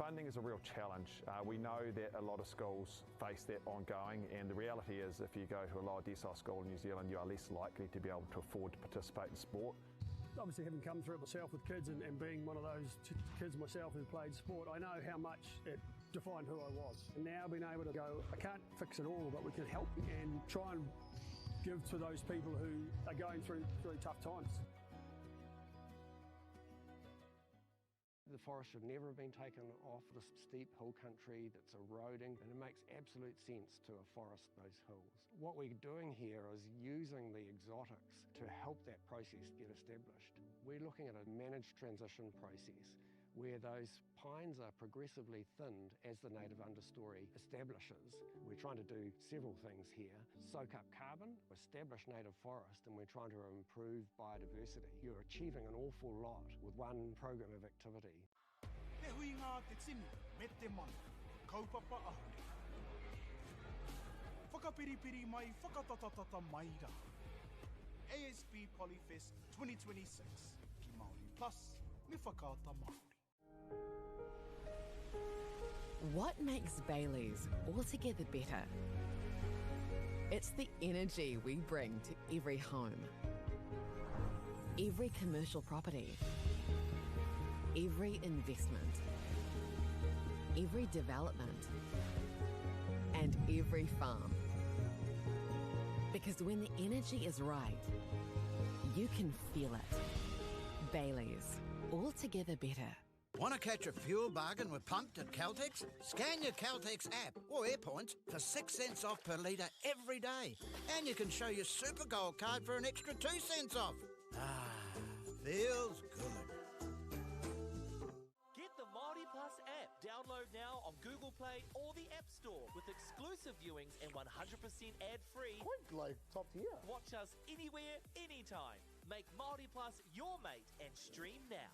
Funding is a real challenge. We know that a lot of schools face that ongoing, and the reality is if you go to a lower decile school in New Zealand, you are less likely to be able to afford to participate in sport. Obviously, having come through it myself with kids and being one of those kids myself who played sport, I know how much it defined who I was. And now being able to go, I can't fix it all, but we can help and try and give to those people who are going through really tough times. The forest should never have been taken off this steep hill country that's eroding, and it makes absolute sense to afforest those hills. What we're doing here is using the exotics to help that process get established. We're looking at a managed transition process where those pines are progressively thinned as the native understory establishes. We're trying to do several things here. Soak up carbon, establish native forest, and we're trying to improve biodiversity. You're achieving an awful lot with one program of activity. Te hui ngā te tini, me te mana, kaupapa ahuri. Whakapiripiri mai, whakatatatata mai rā. ASB Polyfest 2026, ki Māori Plus, me whakaata Māori. What makes Bailey's altogether better? It's the energy we bring to every home, every commercial property, every investment, every development, and every farm. Because when the energy is right, you can feel it. Bailey's, altogether better. Want to catch a fuel bargain with Pumped at Caltex? Scan your Caltex app or AirPoints for 6 cents off per litre every day. And you can show your Super Gold card for an extra 2 cents off. Ah, feels good. Get the MāORI Plus app. Download now on Google Play or the App Store with exclusive viewings and 100% ad-free. Quite like top tier. Watch us anywhere, anytime. Make MāORI Plus your mate and stream now.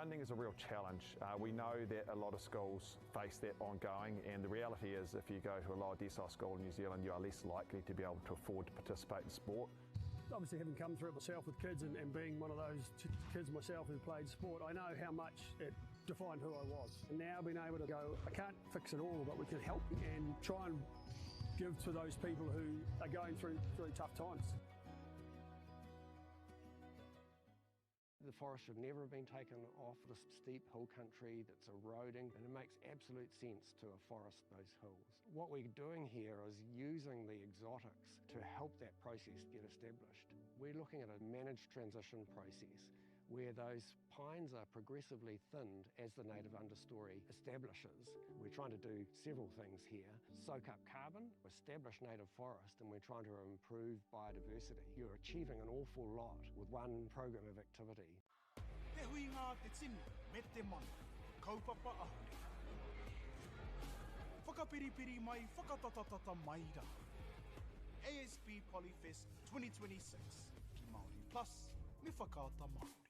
funding is a real challenge. We know that a lot of schools face that ongoing, and the reality is if you go to a lower decile school in New Zealand, you are less likely to be able to afford to participate in sport. Obviously, having come through it myself with kids and being one of those kids myself who played sport, I know how much it defined who I was. And now being able to go, I can't fix it all, but we can help and try and give to those people who are going through really tough times. The forest should never have been taken off this steep hill country that's eroding, and it makes absolute sense to afforest those hills. What we're doing here is using the exotics to help that process get established. We're looking at a managed transition process where those pines are progressively thinned as the native understory establishes. We're trying to do several things here. Soak up carbon, establish native forest, and we're trying to improve biodiversity. You're achieving an awful lot with one program of activity. Te hui ngā te tini, me te mana, kaupapa ahuri. Whakapiripiri mai, whakatatatata mai rā. ASP Polyfest 2026, ki Māori Plus, me whakaata Māori.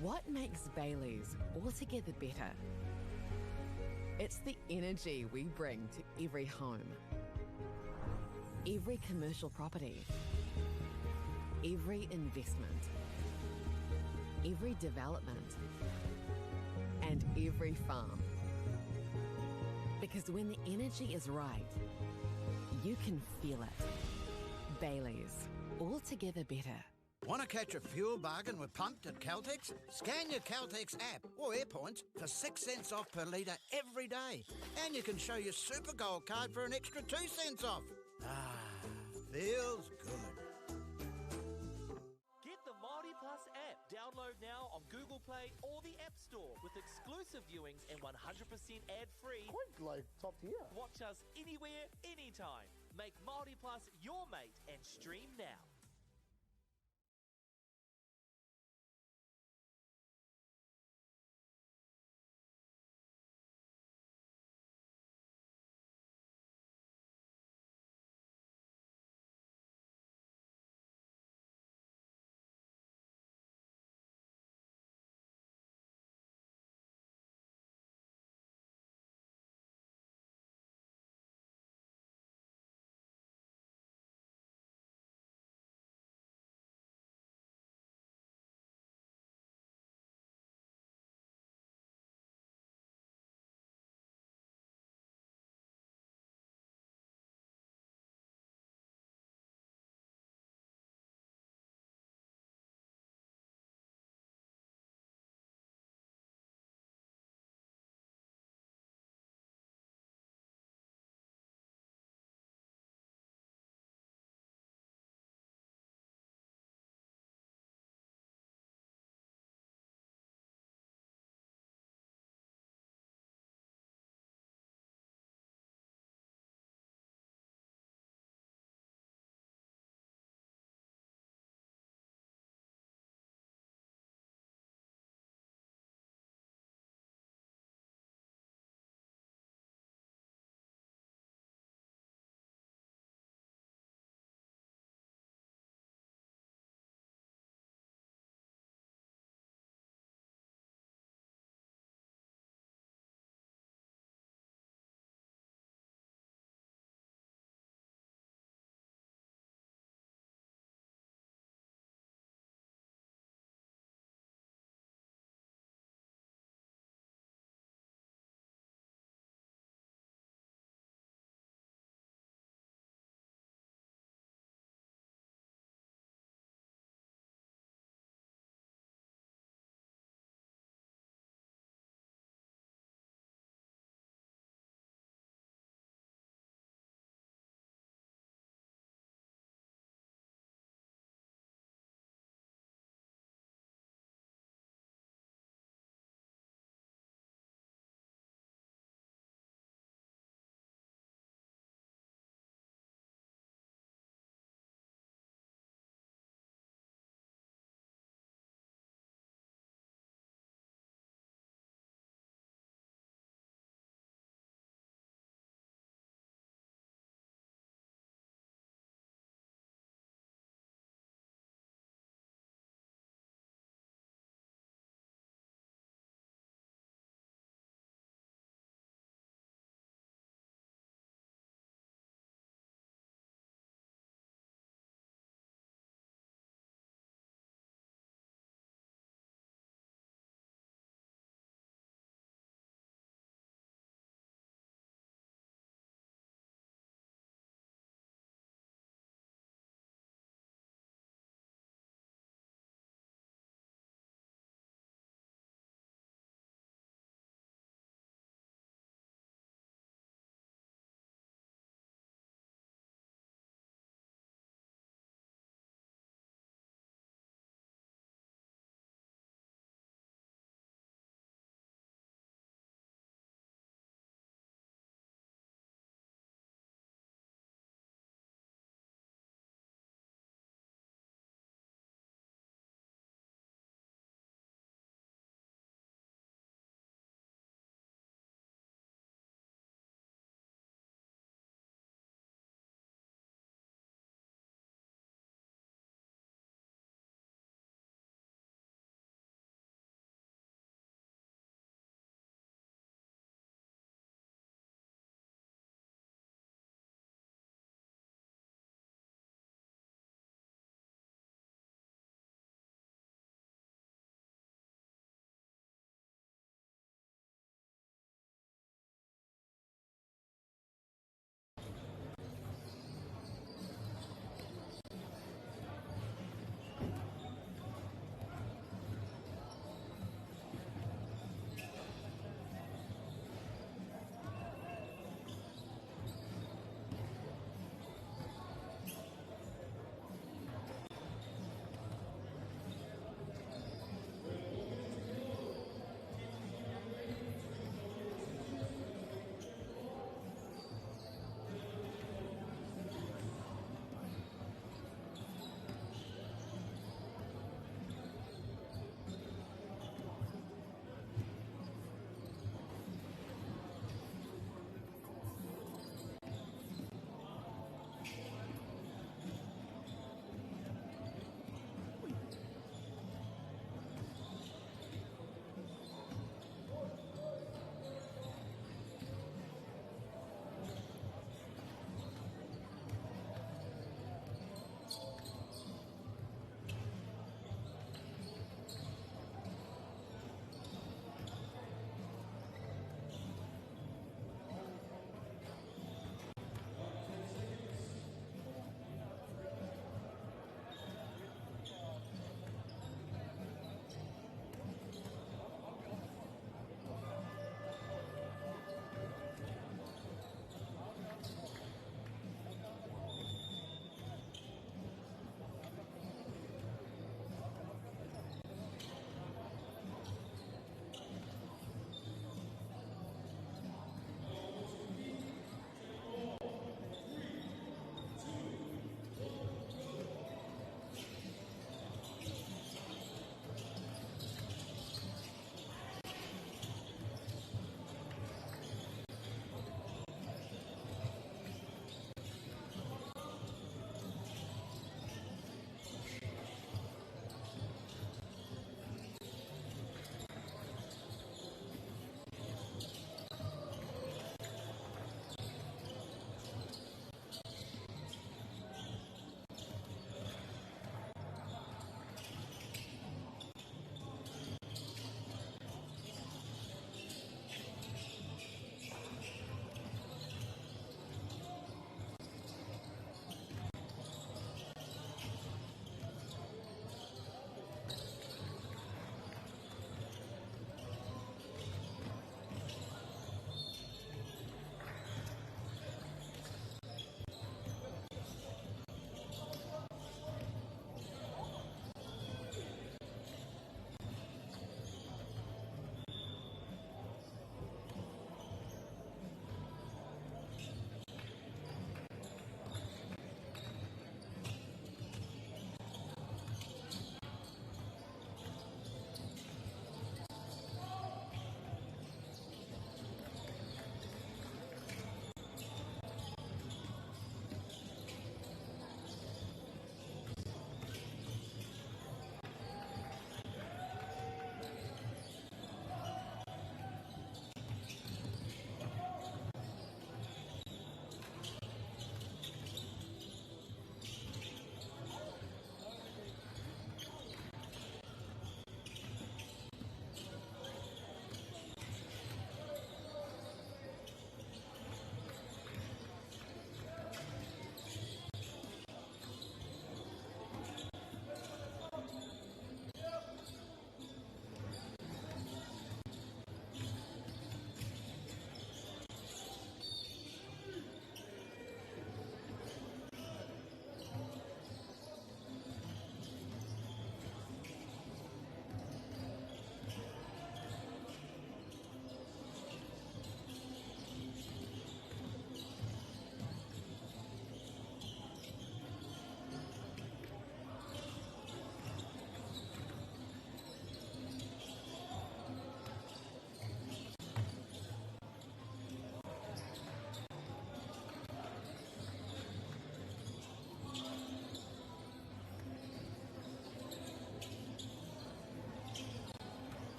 What makes Bailey's altogether better? It's the energy we bring to every home, every commercial property, every investment, every development, and every farm. Because when the energy is right, you can feel it. Bailey's, altogether better. Want to catch a fuel bargain with Pumped at Caltex? Scan your Caltex app or AirPoints for 6 cents off per litre every day. And you can show your Super Gold card for an extra 2 cents off. Ah, feels good. Get the MāORI Plus app. Download now on Google Play or the App Store with exclusive viewings and 100% ad-free. Quite like top tier. Watch us anywhere, anytime. Make MāORI Plus your mate and stream now.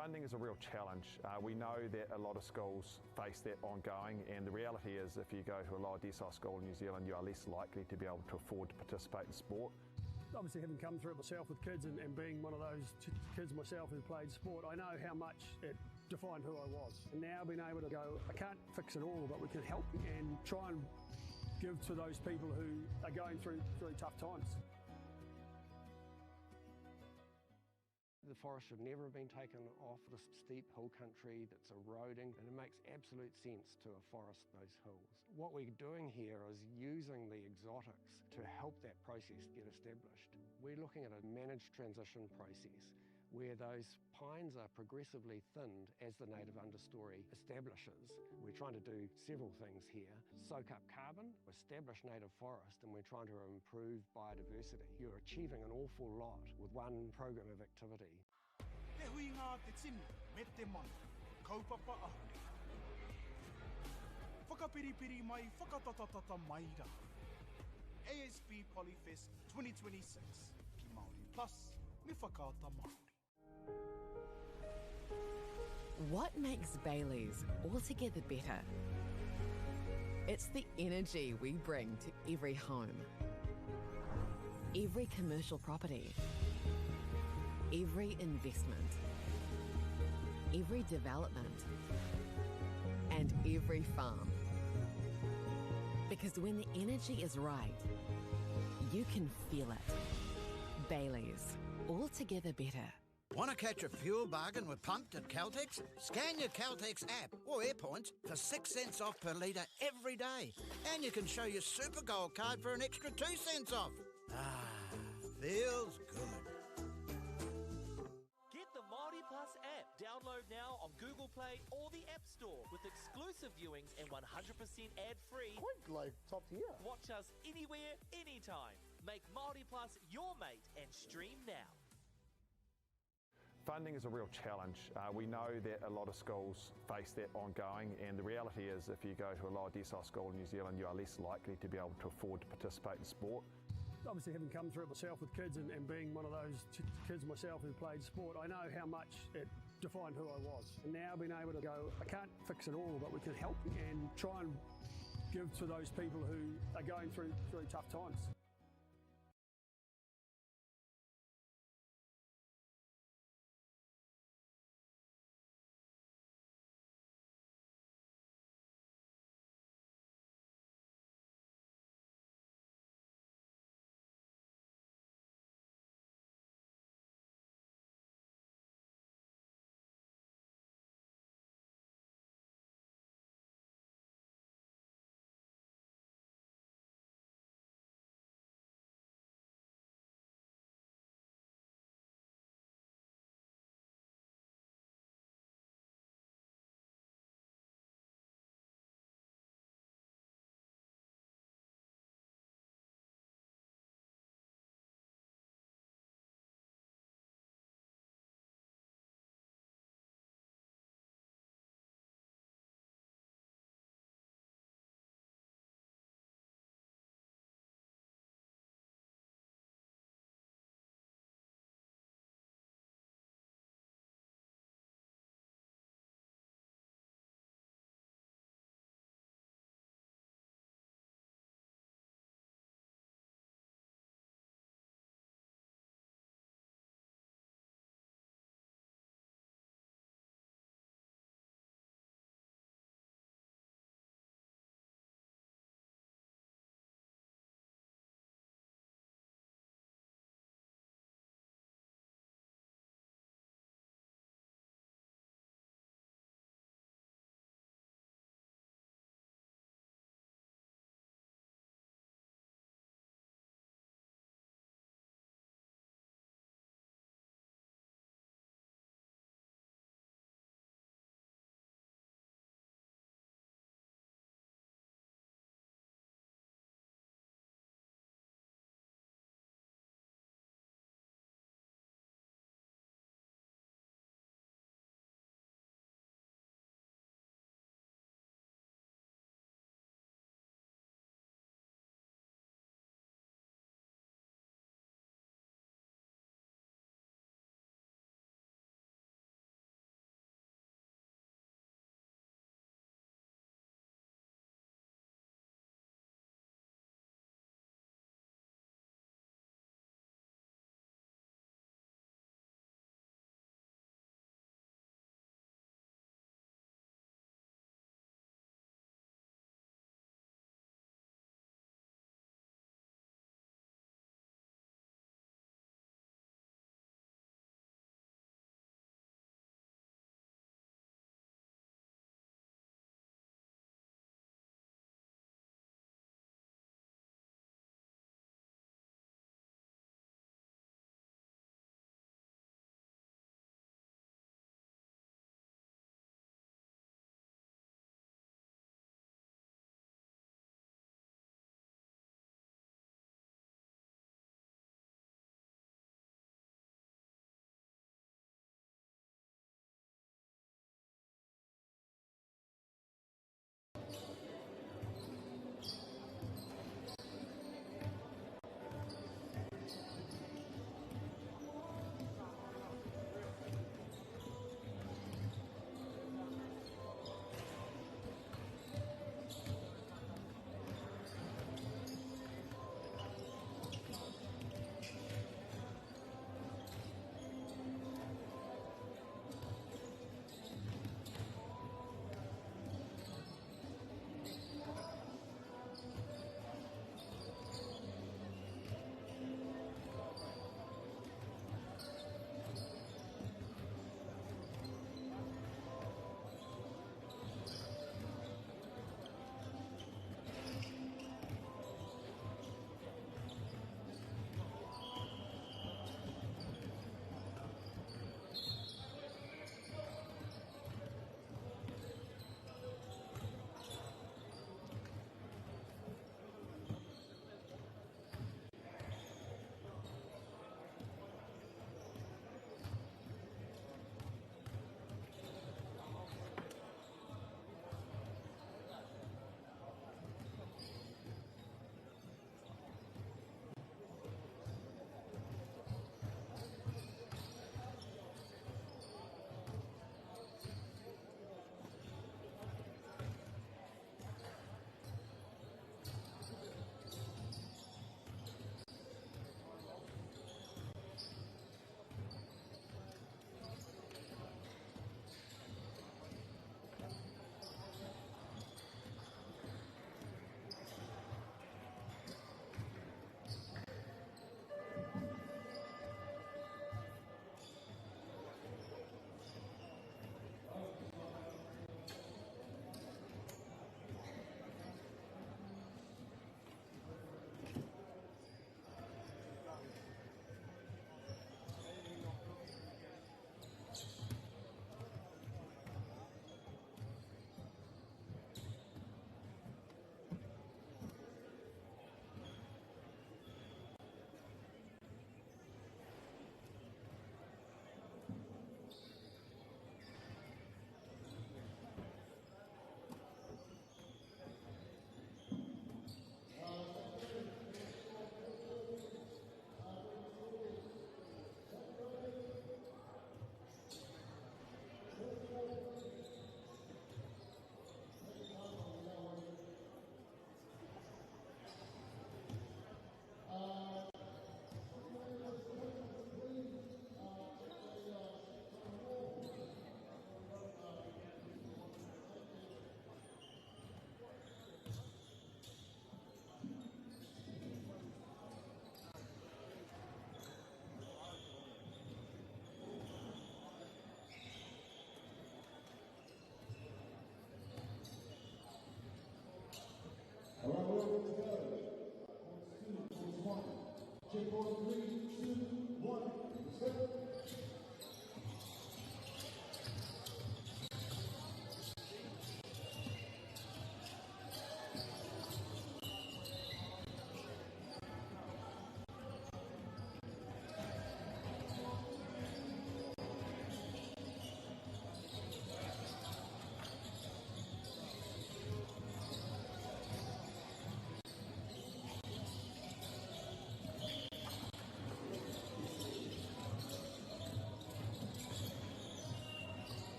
Funding is a real challenge. We know that a lot of schools face that ongoing, and the reality is if you go to a lower decile school in New Zealand, you are less likely to be able to afford to participate in sport. Obviously, having come through it myself with kids and being one of those kids myself who played sport, I know how much it defined who I was. And now being able to go, I can't fix it all, but we can help and try and give to those people who are going through tough times. The forest should never have been taken off the steep hill country that's eroding, and it makes absolute sense to afforest those hills. What we're doing here is using the exotics to help that process get established. We're looking at a managed transition process where those pines are progressively thinned as the native understory establishes. We're trying to do several things here. Soak up carbon, establish native forest, and we're trying to improve biodiversity. You're achieving an awful lot with one program of activity. Te hui ngā te tini, me te mana, kaupapa ahuri. Whakapiripiri mai, whakatatatata mai rā. ASB Polyfest 2026, ki Māori Plus, me whakaata Māori. What makes Bailey's altogether better? It's the energy we bring to every home, every commercial property, every investment, every development, and every farm. Because when the energy is right, you can feel it. Bailey's, altogether better. Want to catch a fuel bargain with Pumped at Caltex? Scan your Caltex app or AirPoints for 6 cents off per litre every day. And you can show your Super Gold card for an extra 2 cents off. Ah, feels good. Get the MāORI Plus app. Download now on Google Play or the App Store with exclusive viewings and 100% ad-free. Quite like top tier. Watch us anywhere, anytime. Make MāORI Plus your mate and stream now. Funding is a real challenge. We know that a lot of schools face that ongoing, and the reality is if you go to a lower decile school in New Zealand, you are less likely to be able to afford to participate in sport. Obviously, having come through it myself with kids and being one of those kids myself who played sport, I know how much it defined who I was. And now being able to go, I can't fix it all, but we can help and try and give to those people who are going through tough times.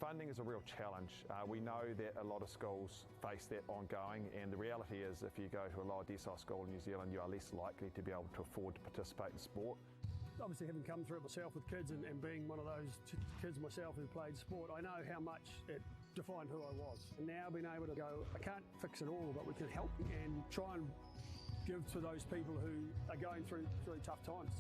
Funding is a real challenge. We know that a lot of schools face that ongoing, and the reality is if you go to a lower decile school in New Zealand, you are less likely to be able to afford to participate in sport. Obviously, having come through it myself with kids and being one of those kids myself who played sport, I know how much it defined who I was. And now being able to go, I can't fix it all, but we can help and try and give to those people who are going through really tough times.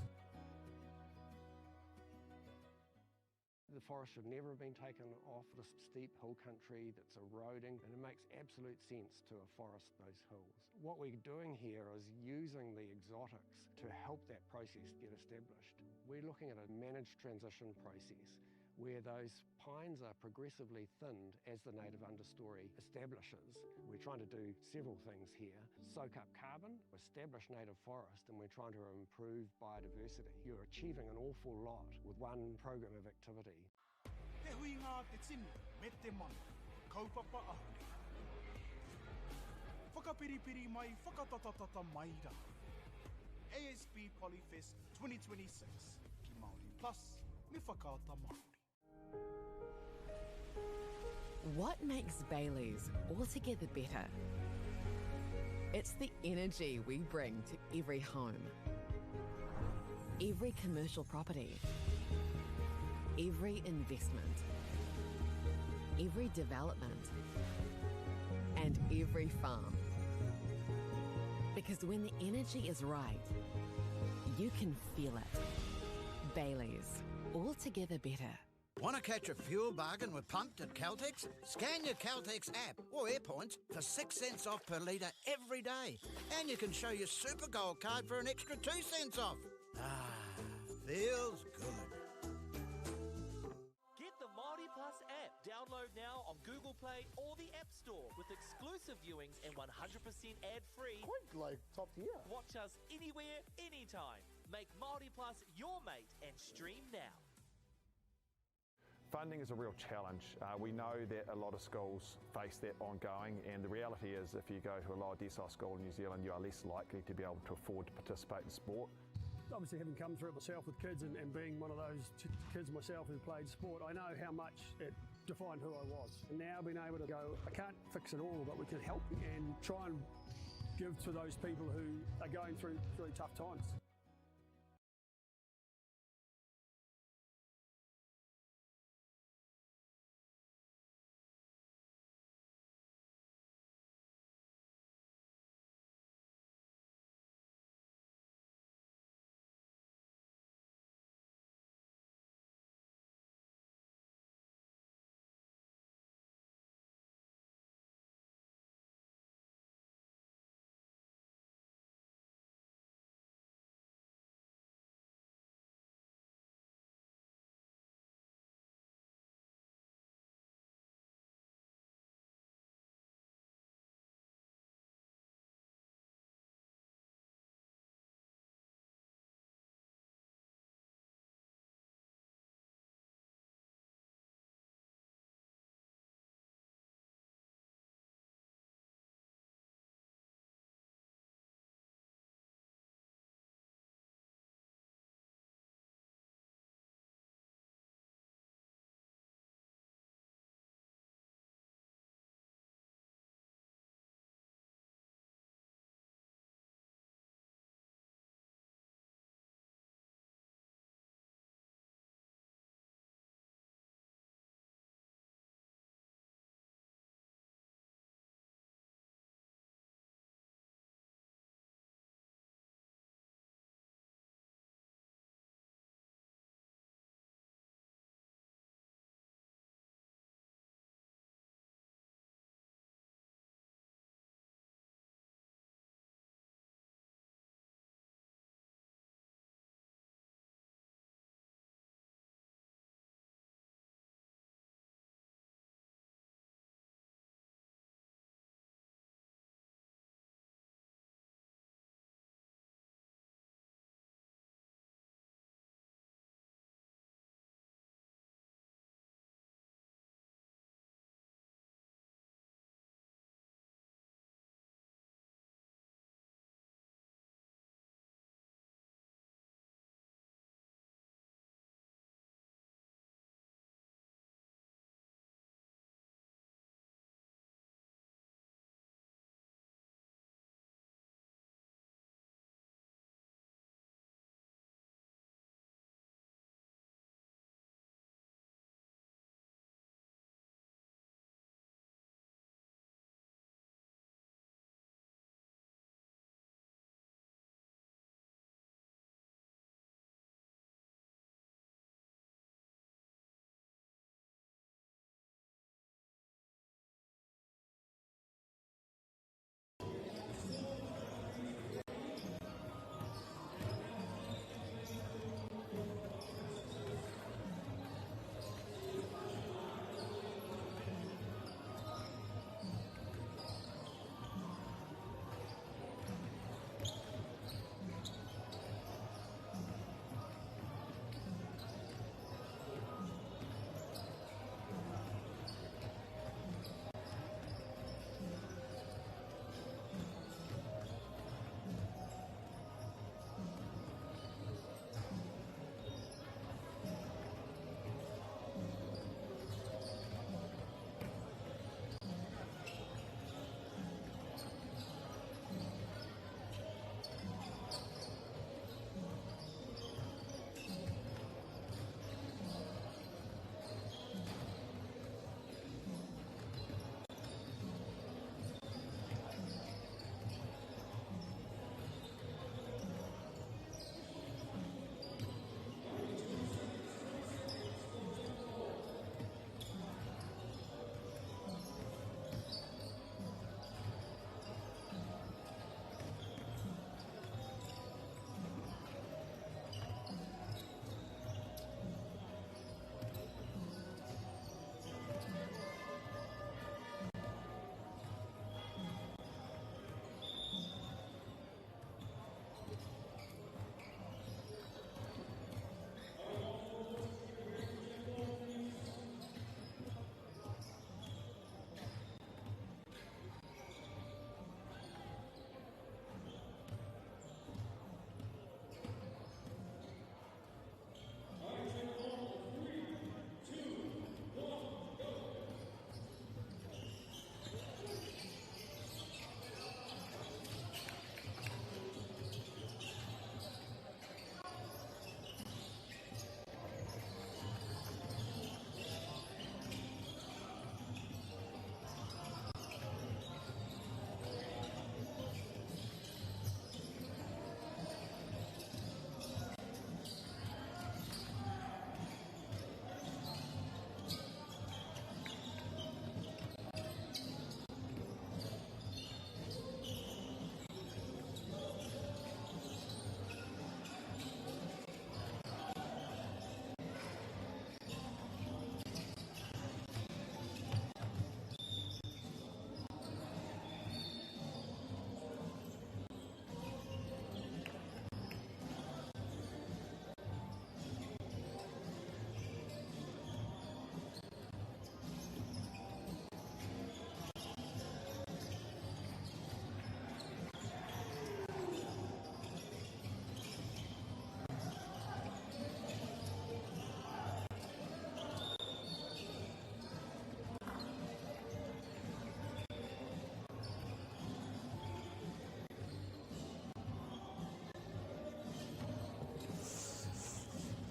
The forest should never have been taken off the steep hill country that's eroding, and it makes absolute sense to afforest those hills. What we're doing here is using the exotics to help that process get established. We're looking at a managed transition process where those pines are progressively thinned as the native understory establishes. We're trying to do several things here. Soak up carbon, establish native forest, and we're trying to improve biodiversity. You're achieving an awful lot with one program of activity. Te huinga te tini, me te mana, kaupapa ahuri. Whakapiripiri mai, whakatatatata mai rā. ASP Polyfest 2026, ki Māori Plus, me whakaata Māori. What makes Bailey's altogether better? It's the energy we bring to every home, every commercial property, every investment, every development, and every farm. Because when the energy is right, you can feel it. Bailey's, altogether better. Want to catch a fuel bargain with Pumped at Caltex? Scan your Caltex app or AirPoints for 6 cents off per litre every day. And you can show your Super Gold card for an extra 2 cents off. Ah, feels good. Get the MāORI Plus app. Download now on Google Play or the App Store with exclusive viewings and 100% ad-free. Quite like top tier. Watch us anywhere, anytime. Make MāORI Plus your mate and stream now. Funding is a real challenge. We know that a lot of schools face that ongoing, and the reality is if you go to a lower decile school in New Zealand, you are less likely to be able to afford to participate in sport. Obviously, having come through it myself with kids and being one of those kids myself who played sport, I know how much it defined who I was. And now being able to go, I can't fix it all, but we can help and try and give to those people who are going through really tough times.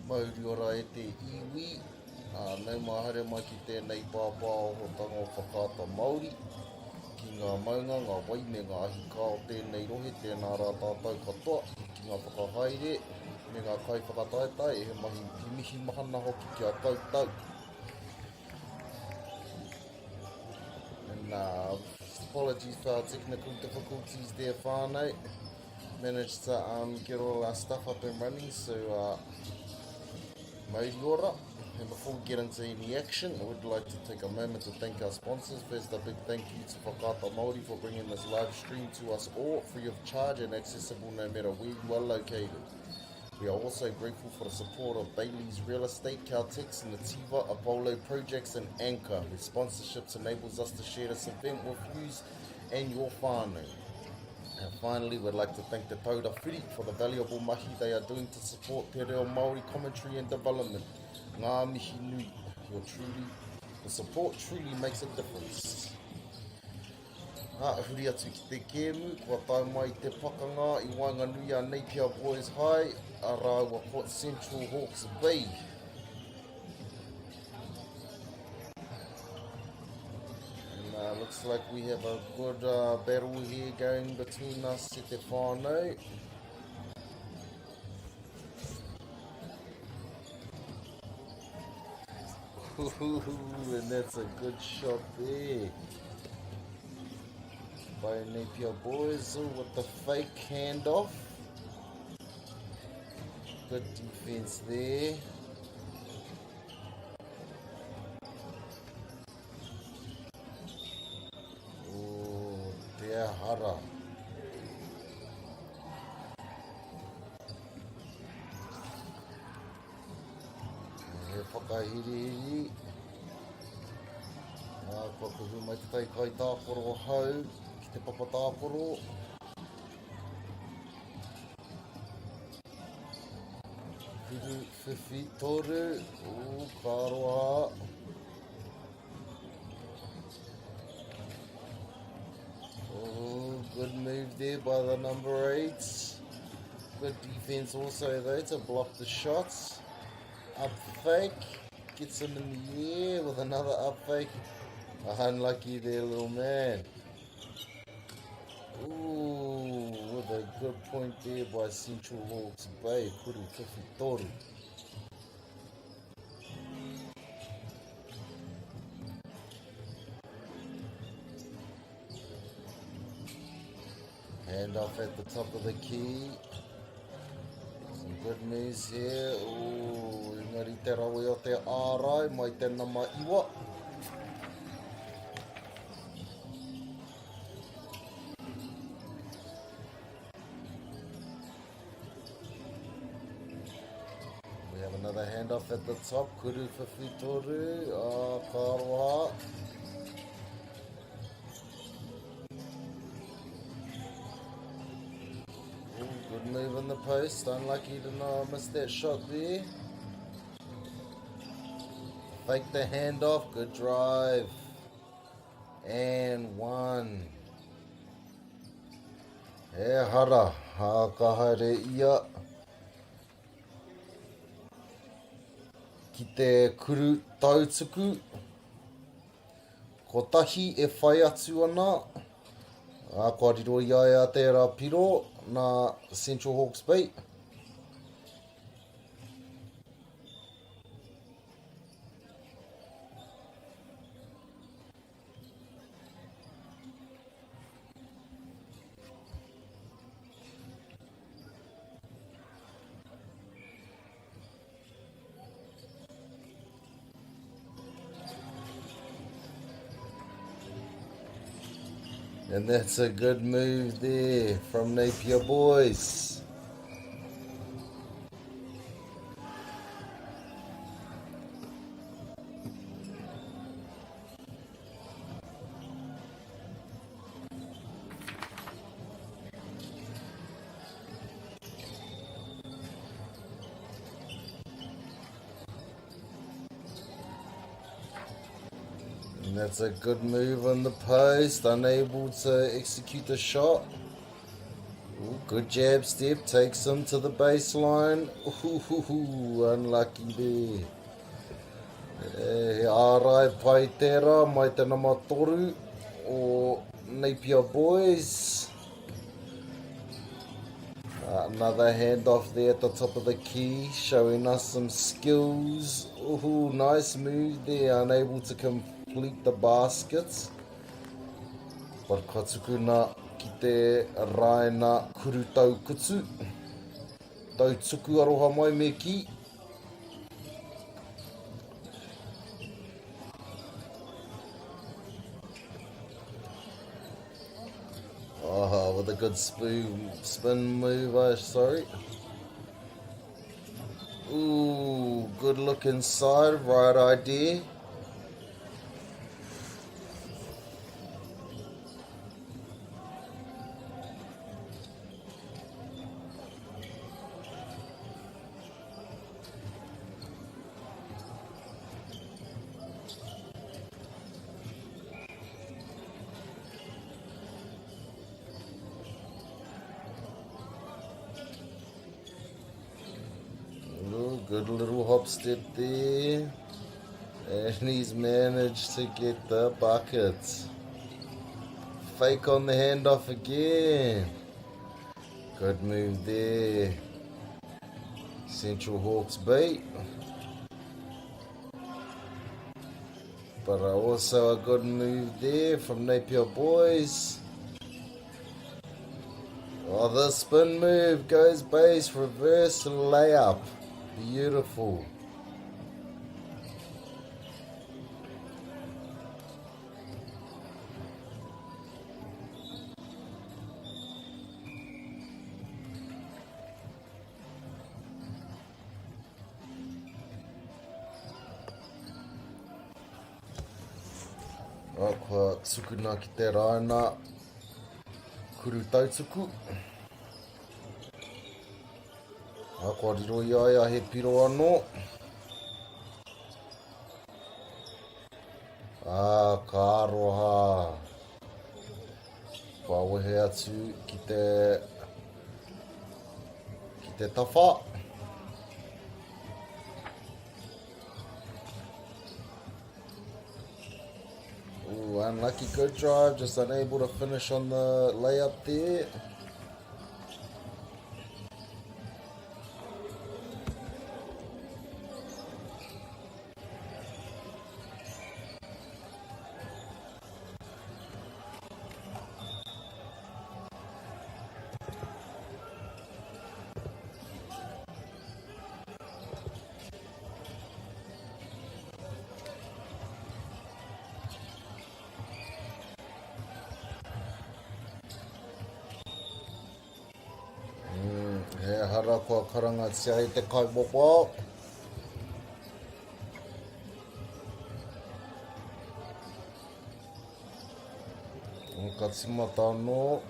Mauri ora e te iwi. Nei mahere mai ki tēnei pāpā o tanga o whakaata Māori. Ki ngā maunga, ngā wai me ngā ahi kā o tēnei rohe, tēnā rā tātou katoa. Ki ngā whakahaere, me ngā kai whakataetai, e he mahi mihi mahana hoki kia tautau. And apologies for our technical difficulties there, whānau. Managed to get all our stuff up and running, so mauri ora. And before we get into any action, I would like to take a moment to thank our sponsors. First, a big thank you to Whakaata Māori for bringing this live stream to us all, free of charge and accessible no matter where you are located. We are also grateful for the support of Bailey's Real Estate, Caltex, and the Tiva Apollo Projects and Anchor, whose sponsorships enables us to share this event with you and your whānau. And finally, we'd like to thank the Tauda Whiri for the valuable mahi they are doing to support te reo Māori commentary and development. Ngā mihi nui, the support truly makes a difference. Huri atu ki te kēmu, kua tau mai te pakanga i Wainganui a Napier Boys High, a rāua Port Central Hawke's Bay. And looks like we have a good battle here going between us e te whānau. And that's a good shot there by Napier Boys with the fake handoff. Good defense there. Oh, te hara. Whakahirihiri. Kua kuhu mai te taikai tāporo hau ki te papa tāporo. Whiru, whiwhi, toru. Kāroa. Good move there by the number 8. Good defense also though to block the shots. Up fake, gets him in the air with another up fake. Unlucky there, little man. Ooh, with a good point there by Central Hawke's Bay. Kuru whiwhi toru. Hand off at the top of the key. Some good moves here. Ooh, ngari te rawe o te ārai, mai tēnā ma iwa. We have another handoff at the top. Kuru whiwhi toru. Kāroa. Good move in the post. Unlucky to miss that shot there. Fake the handoff. Good drive. And 1. E hara. Hakahaere ia. Ki te kuru tautuku. Ko tahi e whai atu ana. Kua riro ia e tērā piro na Central Hawke's Bay. And that's a good move there from Napier Boys. And that's a good move on the post, unable to execute the shot. Ooh, good jab step, takes him to the baseline. Ooh, unlucky there. Ārai pai tērā mai te namatoru o Napier boys. Another handoff there at the top of the key, showing us some skills. Ooh, nice move there, unable to complete the baskets. But katukuna ki te raina kuru tau kutu. Tau tuku aroha mai me ki. With a good spin move, sorry. Ooh, good look inside, right idea. Good little hop step there. And he's managed to get the bucket. Fake on the handoff again. Good move there. Central Hawks bait. But also a good move there from Napier boys. Oh, the spin move goes base, reverse layup. Beautiful. Kua tsukuna ki te raina kuru tautuku. Kua riro iaia he piro anō. Ka aroha. Kua wehe atu ki te tawha. Ooh, unlucky good drive, just unable to finish on the layup there. Hara kua karanga tia i te kaiwawa. Ka timata anō.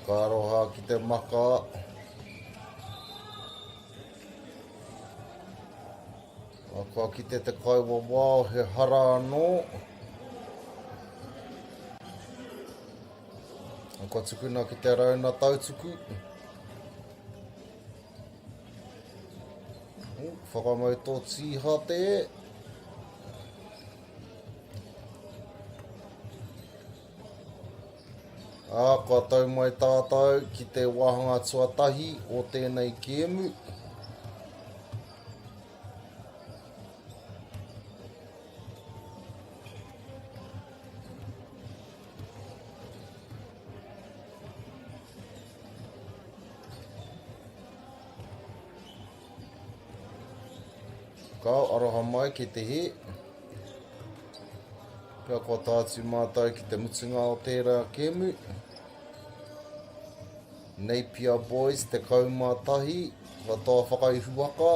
Ka aroha ki te maka. Kua ki te kaiwawa he hara anō. Kua tukuna ki te rauna tautuku. Whakamau tō tīha te. Kua tau mai tātou ki te wahanga tuatahi o tēnei kēmu. Kau aroha mai ki te he. Pea kua tātu mātou ki te mutunga o tērā kēmu. Napier boys te kaumātahi. Kua tō whakaihuaka.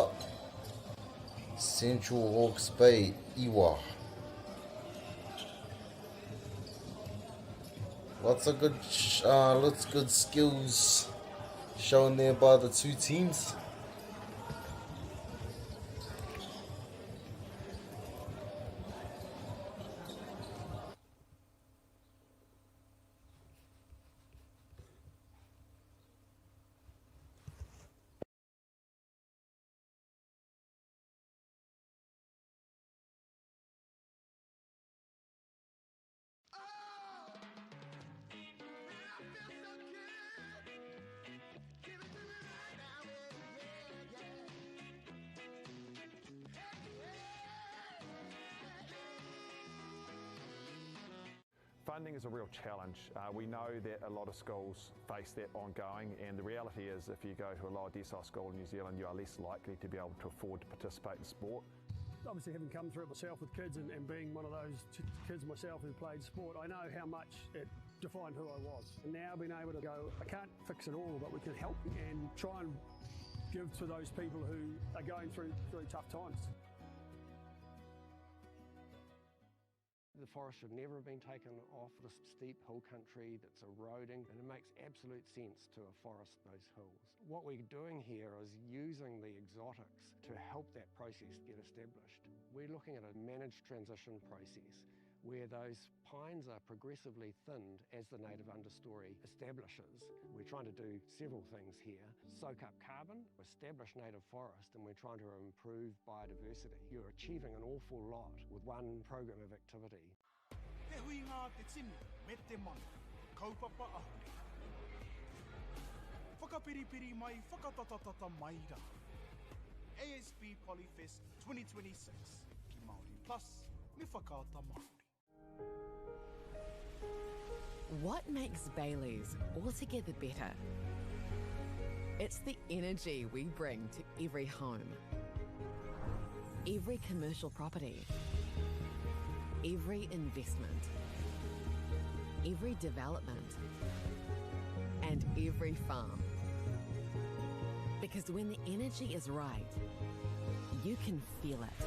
Central Hawks Bay, Iwa. Lots of good skills shown there by the two teams. Funding is a real challenge. We know that a lot of schools face that ongoing, and the reality is if you go to a lower decile school in New Zealand, you are less likely to be able to afford to participate in sport. Obviously, having come through it myself with kids and being one of those kids myself who played sport, I know how much it defined who I was. And now being able to go, I can't fix it all, but we can help and try and give to those people who are going through really tough times. The forest should never have been taken off this steep hill country that's eroding, and it makes absolute sense to afforest those hills. What we're doing here is using the exotics to help that process get established. We're looking at a managed transition process where those pines are progressively thinned as the native understory establishes. We're trying to do several things here. Soak up carbon, establish native forest, and we're trying to improve biodiversity. You're achieving an awful lot with one program of activity. Te hui ngā te tini, me te mana, kaupapa ahuri. Whakapiripiri mai, whakatatatata mai rā. ASP Polyfest 2026, ki Māori Plus, me whakaata Māori. What makes Bailey's altogether better? It's the energy we bring to every home, every commercial property, every investment, every development, and every farm. Because when the energy is right, you can feel it.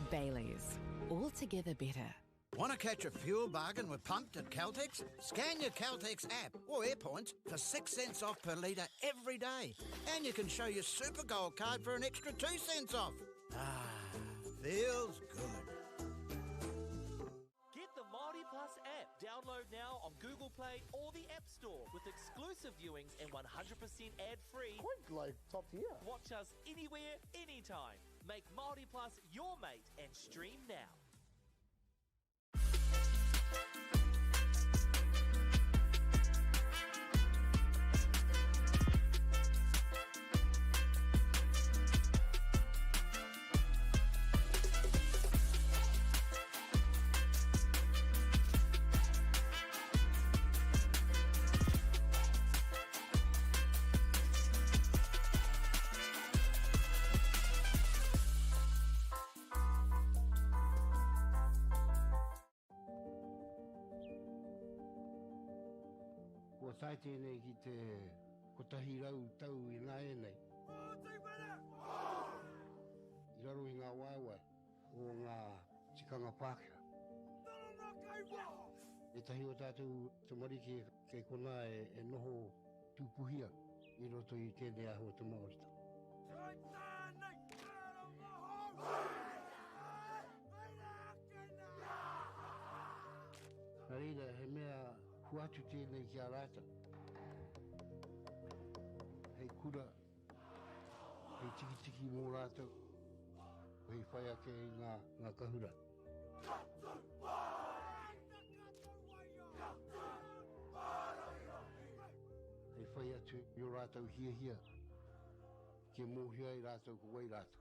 Bailey's, altogether better. Want to catch a fuel bargain with Pumped at Caltex? Scan your Caltex app or AirPoints for 6 cents off per litre every day. And you can show your Super Gold card for an extra 2 cents off. Ah, feels good. Get the MāORI Plus app. Download now on Google Play or the App Store with exclusive viewings and 100% ad-free. Quite like top tier. Watch us anywhere, anytime. Make MāORI Plus your mate and stream now. Ko tai tēnei ki te kotahi rau tau I ngā e nei. I raro I ngā waiwai o ngā tikanga Pākehā. E tahi o tātou te marike kei kona e noho tūpuhia I roto I tēnei aho te Māorita. Nā reira, he mea huatu tēnei ki a rāta. Hei kura, hei tiki mō rātou, hei whai ake ngā kahura. Hei whai atu I o rātou hia, ke mōhia I rātou ko wai rātou.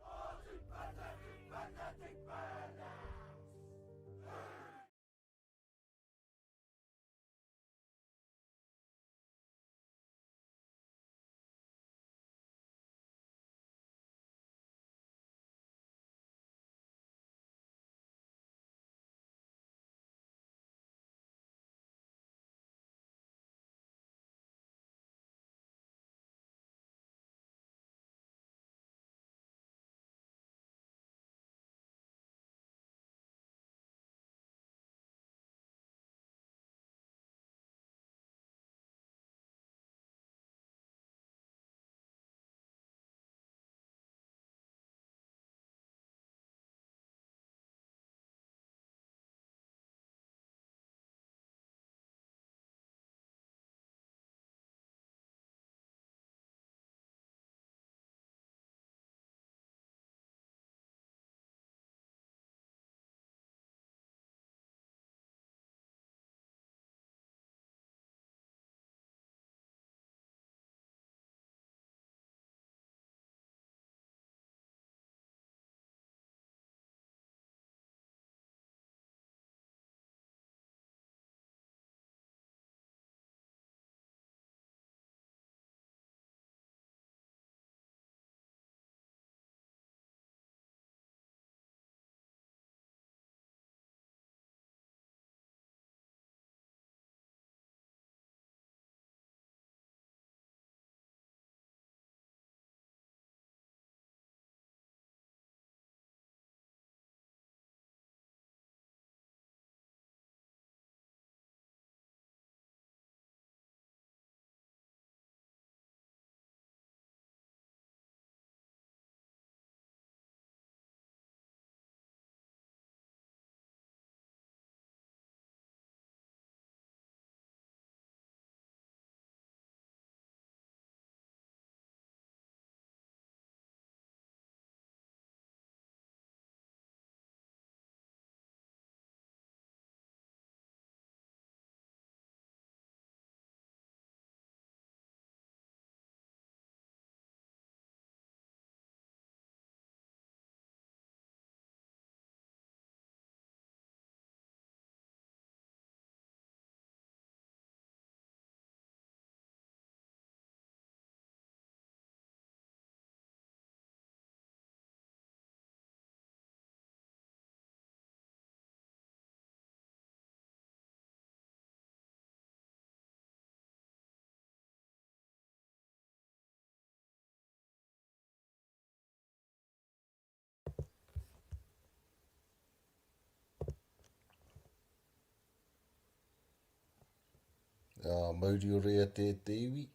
Mauri o rea te iwi.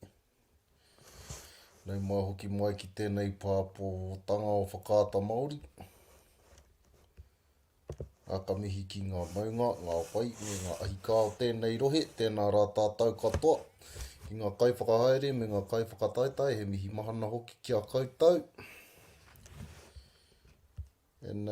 Nei mai hoki mai ki tēnei pāpō tanga o whakaata Māori. Aka mihi ki ngā maunga, ngā wai, me ngā ahika o tēnei rohe, tēnā rā tātou katoa. Ki ngā kai whakahaere me ngā kai whakataitai, he mihi mahana hoki ki a koutou. And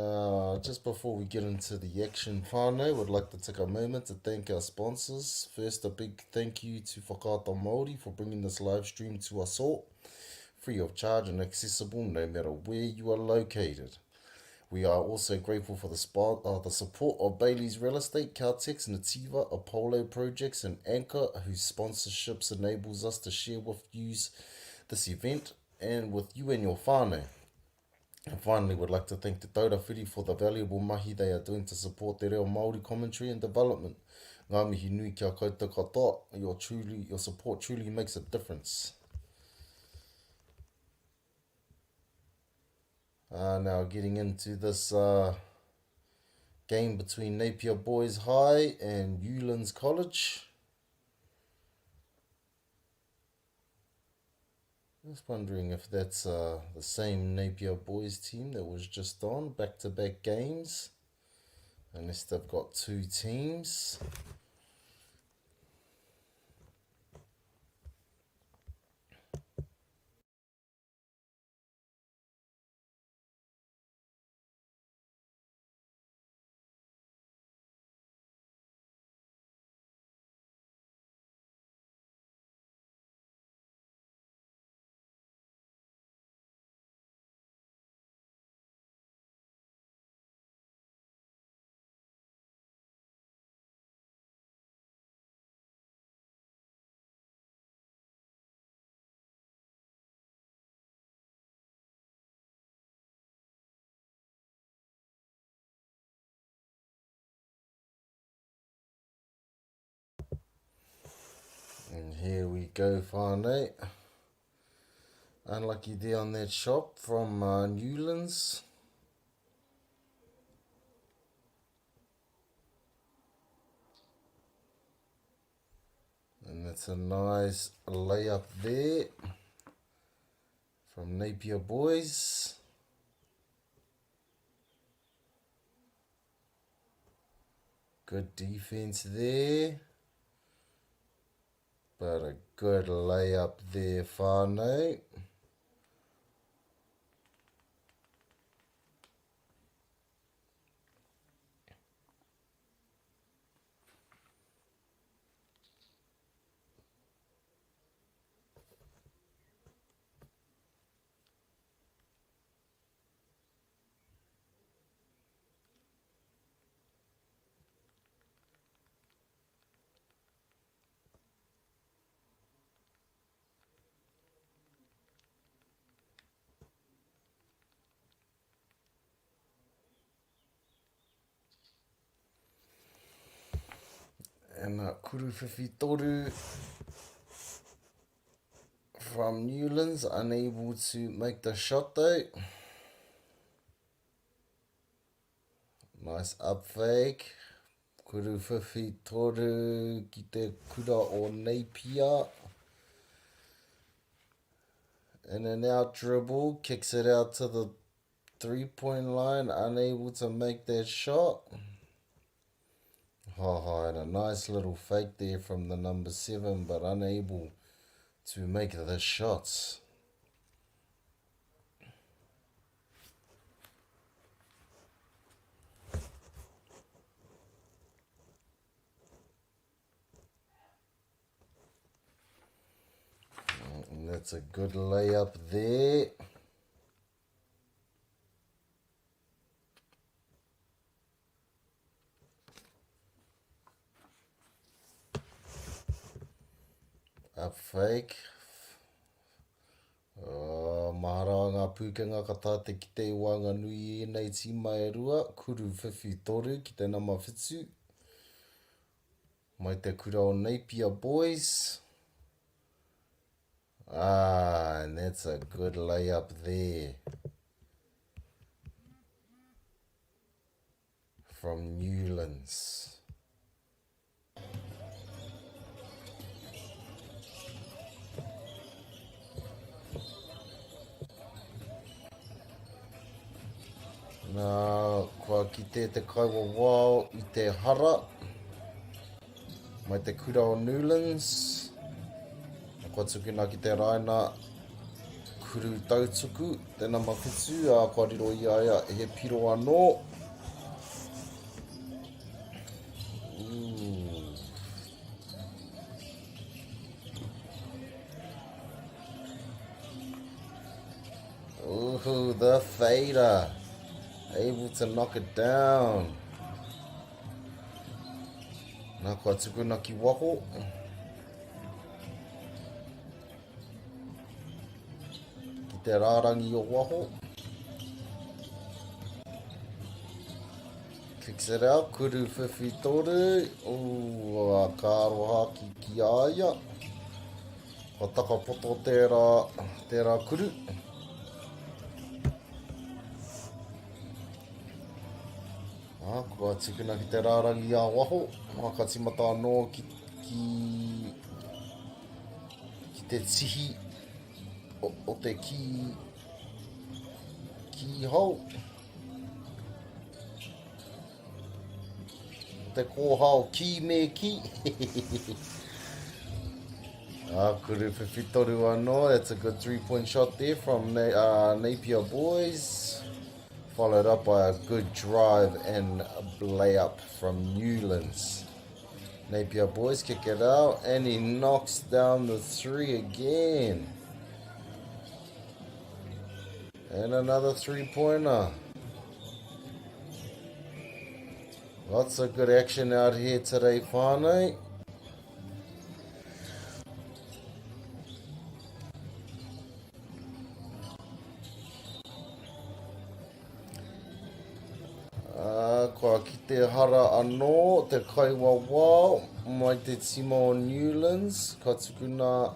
just before we get into the action whānau, would like to take a moment to thank our sponsors. First, a big thank you to Whakaata Māori for bringing this live stream to us all, free of charge and accessible no matter where you are located. We are also grateful for the support of Bailey's Real Estate, Caltex, Nativa, Apollo Projects and Anchor, whose sponsorships enables us to share with you this event and with you and your whānau. And finally, we'd like to thank Te Taurawhiri for the valuable mahi they are doing to support te reo Māori commentary and development. Ngā mihi nui kia koutou katoa, your support truly makes a difference. Now getting into this game between Napier Boys High and Newlands College. Just wondering if that's the same Napier Boys team that was just on, back-to-back games. Unless they've got two teams. And here we go, whānau. Unlucky there on that shot from Newlands. And that's a nice layup there from Napier Boys. Good defense there. But a good layup there, whānau. And kuru whiwhi toru from Newlands, unable to make the shot though. Nice up fake. Kuru whiwhi toru ki te kura o Napier. In and out dribble, kicks it out to the 3-point line, unable to make that shot. And a nice little fake there from the number 7, but unable to make the shots. And that's a good layup there. Up fake. Mahara ngā pūkenga ka tāte ki te wanga nui nei tima e rua. Kuru whiwhi toru ki te nama whitu. Mai te kura o Napier Boys. And that's a good layup there. From Newlands. te kaiwa wao I te hara. Mai te kura o Newlands. Kua tukuna ki te raina kuru tautuku. Tēnā mawhitu a kua riro I aia he piro anō. Ooh, the fader. Able to knock it down. Nā kua tukuna ki waho. Ki te rārangi o waho. Kicks it out, kuru whiwhi toru. Ooh, a kāroha ki aia. Ka takapoto tērā kuru. Kua tukuna ki te rārangi a waho. Ka timata anō ki te tihi o te ki hau. Te kōhau ki me ki. Kuru whiwhitoru anō. That's a good 3-point shot there from Napier boys. Followed up by a good drive and a layup from Newlands. Napier boys kick it out and he knocks down the 3 again. And another 3-pointer. Lots of good action out here today, whānau. Kua ki te hara anō, te kaiwa wao, mai te tima o Newlands, ka tukuna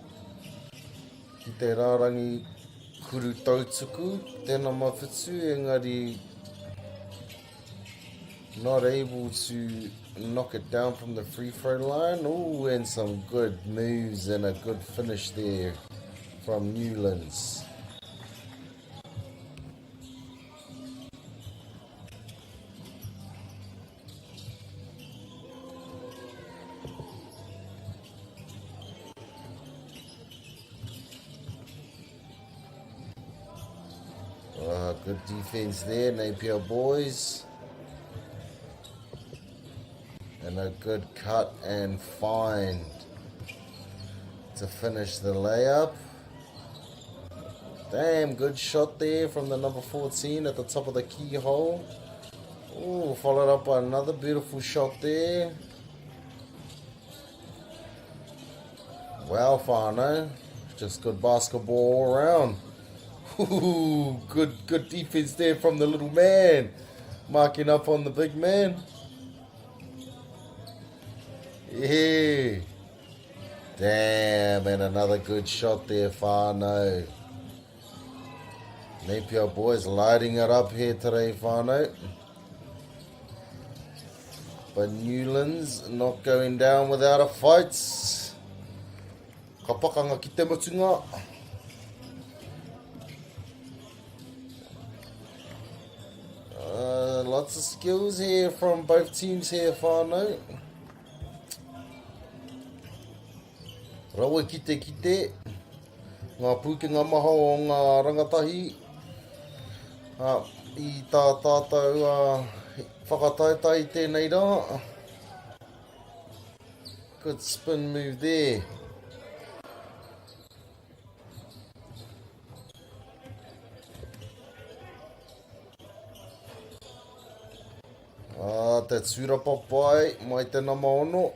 ki te rārangi kuru tautuku, tēnā mawhitu, engari not able to knock it down from the free throw line. Ooh, and some good moves and a good finish there from Newlands. Good defense there, Napier boys. And a good cut and find to finish the layup. Damn, good shot there from the number 14 at the top of the keyhole. Ooh, followed up by another beautiful shot there. Wow, whānau. Just good basketball all around. Ooh, good defense there from the little man. Marking up on the big man. Yeah. Damn, and another good shot there, whānau. Napier boys lighting it up here today, whānau. But Newlands not going down without a fight. Ka pakanga ki te mutunga. Lots of skills here from both teams here, whānau. Rawa kite. Ngā pūkenga maha o ngā rangatahi. I tā tātou whakataitai tēnei rā. Good spin move there. Te tsura papai, mai tēnā maono.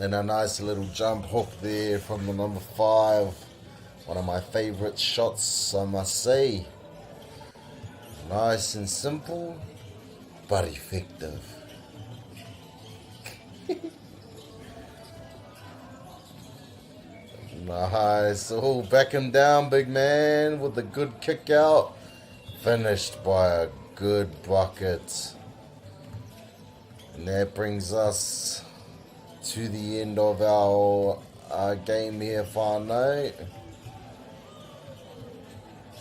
And a nice little jump hook there from the number 5. One of my favorite shots, I must say. Nice and simple, but effective. Nice. Oh, back him down, big man, with a good kick out. Finished by a good bucket. And that brings us to the end of our game here whānau.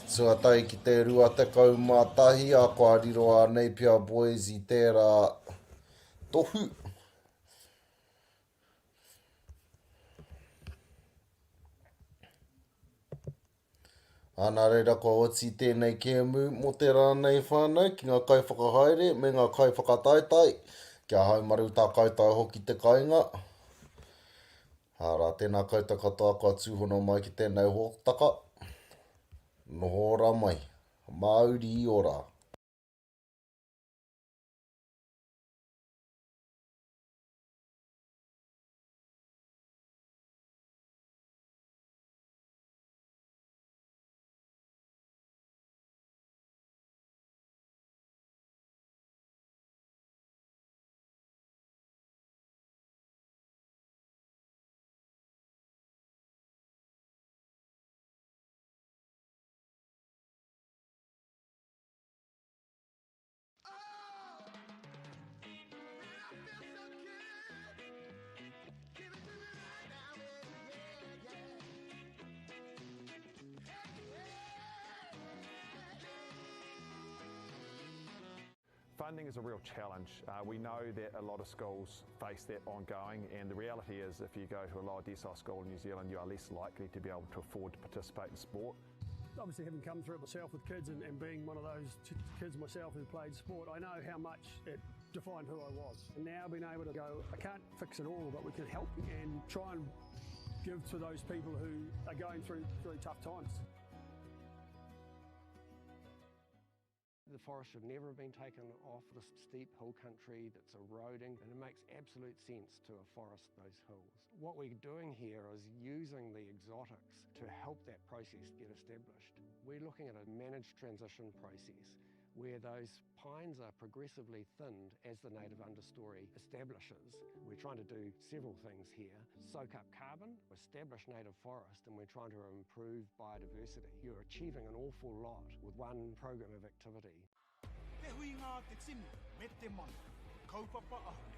Tuatai ki te rua te kaumātahi, a kua riro a nei pia boys I tērā tohu. Ana reira ko oti tēnei kēmu mo te rānei whānau ki ngā kai whakahaere me ngā kai whakataitai. Kia haumaru tā koutou hoki te kainga. Hara, tēnā koutou katoa kua tūhono mai ki tēnei hōtaka. Noho ora mai. Māori I ora. Funding is a real challenge. We know that a lot of schools face that ongoing, and the reality is if you go to a lower decile school in New Zealand, you are less likely to be able to afford to participate in sport. Obviously, having come through it myself with kids and being one of those kids myself who played sport, I know how much it defined who I was. And now being able to go, I can't fix it all, but we can help and try and give to those people who are going through really tough times. The forest should never have been taken off this steep hill country that's eroding, and it makes absolute sense to afforest those hills. What we're doing here is using the exotics to help that process get established. We're looking at a managed transition process where those pines are progressively thinned as the native understory establishes. We're trying to do several things here. Soak up carbon, establish native forest, and we're trying to improve biodiversity. You're achieving an awful lot with one program of activity. Te hui ngā te tini, me te mana, kaupapa ahu.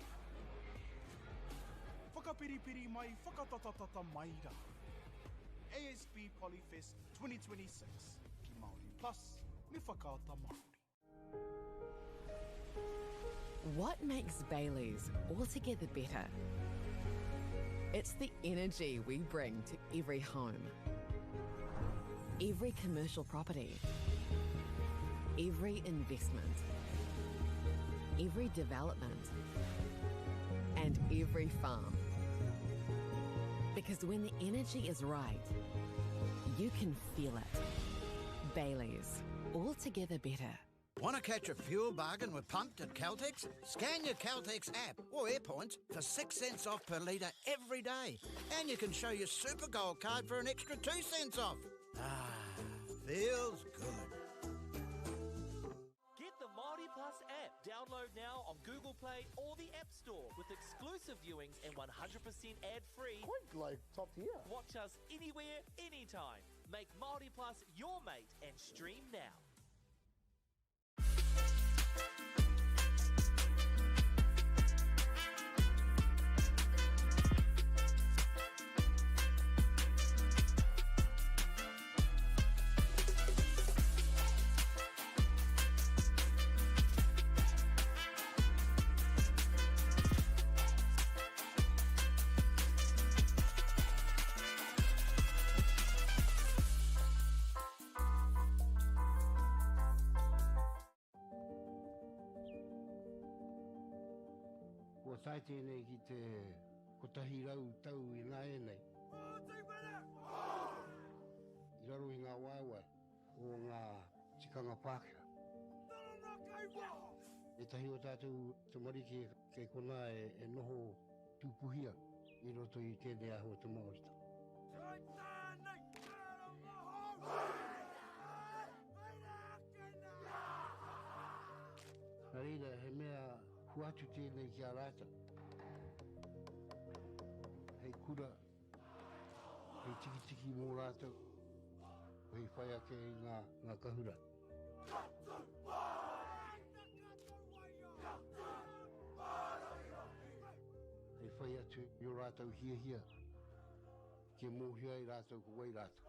Whakapiripiri mai, whakatatatata mai rā. ASB Polyfest 2026, ki Māori Plus, me whakaata Māori. What makes Bailey's altogether better? It's the energy we bring to every home, every commercial property, every investment, every development, and every farm. Because when the energy is right, you can feel it. Bailey's, altogether better. Want to catch a fuel bargain with Pumped at Caltex? Scan your Caltex app or AirPoints for 6 cents off per litre every day. And you can show your Super Gold card for an extra 2 cents off. Ah, feels good. Get the MΑORI Plus app. Download now on Google Play or the App Store with exclusive viewings and 100% ad-free. Quite like top tier. Watch us anywhere, anytime. Make MAORI Plus your mate and stream now. Ko tai tēnei ki te kotahi rau tau I ngā e nei. I raro I ngā waiwai o ngā tikanga Pākehā. E tahi o tātou te marike kei kona e noho tūpuhia I roto I tēnei aho te Māorita. Nā reira, he mea huatu tēnei ki a rāta. Hei kura, hei tiki mō rātou, hei whai ake I ngā kahura. Hei whai atu atu i o rātou hia. Ke mōhia i rātou ko wei rātou.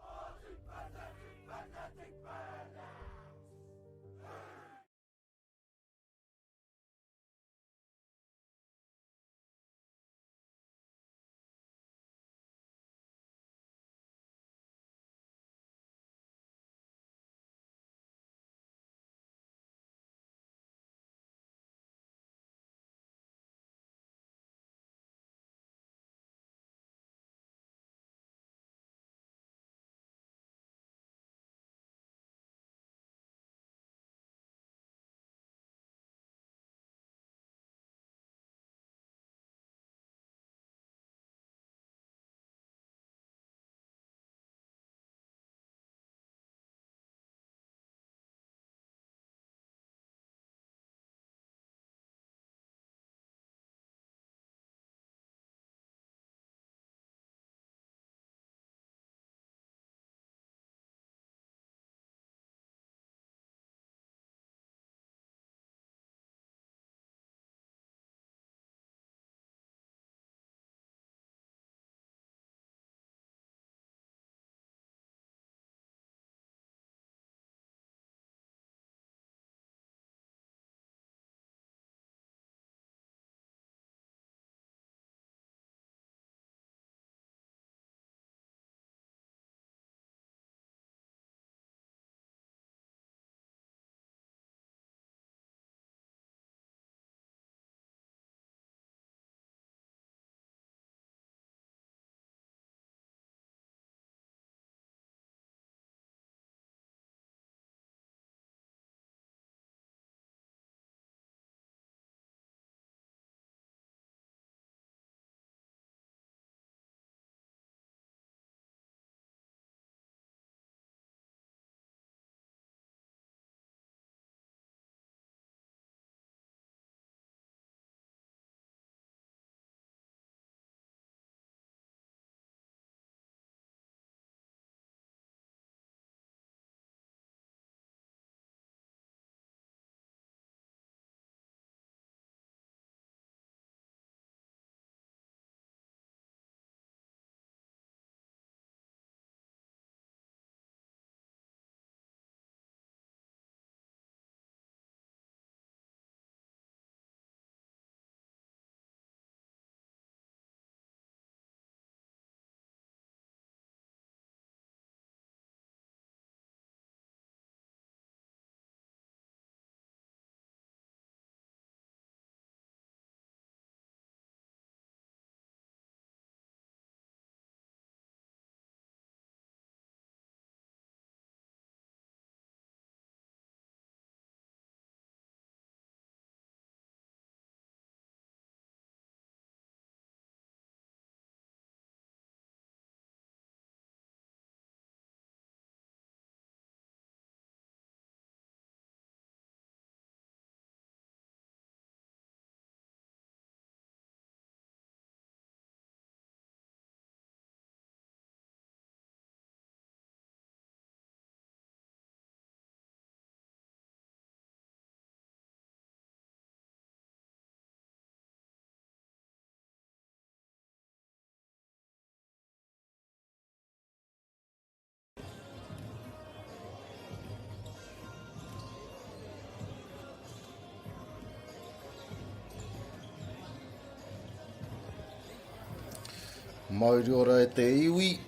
Mauri ora e te iwi,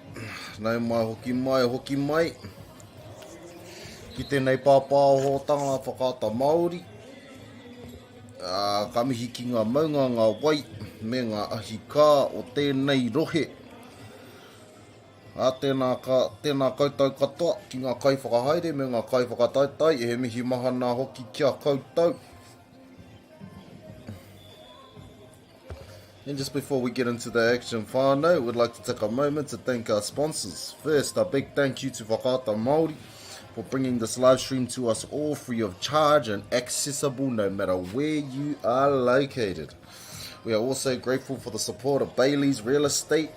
nei mai hoki mai. Ki tēnei pāpāhotanga whakaata Māori. Ka mihi ki ngā maunga ngā wai me ngā ahi kā o tēnei rohe. Tēnā koutou katoa ki ngā kai whakahaere me ngā kai whakataitai e he mihi mahana hoki kia koutou. And just before we get into the action whānau, we'd like to take a moment to thank our sponsors. First, a big thank you to Whakaata Māori for bringing this live stream to us all free of charge and accessible no matter where you are located. We are also grateful for the support of Bailey's Real Estate,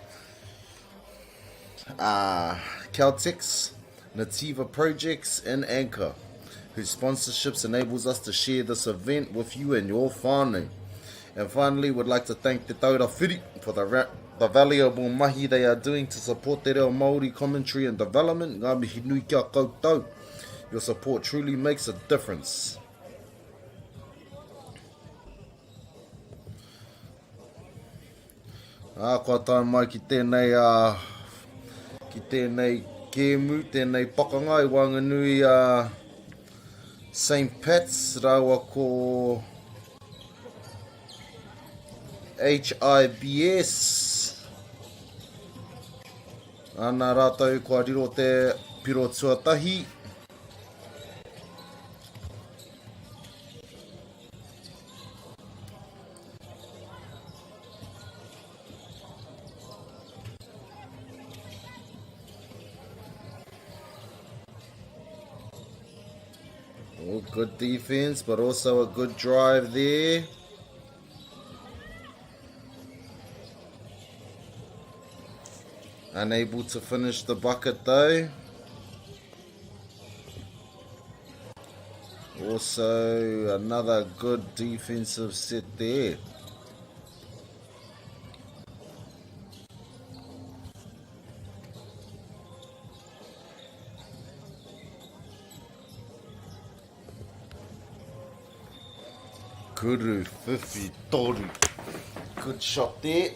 Caltex, Nativa Projects and Anchor, whose sponsorships enables us to share this event with you and your whānau. And finally, would like to thank Te Taura Whiri for the valuable mahi they are doing to support Te Reo Māori commentary and development. Ngā mihi nui kia koutou. Your support truly makes a difference. Kua tai mai ki tēnei kēmu, tēnei pakanga I Wanganui St. Pat's, rawa ko HIBS. Ana rātou kua riro te piro tuatahi. Oh, good defense, but also a good drive there. Unable to finish the bucket though. Also another good defensive set there. Kuru, Whiwhi, Toru. Good shot there.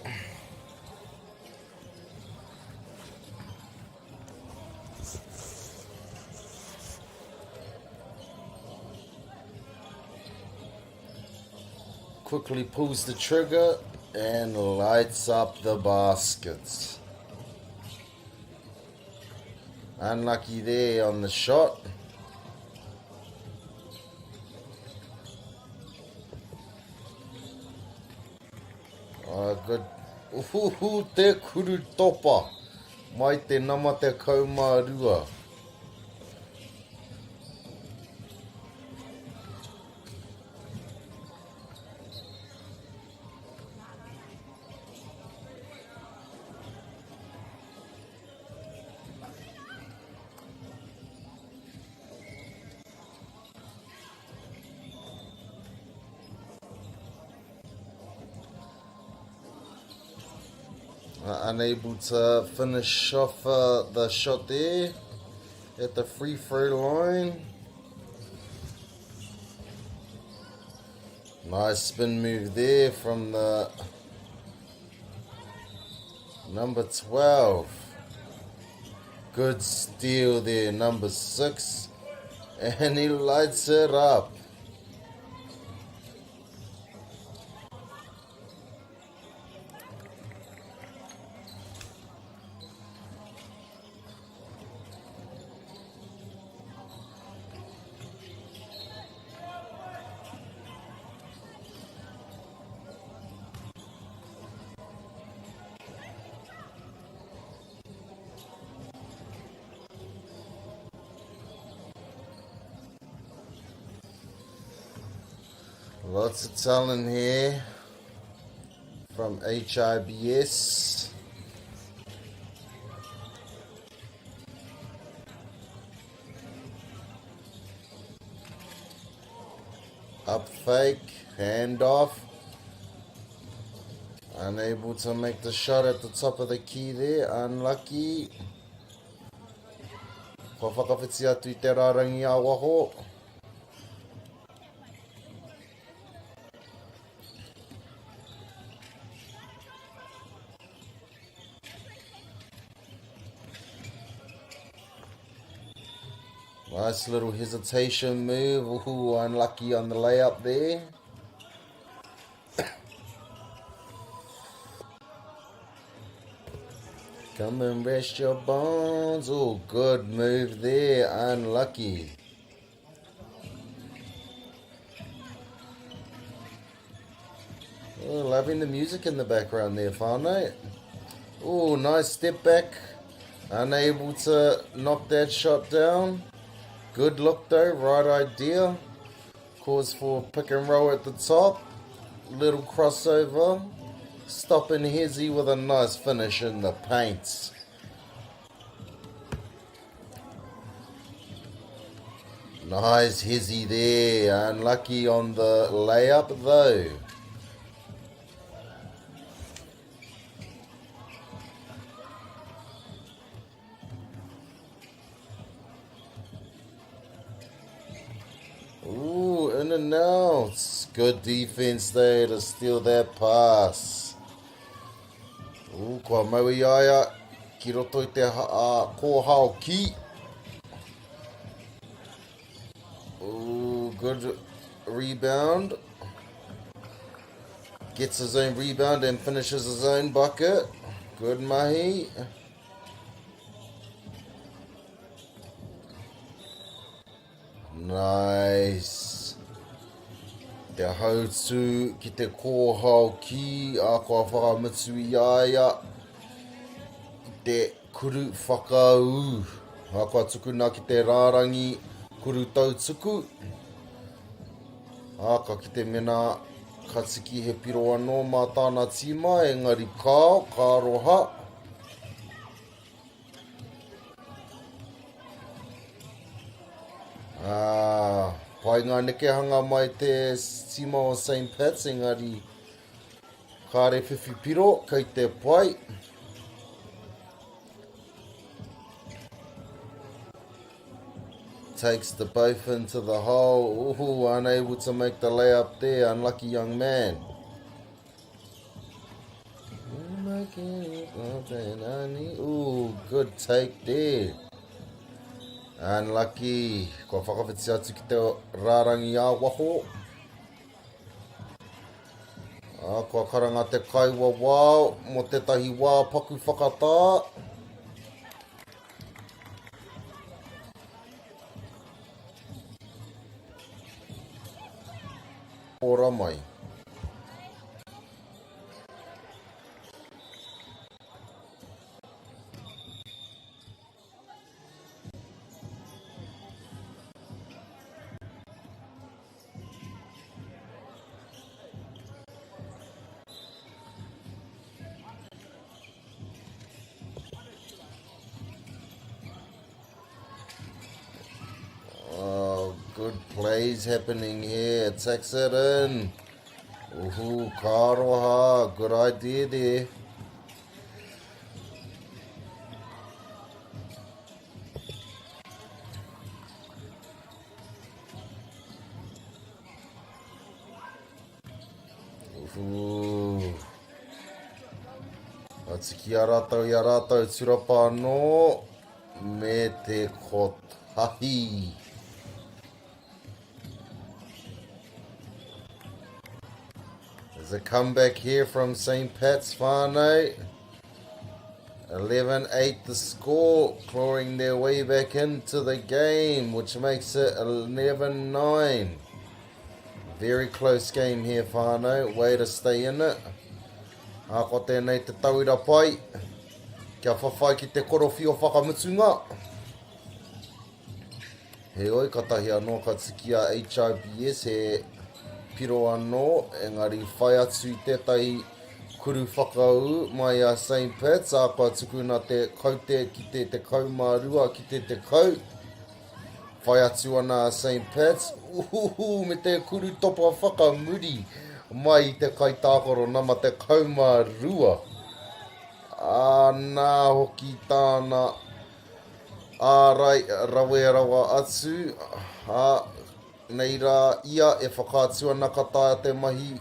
Quickly pulls the trigger and lights up the baskets. Unlucky there on the shot. Good. Te kuru topa. Mai te nama te kaumārua. Unable to finish off the shot there at the free throw line. Nice spin move there from the number 12. Good steal there, number 6. And he lights it up. Lots of talent here from HIBS. Up fake, handoff. Unable to make the shot at the top of the key there, unlucky. Whawhakawhiti atu I te rārangi a waho. Nice little hesitation move. Ooh, unlucky on the layup there. Come and rest your bones. Oh, good move there. Unlucky. Oh, loving the music in the background there, whānau. Oh, nice step back. Unable to knock that shot down. Good look though, right idea. Cause for pick and roll at the top. Little crossover. Stopping Hezzy with a nice finish in the paint. Nice Hezzy there. Unlucky on the layup though. and now. It's good defense there to steal that pass. Kua maui aia, ki roto I te kōhao ki. Good rebound. Gets his own rebound and finishes his own bucket. Good mahi. Nice. Te hautū ki te kōhao ki, a kua whakamitsu I aia, I te kuru whakau. A kua tukuna ki te rārangi kuru tautuku. A ka ki te mena ka tiki he piro anō mā tāna tīma, engari ka roha. Pai ngā nekehanga mai te tīma o St. Pat's, engari kāre whiwhi piro, kei te pai. Takes the both into the hole. Ooh, unable to make the layup there. Unlucky young man. Ooh, good take there. Unlucky. Ko whakawhiti atu ki te rārangi a waho. Ko karanga te kaiwa wā, mo tetahi wā paku whakatā. Ora mai. Good plays happening here. Takes it in. Ooh, karoha. Good idea there. Ooh. Atiki a rātou turapa anō. Me te kotahi. There's a comeback here from St. Pat's whānau. 11-8 the score, clawing their way back into the game, which makes it 11-9. Very close game here, whānau. Way to stay in it. Ko tēnei te tauira pai. Kia whawhai ki te korowhi o whakamutunga. He oi, katahi anō ka tiki a HIBS he piro anō, engari whai atu I tētai kuru whakau mai a St. Pat's, a kua tukuna te kaute ki te kaumārua ki te kau. Whai atu ana a St. Pat's, me te kuru topa whakamuri mai I te kaitākoro nama te kaumārua. Nā hoki tāna ārai rawe rawa atu, nei rā ia e whakātua nakatāia te mahi,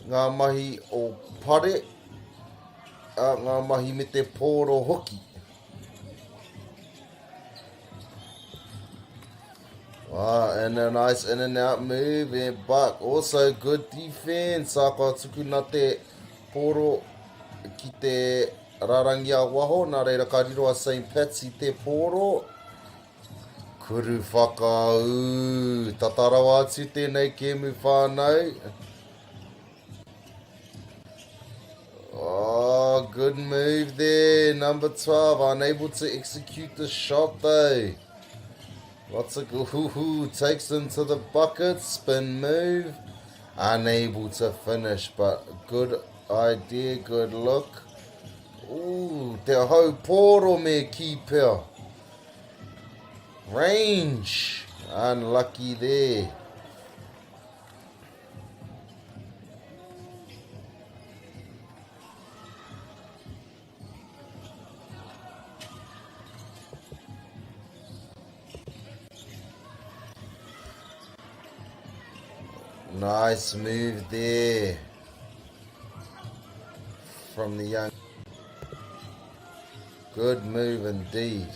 ngā mahi o pare, ngā mahi me te pōro hoki. And a nice in and out move, but also good defense. Ka tukuna te pōro ki te rarangi a waho, nā reira ka riro a St. Pat's I te pōro. Kuru whakau, tatarawa atu tēnei kēmu whānau. Good move there, number 12, unable to execute the shot though. Lots of takes into the bucket, spin move, unable to finish, but good idea, good look. Ooh, te hau pōro me ki pēr. Range, unlucky there. Nice move there from the young. Good move indeed.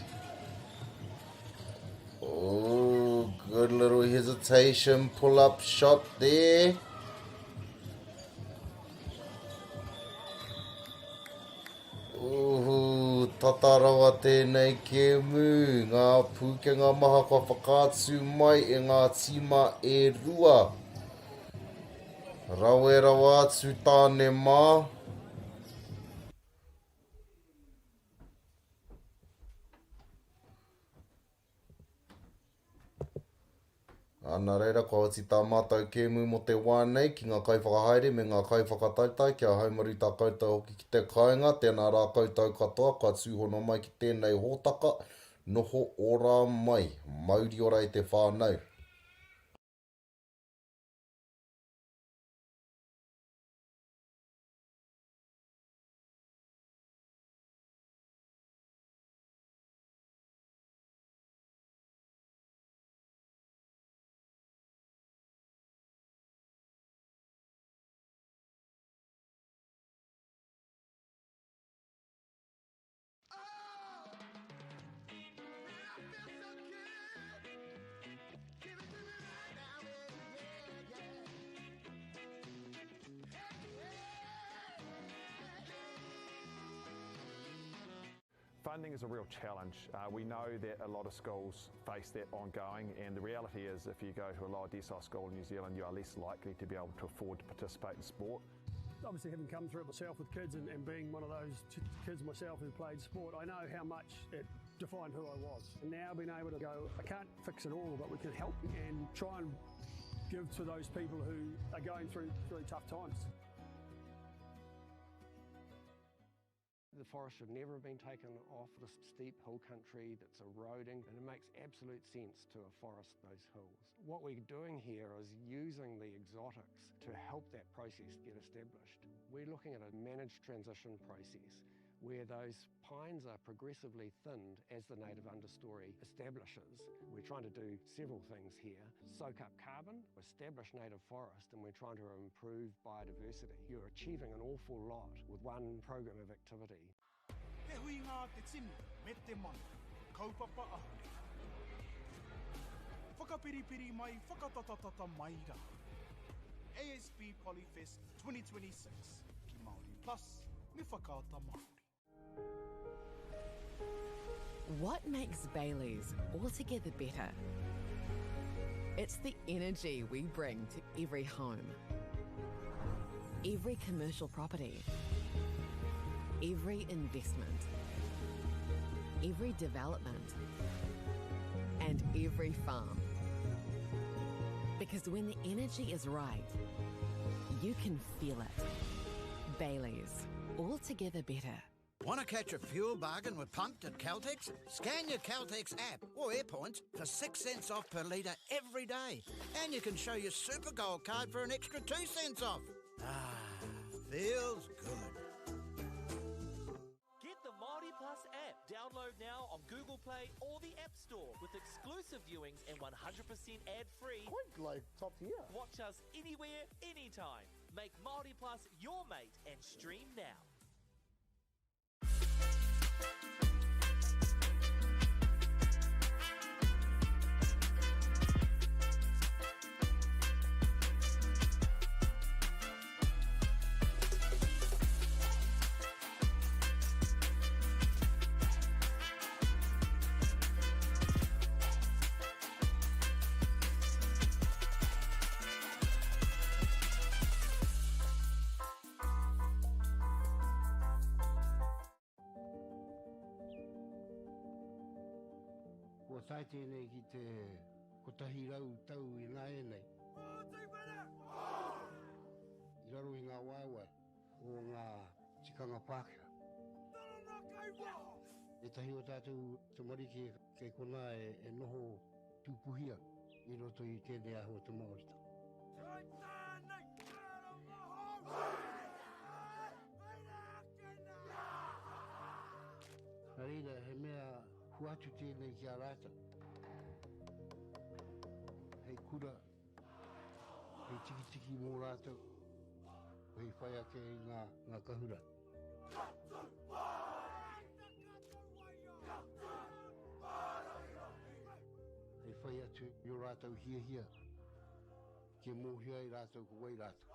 Oh, good little hesitation, pull up shot there. Tatarawa tēnei ke mū, ngā pūkenga maha ka whakātsu mai e ngā tima e rua. Rawe rawa atu tāne mā. Ana reira, ko ati tā mātou kēmu mo te wānei ki ngā kaiwhakahaere me ngā kaiwhakatautai kia haumari tā koutou hoki ki te kāinga. Tēnā rā koutou katoa, ka tūhono mai ki tēnei hōtaka, noho ora mai, mauri ora i te whānau. Funding is a real challenge. We know that a lot of schools face that ongoing, and the reality is if you go to a lower decile school in New Zealand, you are less likely to be able to afford to participate in sport. Obviously, having come through it myself with kids and being one of those kids myself who played sport, I know how much it defined who I was. And now being able to go, I can't fix it all, but we can help and try and give to those people who are going through really tough times. The forest should never have been taken off this steep hill country that's eroding, and it makes absolute sense to afforest those hills. What we're doing here is using the exotics to help that process get established. We're looking at a managed transition process where those pines are progressively thinned as the native understory establishes. We're trying to do several things here. Soak up carbon, establish native forest, and we're trying to improve biodiversity. You're achieving an awful lot with one program of activity. Te hui ngā te tini, me te mana, kaupapa ahuri. Whakapiripiri mai, whakatatatata mai rā. ASP Polyfest 2026, ki Māori Plus, me whakaata Māori. What makes Bailey's altogether better? It's the energy we bring to every home, every commercial property, every investment, every development, and every farm. Because when the energy is right, you can feel it. Bailey's, altogether better. Want to catch a fuel bargain with Pumped at Caltex? Scan your Caltex app or AirPoints for 6 cents off per litre every day. And you can show your Super Gold card for an extra 2 cents off. Ah, feels good. Get the MΑORI Plus app. Download now on Google Play or the App Store with exclusive viewings and 100% ad-free. Quite like top tier. Watch us anywhere, anytime. Make MAORI Plus your mate and stream now. Ko tai tēnei ki te kotahi rau tau I nā e nei. I raro I ngā waiwai o ngā tikanga Pākehā. E tahi o tātou te marike kei kona e noho tūpuhia I roto I tēnei aho te Māorita. Nā reira, he mea huatu tēnei ki a rāta. Hei kura, Hei tiki mō rātou. Hei whai ake ngā kahura. Hei whai atu i o rātou hia. Ke mōhia i rātou ko wai rātou.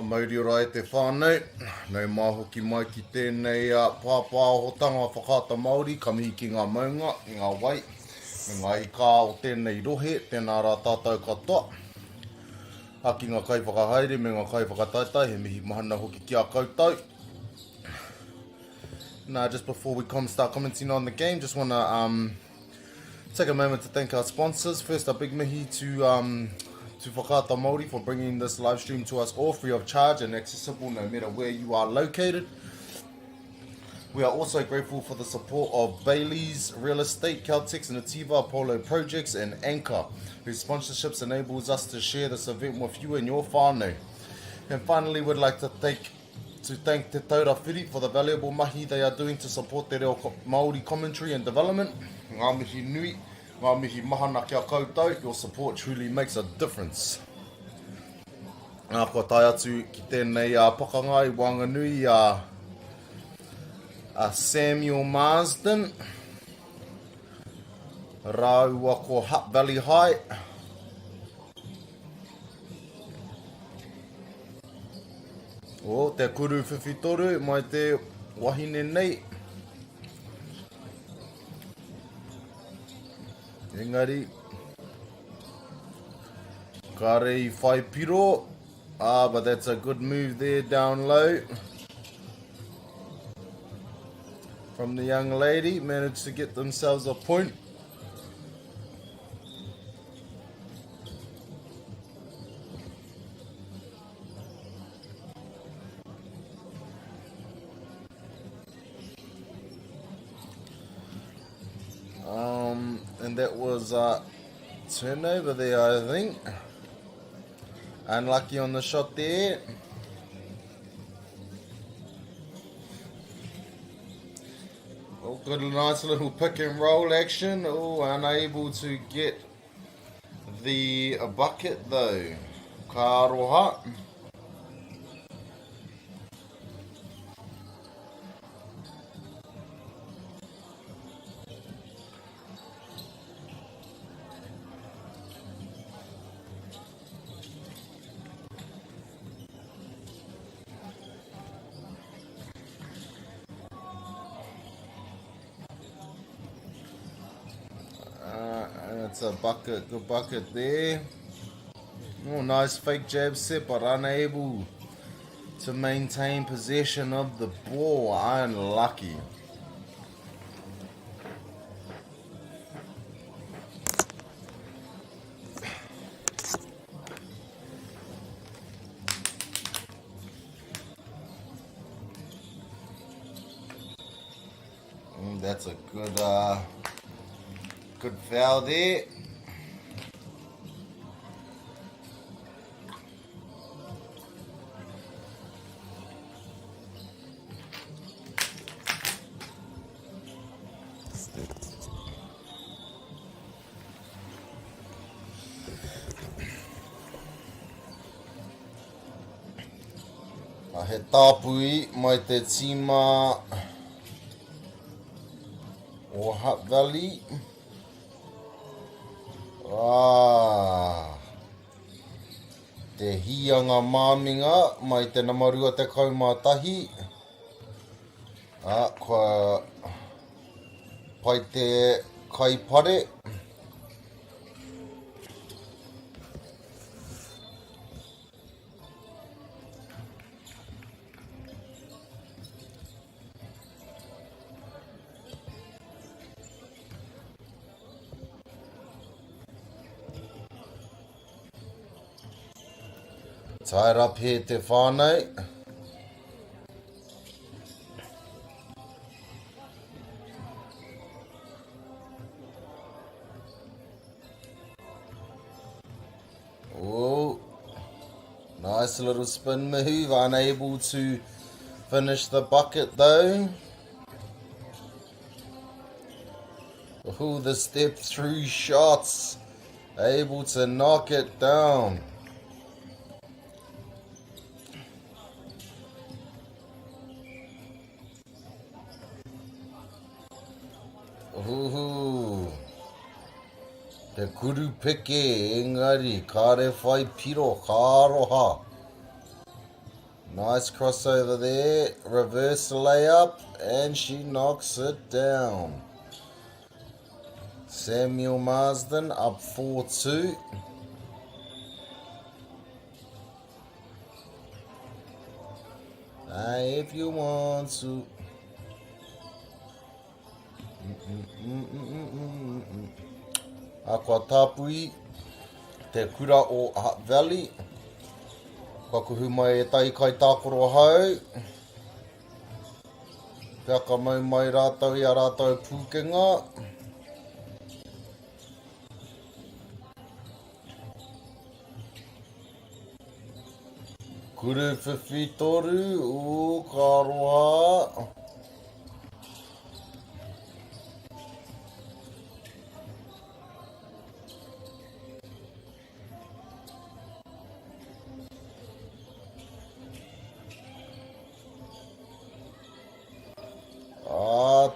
Mauri ora e te whānau, nei māhoki mai ki tēnei pāpāhotanga whakaata Māori, ka mihi ki ngā maunga, i ngā wai, me ngā ika o tēnei rohe, tēnā rā tātou katoa. Aki ngā kai whakahaere me ngā kai whakataitai, he mihi mahana hoki ki a koutou. Now, just before we start commenting on the game, just want to take a moment to thank our sponsors. First, a big mihi to Whakaata Māori for bringing this live stream to us all free of charge and accessible no matter where you are located. We are also grateful for the support of Bailey's Real Estate, Caltex and Ativa, Apollo Projects and Anchor, whose sponsorships enables us to share this event with you and your whānau. And finally, we'd like to thank Te Taura Whiri for the valuable mahi they are doing to support te reo Māori commentary and development. Ngā mihi nui, ngā mihi mahana kia koutou, your support truly makes a difference. Ngā kua tai atu ki tēnei pakanga I Wanganui Samuel Marsden, Rāua ko Hutt Valley High, o te kuru whiwhitoru mai te wahine nei. Engari, ka rei whai piro, but that's a good move there down low. From the young lady, managed to get themselves a point. And that was turnover there, I think. Unlucky on the shot there. Oh, good, nice little pick and roll action. Oh, unable to get the bucket though. Ka aroha. That's a bucket, good bucket there. Oh, nice fake jab set, but unable to maintain possession of the ball. Unlucky. That's a good foul there. He tāpui mai te tima o Hutt Valley. Te hianga māminga mai te namarua te kaumātahi. Kua pai te kaipare. Tied up here te whānau. Oh, nice little spin move, unable to finish the bucket though. Oh, the step through shots, able to knock it down. Uhu. Te kuru peke, engari, kare whai piro, ka aroha. Nice crossover there, reverse layup, and she knocks it down. Samuel Marsden up 4-2. If you want to. A kua tāpui te kura o Hutt Valley. Ka kuhu mai e tai kai tākoro hau. Kia ka mau mai rātou i a rātou pūkenga. Kuru whiwhi toru, ka roha.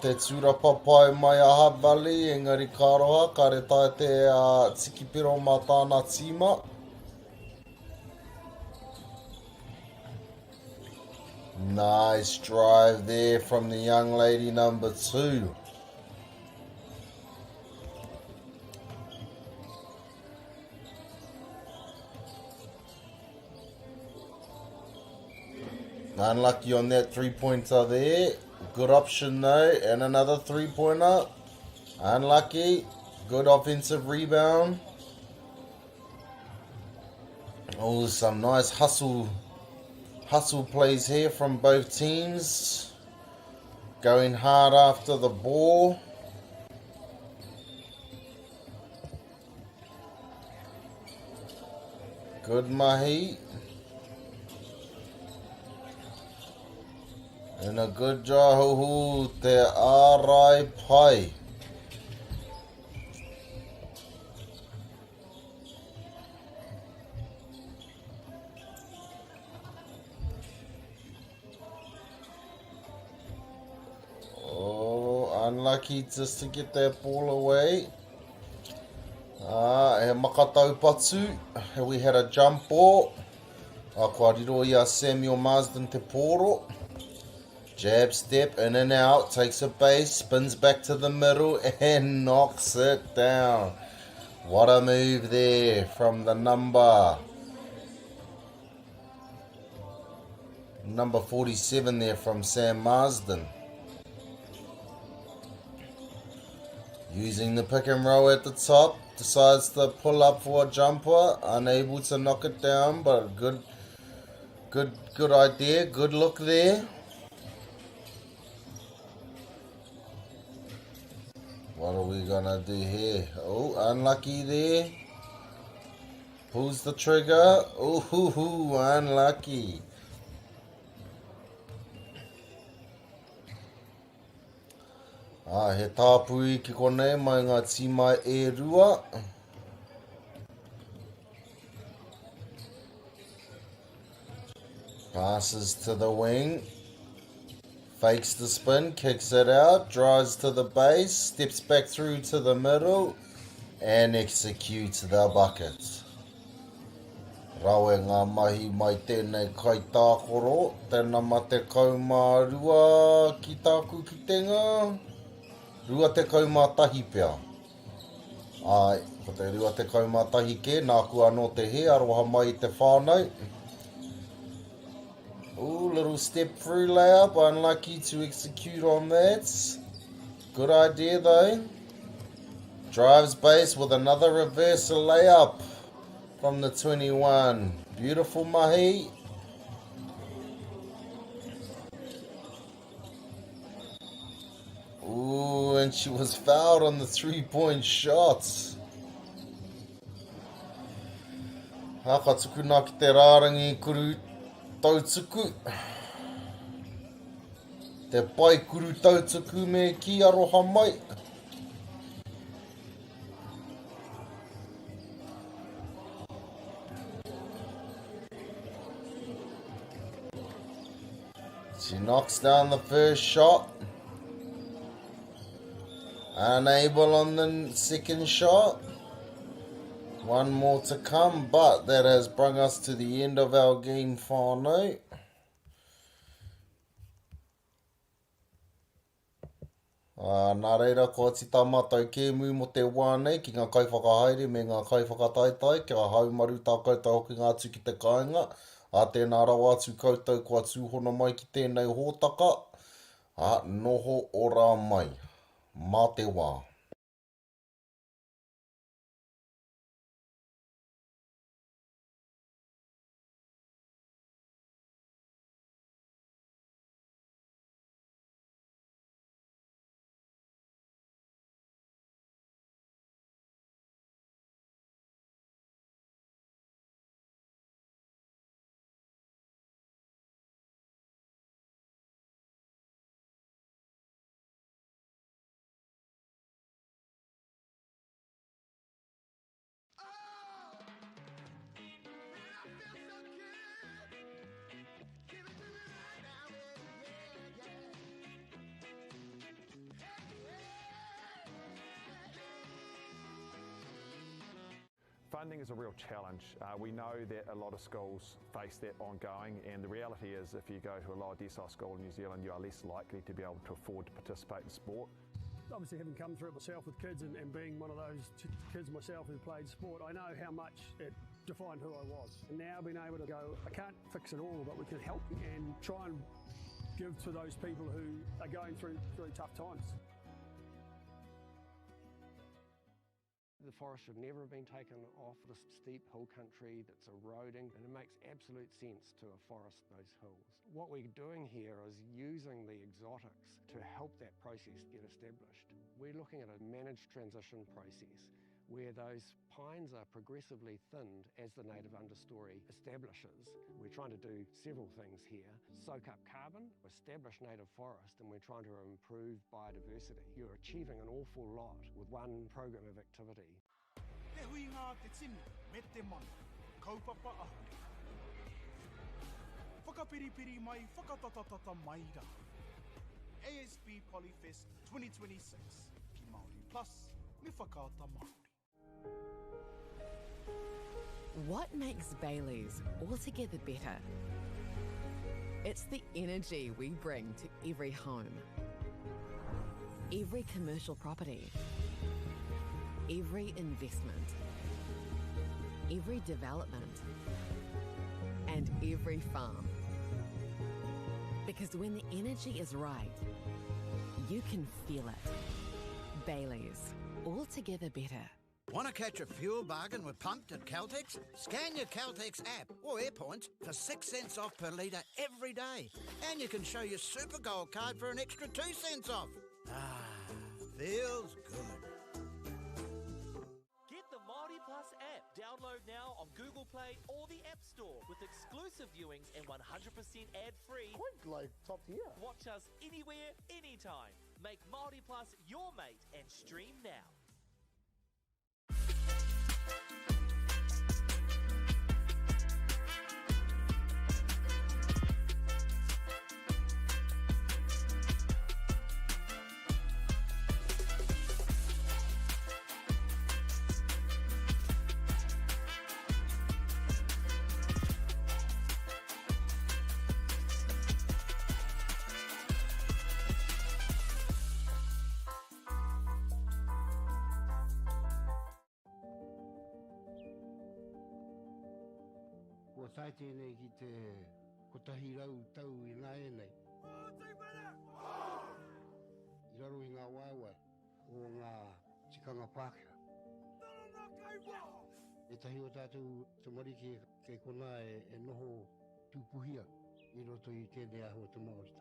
Te tura papai mai a Hutt Valley, engari ka roha, ka re tae te tikipiro mā tāna tīma. Nice drive there from the young lady number 2. Unlucky on that 3-pointer there. Good option though, and another 3-pointer. Unlucky. Good offensive rebound. Oh, some nice hustle plays here from both teams. Going hard after the ball. Good mahi. And a good jahuhu te ārai pai. Oh, unlucky just to get that ball away. He makatau patu. We had a jump ball. A kua riro ia Samuel Marsden te poro. Jab step, in and out, takes a base, spins back to the middle and knocks it down. What a move there from the number 47 there from Sam Marsden. Using the pick and roll at the top, decides to pull up for a jumper, unable to knock it down, but good idea, good look there. What are we gonna do here? Oh, unlucky there. Pulls the trigger. Oh, unlucky. He tāpui ki konei mai ngā tīmai e rua. Passes to the wing. Fakes the spin, kicks it out, drives to the base, steps back through to the middle, and executes the bucket. Rawe ngā mahi mai tēnei kai tākoro, tēnā ma te kaumā ki tāku ki tenga. Rua te kaumā tahi pia. Ai, ko te rua te kaumā tahi ke, nāku anō te he, aroha mai te whānau. Ooh, little step through layup, unlucky to execute on that. Good idea though. Drives base with another reversal layup from the 21. Beautiful mahi. Ooh, and she was fouled on the 3-point shots. Haka tuku nā ki te rārangi kuru tautuku. Te pai kuru tautuku me ki aroha mai. She knocks down the first shot. Unable on the second shot. One more to come, but that has brought us to the end of our game whānau. Nā reira, ko ati tā mātou kēmu mo te wānei ki ngā kaiwhakahaere me ngā kaiwhakataitai, kia haumaru tā koutou hoki ngā atu ki te kāinga. A tēnā rau atu koutou kua tūhono mai ki tēnei hōtaka. Noho ora mai. Mā te wā. Funding is a real challenge. We know that a lot of schools face that ongoing, and the reality is if you go to a lower decile school in New Zealand, you are less likely to be able to afford to participate in sport. Obviously, having come through it myself with kids and being one of those kids myself who played sport, I know how much it defined who I was. And now being able to go, I can't fix it all, but we can help and try and give to those people who are going through tough times. The forest should never have been taken off this steep hill country that's eroding, and it makes absolute sense to afforest those hills. What we're doing here is using the exotics to help that process get established. We're looking at a managed transition process where those pines are progressively thinned as the native understory establishes. We're trying to do several things here. Soak up carbon, establish native forest, and we're trying to improve biodiversity. You're achieving an awful lot with one program of activity. Te hui ngā te tini, me te mana, kaupapa ahuri. Whakapiripiri mai, whakatatatata mai rā. ASB Polyfest 2026, ki Māori Plus, me whakaata Māori. What makes Bailey's altogether better? It's the energy we bring to every home, every commercial property, every investment, every development, and every farm. Because when the energy is right, you can feel it. Bailey's, altogether better. Want to catch a fuel bargain with Pumped at Caltex? Scan your Caltex app or AirPoints for 6 cents off per litre every day. And you can show your Super Gold card for an extra 2 cents off. Ah, feels good. Get the MāORI Plus app. Download now on Google Play or the App Store with exclusive viewings and 100% ad-free. Quite like top tier. Watch us anywhere, anytime. Make MāORI Plus your mate and stream now. Ko tai tēnei ki te kotahi rau tau I nā e nei. I raro I ngā waiwai o ngā tikanga Pākehā. E tahi o tātou te marike kei kona e noho tūpuhia I roto I tēnei aho te Māori.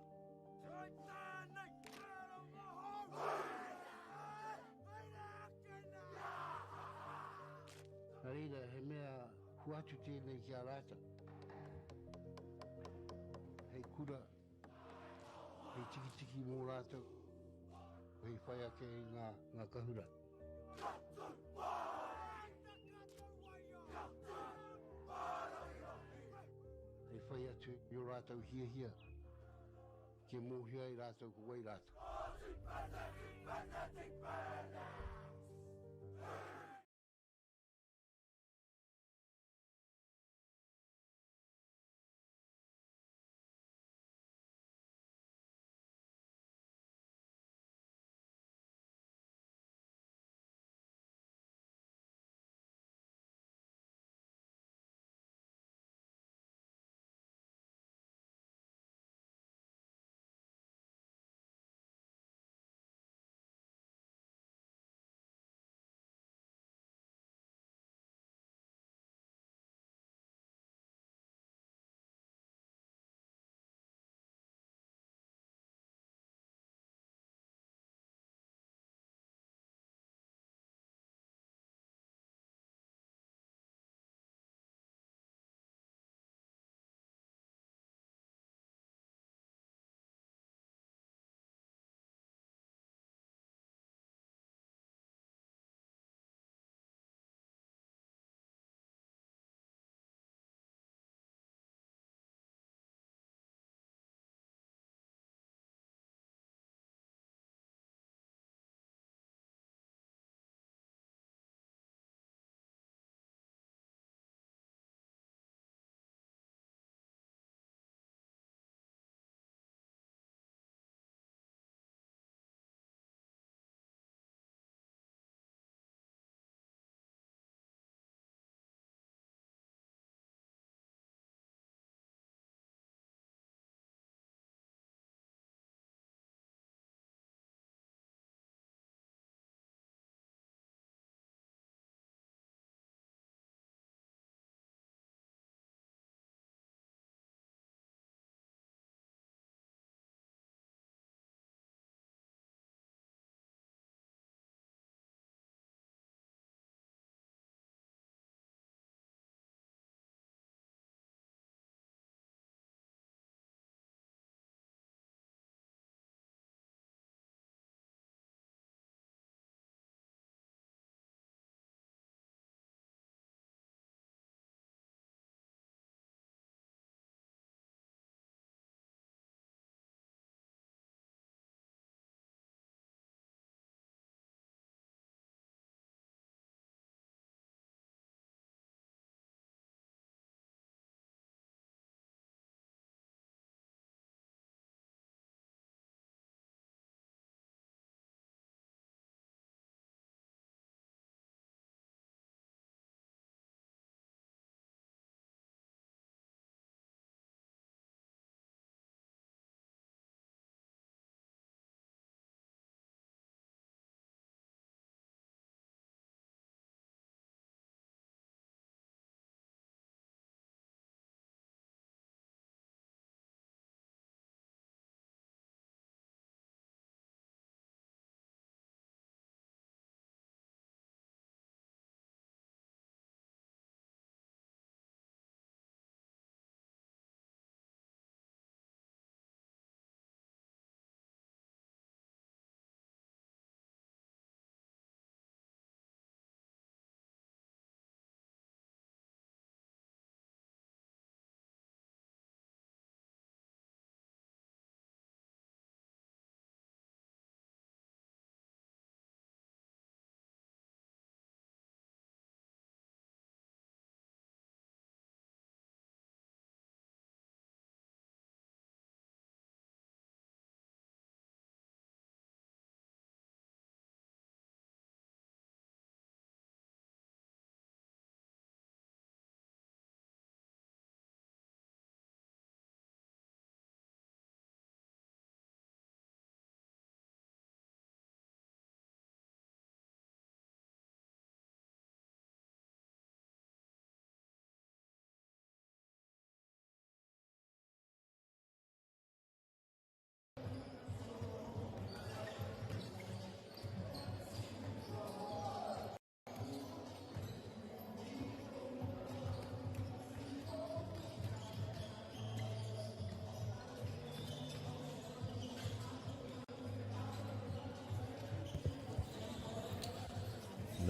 Nā reira, he mea huatu tēnei ki a rāta. Hei kura, hei tiki mō rātou, hei whai ake ngā kahura. Hei whai atu I o rātou hia, ke mōhia I rātou ko wai rātou.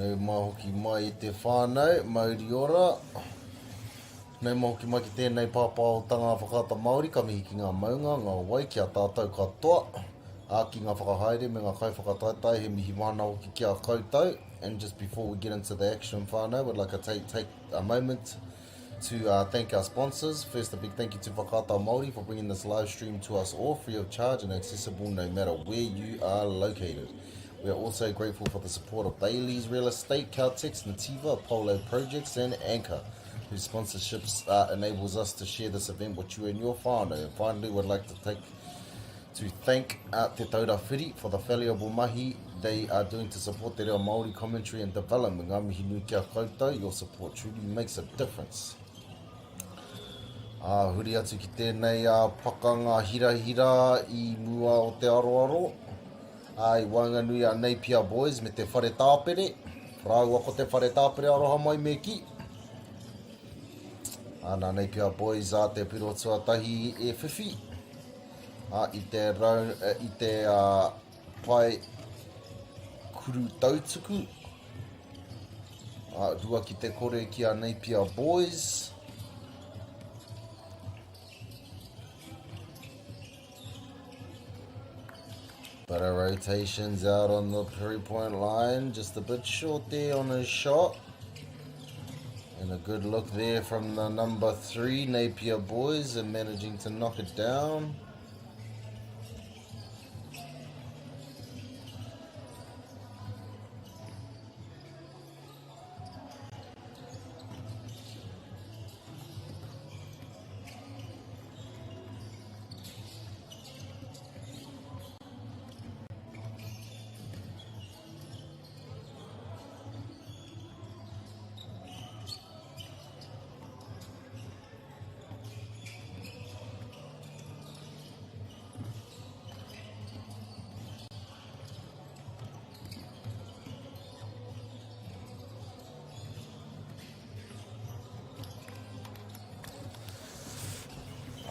Nei mahoki mai I te whānau, Māori ora. Nei mahoki mai ki tēnei pāpāotanga whakata Māori, ka mihi ki ngā maunga, ngā wai, kia tātou katoa. Ki ngā whakahaere me ngā kai whakataitai, he mihi wana hoki kia koutou. And just before we get into the action whānau, we'd like to take a moment to thank our sponsors. First, a big thank you to Whakata Māori for bringing this live stream to us all free of charge and accessible no matter where you are located. We are also grateful for the support of Bailey's Real Estate, Caltex, Nativa, Apollo Projects and Anchor, whose sponsorships enables us to share this event with you and your whānau. And finally, we'd like to thank Te Taura Whiri for the valuable mahi they are doing to support te reo Māori commentary and development. Ngā mihi nui kia koutou, your support truly makes a difference. Huri atu ki tēnei pakanga hira I mua o te aroaro. I wanganui a Napier Boys me te whare tāpere. Rau ako te whare tāpere aroha mai me ki. Nā Napier Boys te piro tuatahi e whiwhi. I te pai kuru tautuku. Rua ki te kore ki a Napier Boys. But our rotations out on the 3-point line, just a bit short there on his shot. And a good look there from the number 3 Napier Boys and managing to knock it down.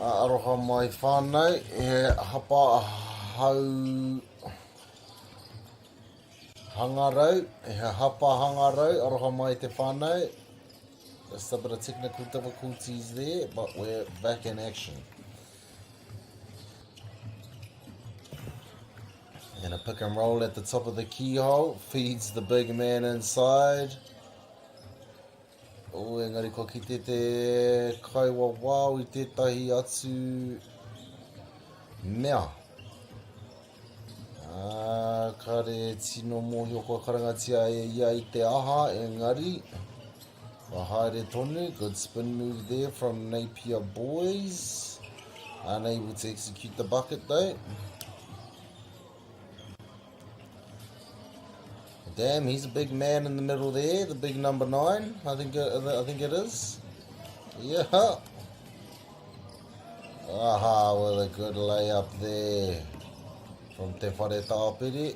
Aroha mai whānau, he hapa hau hangarau, aroha mai te whānau. Just a bit of technical difficulties there, but we're back in action. And a pick and roll at the top of the keyhole, feeds the big man inside. Engari ko ki te kaiwa wau I tētahi atu mea. Kare tino mohi o kua karangatia ia I te aha, engari. Haere tonu, good spin move there from Napier Boys. Unable to execute the bucket though. Damn, he's a big man in the middle there, the big number 9, I think it is. Yeah. With a good layup there from Te Whare Tāpiri.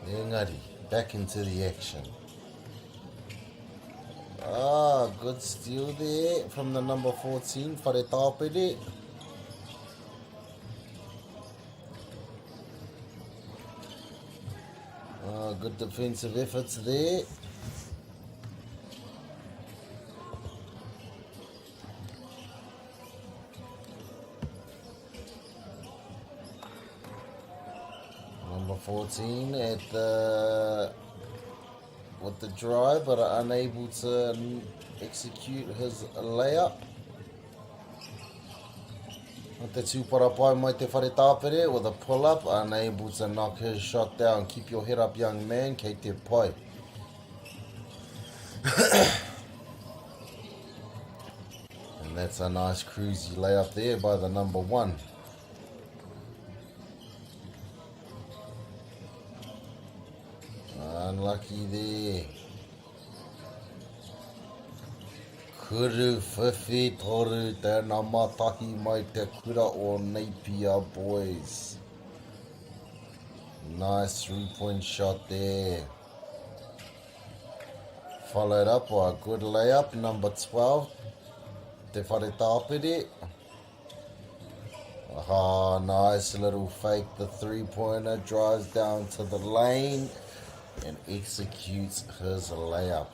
Engari, back into the action. Good steal there from the number 14, Whare Tāpere. Good defensive efforts there. Number 14 at with the drive, but are unable to execute his layup. Te tūpara pai mai te whare tāpere with a pull-up, unable to knock his shot down. Keep your head up, young man, kei te pai. And that's a nice cruisy layup there by the number 1. Unlucky there. Kuru whiwhi toru tēnā matahi mai te kura o Napier boys. Nice 3-point shot there. Followed up by a good layup, number 12. Te whare tāpere. Aha, nice little fake. The 3-pointer drives down to the lane and executes his layup.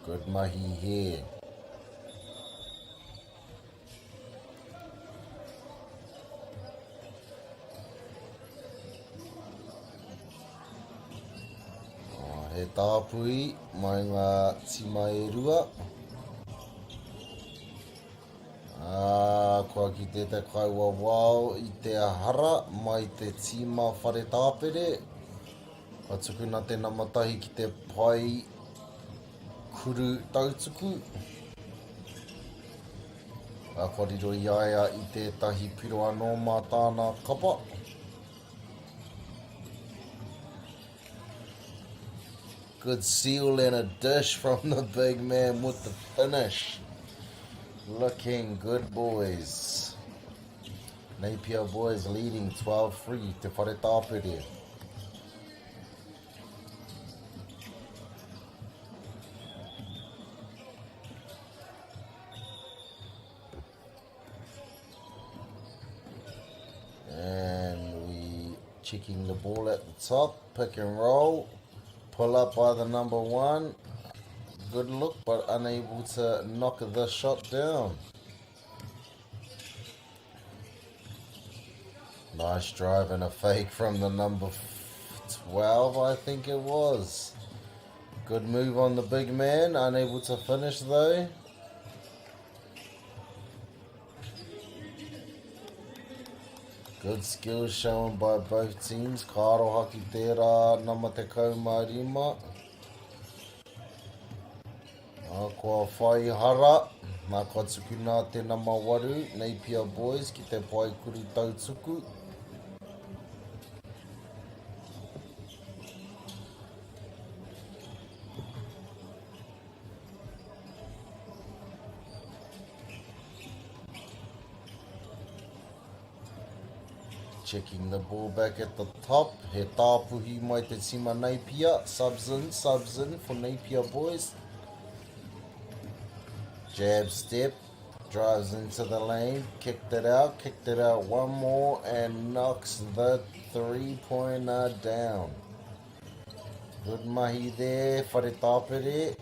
Good mahi here. He tāpui mai ngā tima e rua. Kua ki te kaiwa wau i te ahara mai te tima whare tāpere. Ka tuku nā te namatahi ki te pai kuru tautuku. Ka koriro iaia i tētahi piro anō mā tāna kapa. Good seal and a dish from the big man with the finish. Looking good, boys. Napier boys leading 12-3 te whare tāpere. And we checking the ball at the top, pick and roll. Pull up by the number 1. Good look, but unable to knock the shot down. Nice drive and a fake from the number 12, I think it was. Good move on the big man, unable to finish though. Good skills shown by both teams. Karo haki tērā nama te kaumārima. Kua whai hara. Nā ka tuku nā te nama 8. Napier boys ki te pai kuru tautuku. Checking the ball back at the top. He tāpuhi mai te tima Napier. Subs in for Napier boys. Jab step. Drives into the lane. Kicked it out one more and knocks the 3-pointer down. Good mahi there, whare tāpere.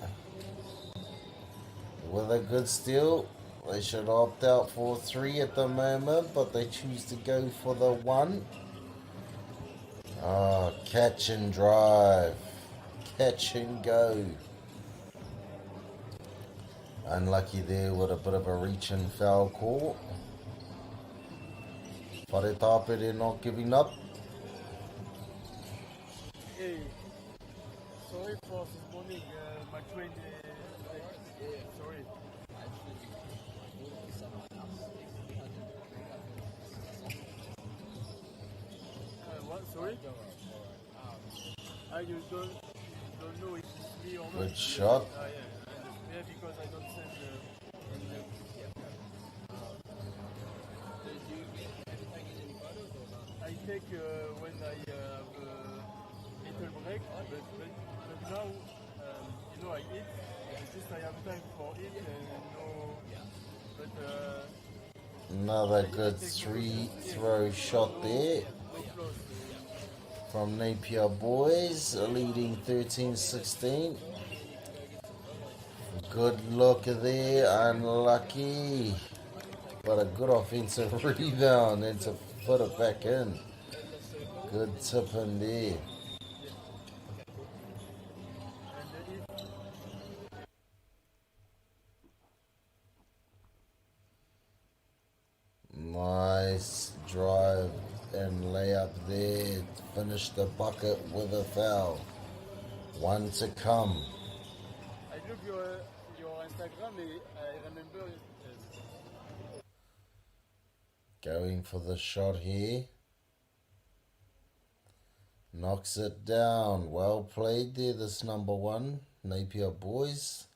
With a good steal. They should opt out for 3 at the moment, but they choose to go for the 1. Catch and drive. Catch and go. Unlucky there with a bit of a reach and foul call. Whare tāpere not giving up. Hey, sorry for this morning, my train. Sorry. What? Sorry? You don't know if it's me or not. Good shot. Yeah, because I don't send I take when I have a little break, but now, I eat. It's just I have time for it and Another good 3-throw shot there from Napier boys, leading 13-16. Good look there, unlucky, but a good offensive rebound and to put it back in. Good tip in there. finished the bucket with a foul. One to come. I look your Instagram, I remember. Going for the shot here. Knocks it down. Well played there, this number one. Napier boys.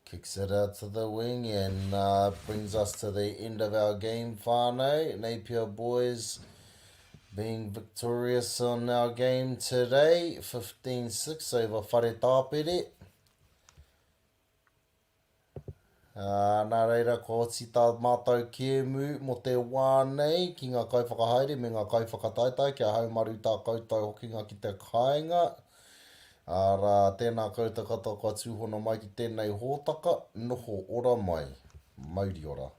Kicks it out to the wing and brings us to the end of our game, whānau. Napier boys being victorious on our game today. 15-6 over Whare Tāpere. Nā reira, ko oti tā mātou kēmu mo te wānei ki ngā kaiwhakahaere me ngā kaiwhakataitai kia haumaru tā koutou hokinga ki te kāinga. Ara, tēnā koutou katoa kua tūhono mai ki tēnei hōtaka, noho ora mai, mauri ora.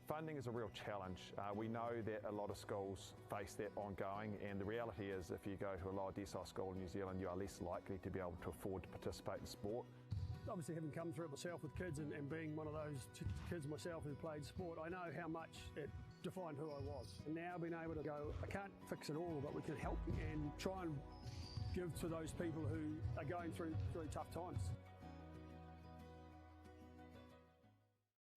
Funding is a real challenge. We know that a lot of schools face that ongoing, and the reality is if you go to a lower decile school in New Zealand, you are less likely to be able to afford to participate in sport. Obviously, having come through it myself with kids and being one of those kids myself who played sport, I know how much it defined who I was. And now being able to go, I can't fix it all, but we can help and try and give to those people who are going through really tough times.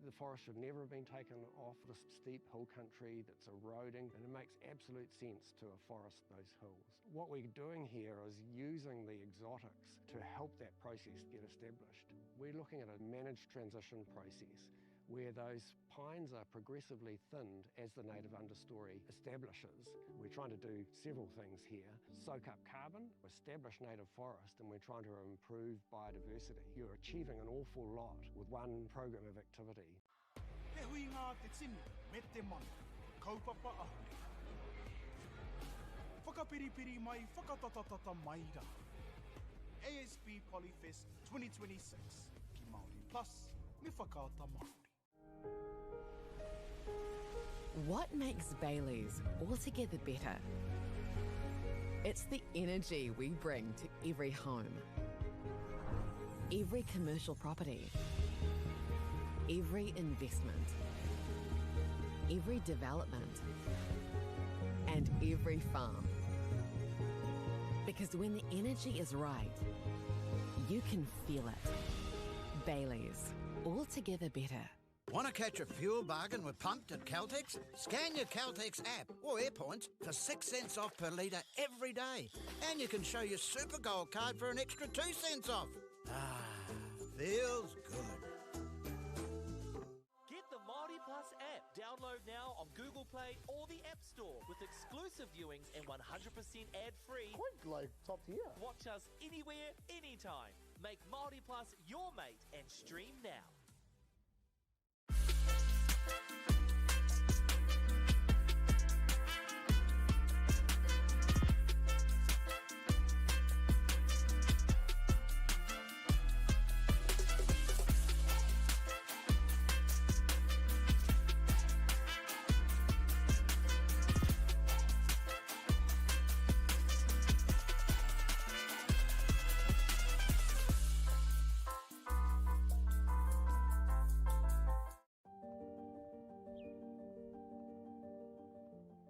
The forest should never have been taken off this steep hill country that's eroding, and it makes absolute sense to afforest those hills. What we're doing here is using the exotics to help that process get established. We're looking at a managed transition process where those pines are progressively thinned as the native understory establishes. We're trying to do several things here. Soak up carbon, establish native forest, and we're trying to improve biodiversity. You're achieving an awful lot with one program of activity. Te hui ngā te tini, me te mana, kaupapa ahuri. Whakapiripiri mai, whakatatatata mai rā. ASB Polyfest 2026, ki Māori Plus, me whakaata Māori. What makes Bailey's altogether better? It's the energy we bring to every home, every commercial property, every investment, every development, and every farm. Because when the energy is right, you can feel it. Bailey's, altogether better. Want to catch a fuel bargain with Pumped at Caltex? Scan your Caltex app or AirPoints for 6 cents off per litre every day. And you can show your Super Gold card for an extra 2 cents off. Ah, feels good. Get the MāORI Plus app. Download now on Google Play or the App Store with exclusive viewings and 100% ad-free. Quite like top tier. Watch us anywhere, anytime. Make MāORI Plus your mate and stream now.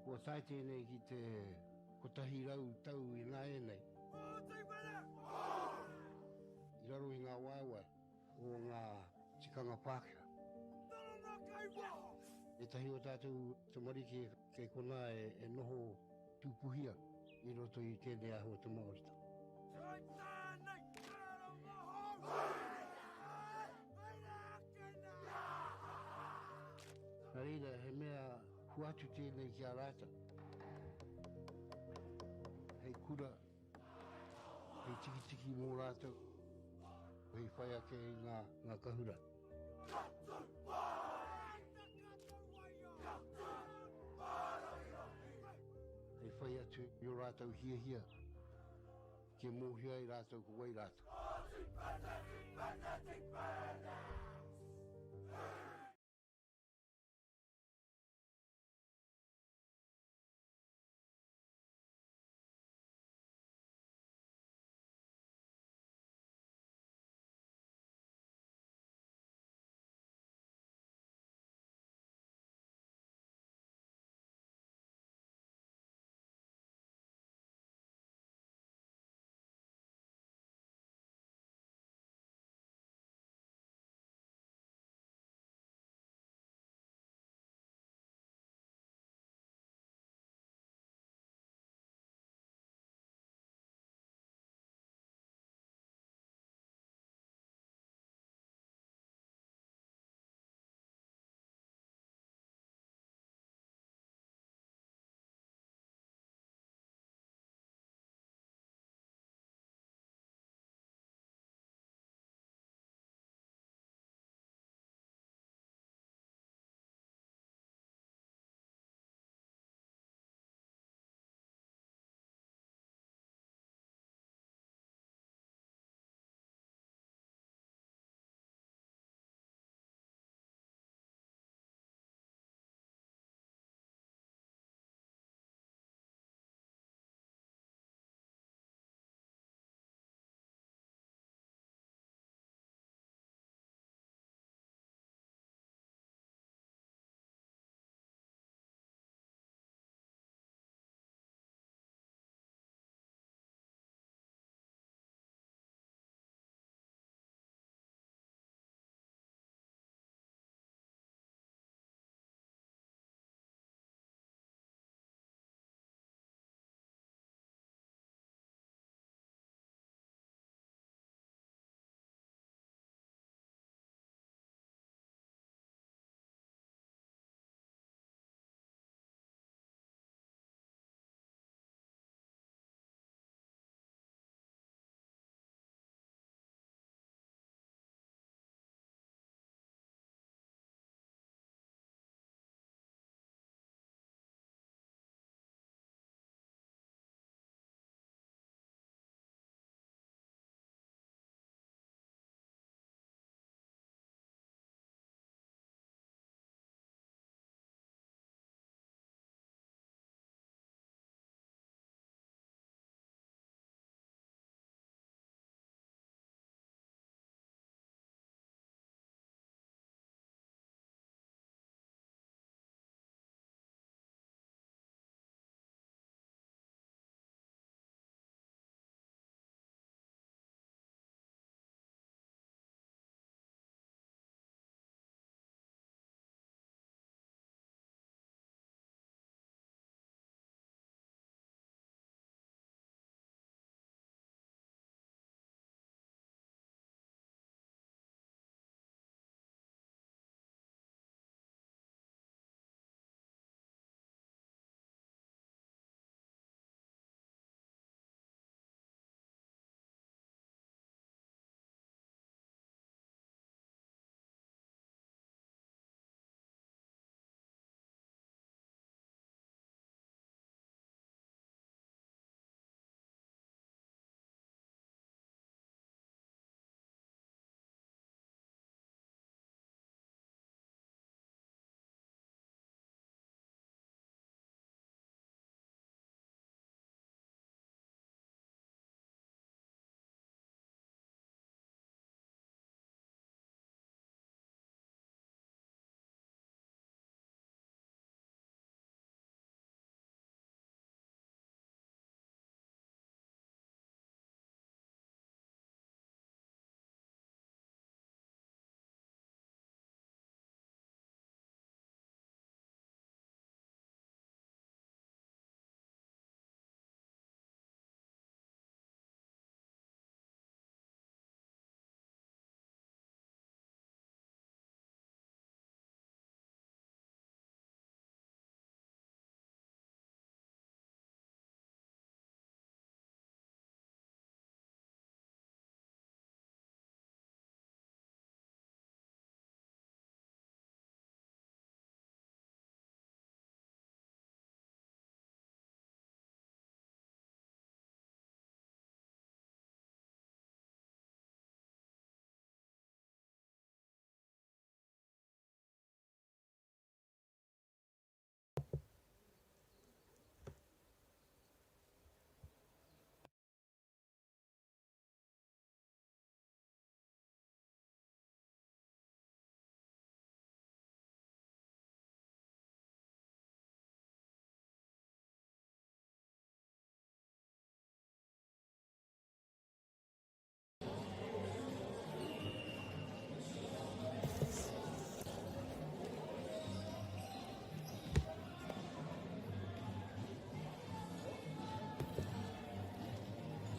Ko tai tēnei ki te kotahi rau tau I nā e nei. I raro I ngā waiwai o ngā tikanga Pākehā. E tahi o tātou te marike kei kona e noho tūpuhia I roto I tēnei aho te Māorita. Nā reira, he mea huatu tēnei ki a rāta. Hei kura, hei tiki mō rātou, hei whai ake ngā kahura. Hei whai atu I o rātou hia. ke mohia I rātou ko wai rātou.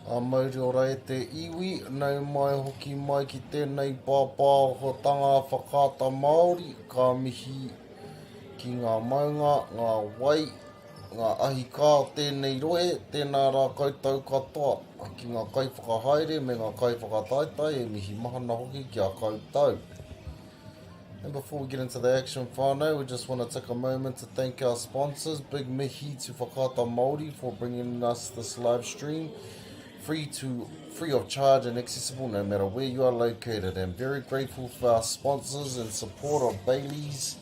Mauri ora e te iwi, nei mai hoki mai ki tēnei pāpā ho tanga whakata Māori, ka mihi ki ngā maunga, ngā wai, ngā ahi kā o tēnei rohe, tēnā rā koutou katoa, ki ngā kai whakahaere me ngā kai whakataitai, e mihi mahana hoki ki a koutou. And before we get into the action whānau, we just want to take a moment to thank our sponsors. Big mihi to Whakata Māori for bringing us this live stream. Free of charge and accessible no matter where you are located. And very grateful for our sponsors and support of Bailey's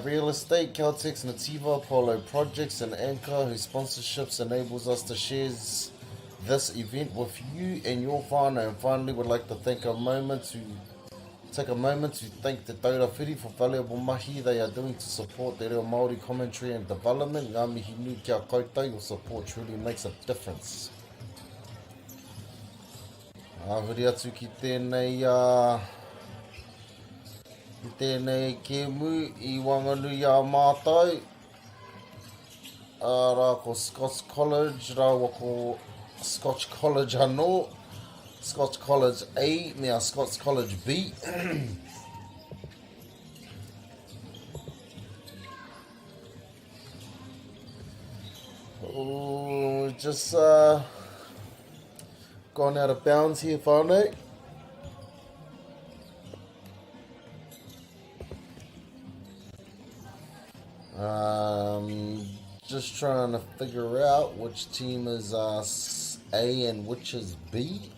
Real Estate, Caltex, Nativa, Polo Projects and Anchor, whose sponsorships enables us to share this event with you and your whānau. And finally, we'd like to take a moment to thank the Taura Whiri for valuable mahi they are doing to support the reo Māori commentary and development. Ngā mihi nui kia koutou, your support truly makes a difference. Huri atu ki tēnei kēmu I Wanganui a mātou. Rā ko Scots College, rāua ko Scotch College anō. Scots College A, me a Scots College B. Oh, just gone out of bounds here, whānau. Just trying to figure out which team is A and which is B.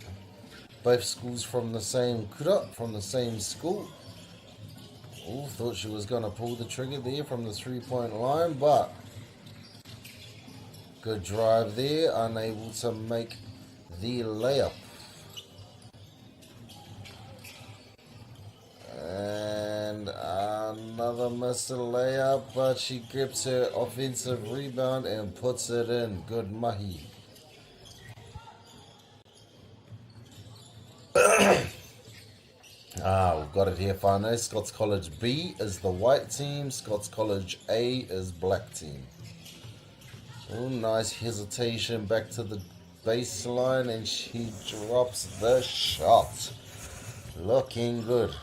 Both schools from the same kura, from the same school. Oh, thought she was going to pull the trigger there from the 3-point line, but good drive there, unable to make the layup. And another missed layup, but she grips her offensive rebound and puts it in. Good mahi. We've got it here, whānau. Scots College B is the white team. Scots College A is black team. Oh, nice hesitation back to the baseline, and she drops the shot. Looking good.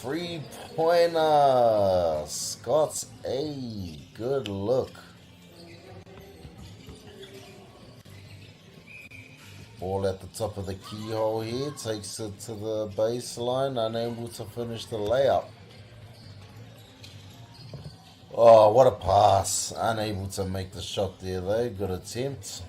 3-pointer. Scots A. Good look. Ball at the top of the keyhole here, takes it to the baseline, unable to finish the layup. Oh, what a pass. Unable to make the shot there though, good attempt.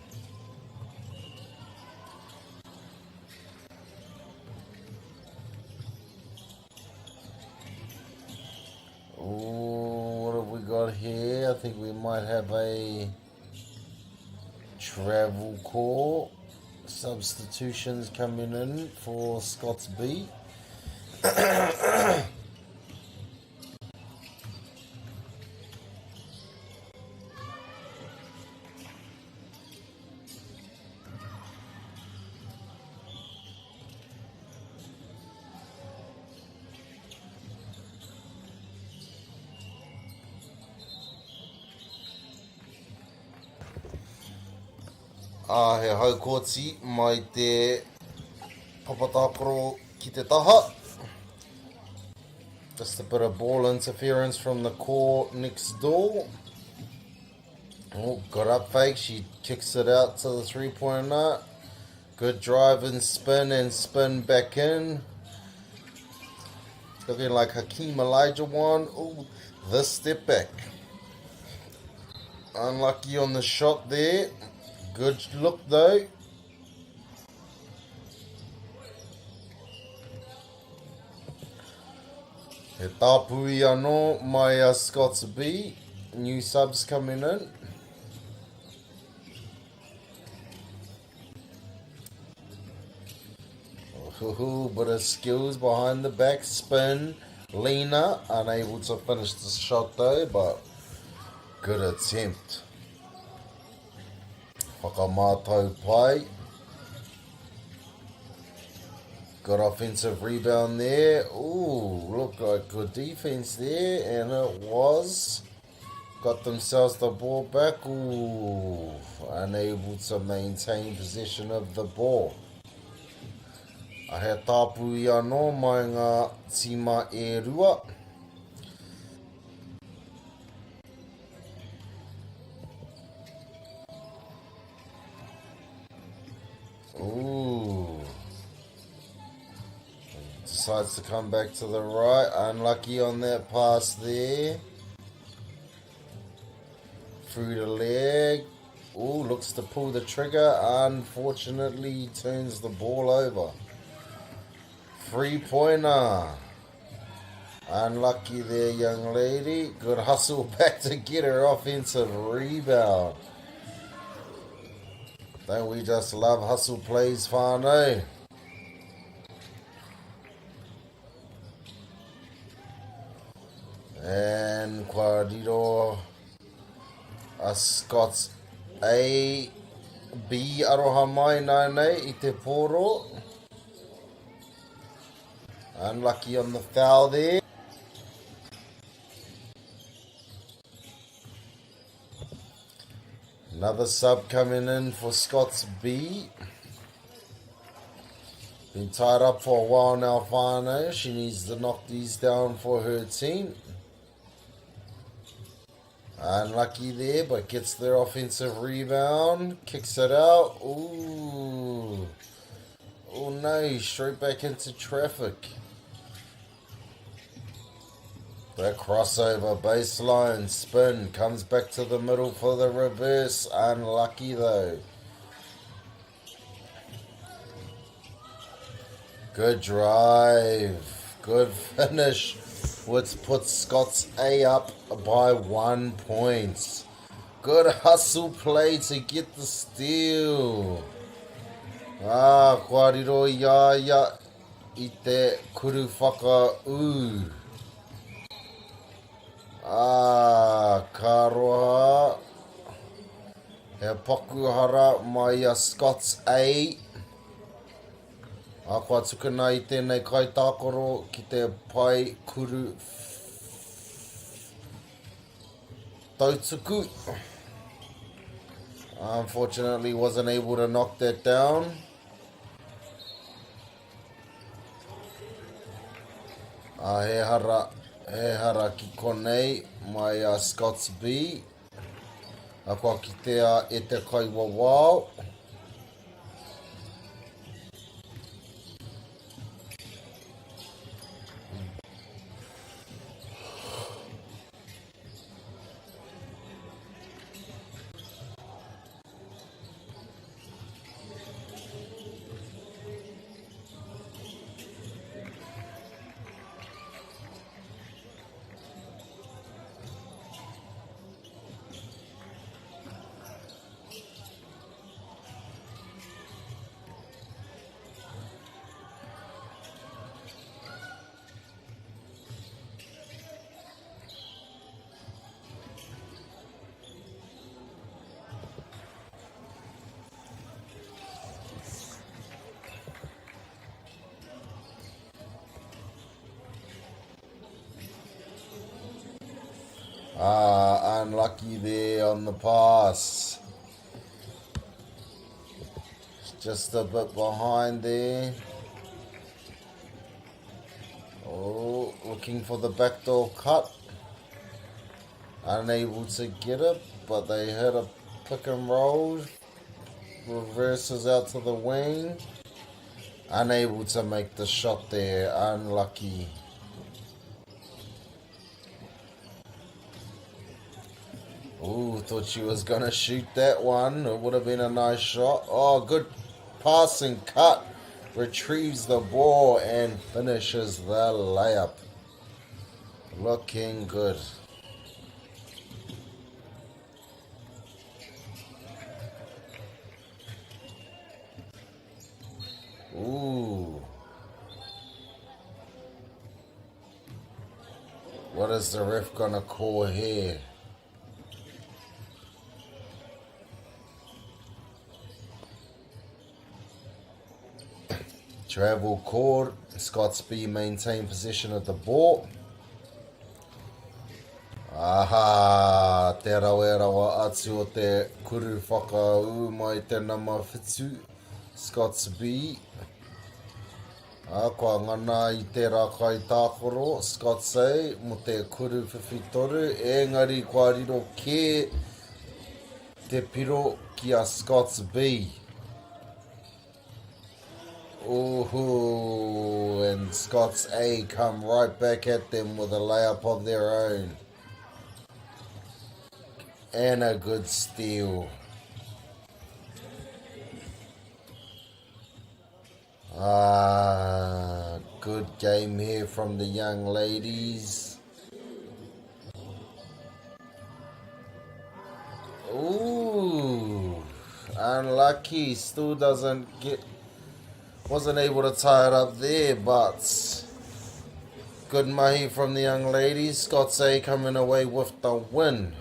Oh, what have we got here? I think we might have a travel call. Substitutions coming in for Scots B. He haukoti mai te papatakoro ki te taha. Just a bit of ball interference from the core next door. Oh, got up fake. She kicks it out to the 3-pointer. Good drive and spin back in. Looking like Hakeem Elijah one. Oh, this step back. Unlucky on the shot there. Good look though. He tāpui anō mai Scots B. New subs coming in. Bit of skills behind the back. Spin. Lena unable to finish the shot though, but good attempt. Whakamātau pai. Good offensive rebound there. Ooh, looked like good defense there, and it was got themselves the ball back. Ooh, unable to maintain possession of the ball. A he tāpu I anō mai ngā tima e rua. Ooh. Decides to come back to the right. Unlucky on that pass there. Through the leg. Ooh, looks to pull the trigger. Unfortunately, he turns the ball over. 3-pointer. Unlucky there, young lady. Good hustle back to get her offensive rebound. Don't we just love hustle plays, whānau? And kua riro a Scots A, B aroha mai nei I te poro. Unlucky on the foul there. Another sub coming in for Scots B. Been tied up for a while now, whānau. She needs to knock these down for her team. Unlucky there, but gets their offensive rebound. Kicks it out. Ooh. Oh no, straight back into traffic. That crossover, baseline, spin, comes back to the middle for the reverse. Unlucky though. Good drive. Good finish. Which puts Scots A up by 1 point. Good hustle play to get the steal. Kua riro ia I te kuru whaka ka roha. He pakuhara mai a Scots A. Kua tukuna I tēnei kai tākoro ki te pai kuru tautuku. Unfortunately, wasn't able to knock that down. He hara ki konei mai a Scots B. Kua kitea e te kai wawao. Unlucky there on the pass. Just a bit behind there. Oh, looking for the backdoor cut. Unable to get it, but they hit a pick and roll. Reverses out to the wing. Unable to make the shot there. Unlucky. Ooh, thought she was going to shoot that one. It would have been a nice shot. Oh, good passing cut. Retrieves the ball and finishes the layup. Looking good. Ooh. What is the ref going to call here? Travel called. Scots B maintain possession of the ball. Aha, te rawa atu o te kuru whakau mai te nama whitu, Scots B. Kua ngana I te rakai tākoro, Scots A, mo te kuru whiwhitoru, engari kua riro ke te piro ki a Scots B. Ooh, and Scots A come right back at them with a layup of their own. And a good steal. Good game here from the young ladies. Ooh, unlucky. Still wasn't able to tie it up there, but good mahi from the young ladies. Scots A coming away with the win.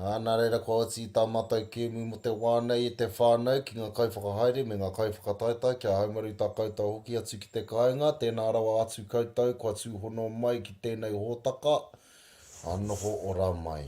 Nā reira kua oti tā mātou kēmu mo te wānei I te whānau ki ngā kaiwhakahaere me ngā kaiwhakataitai kia haumaru tā koutou hoki atu ki te kāinga. Tēnā rawa atu koutou kua tūhono mai ki tēnei hōtaka. Anoho ora mai.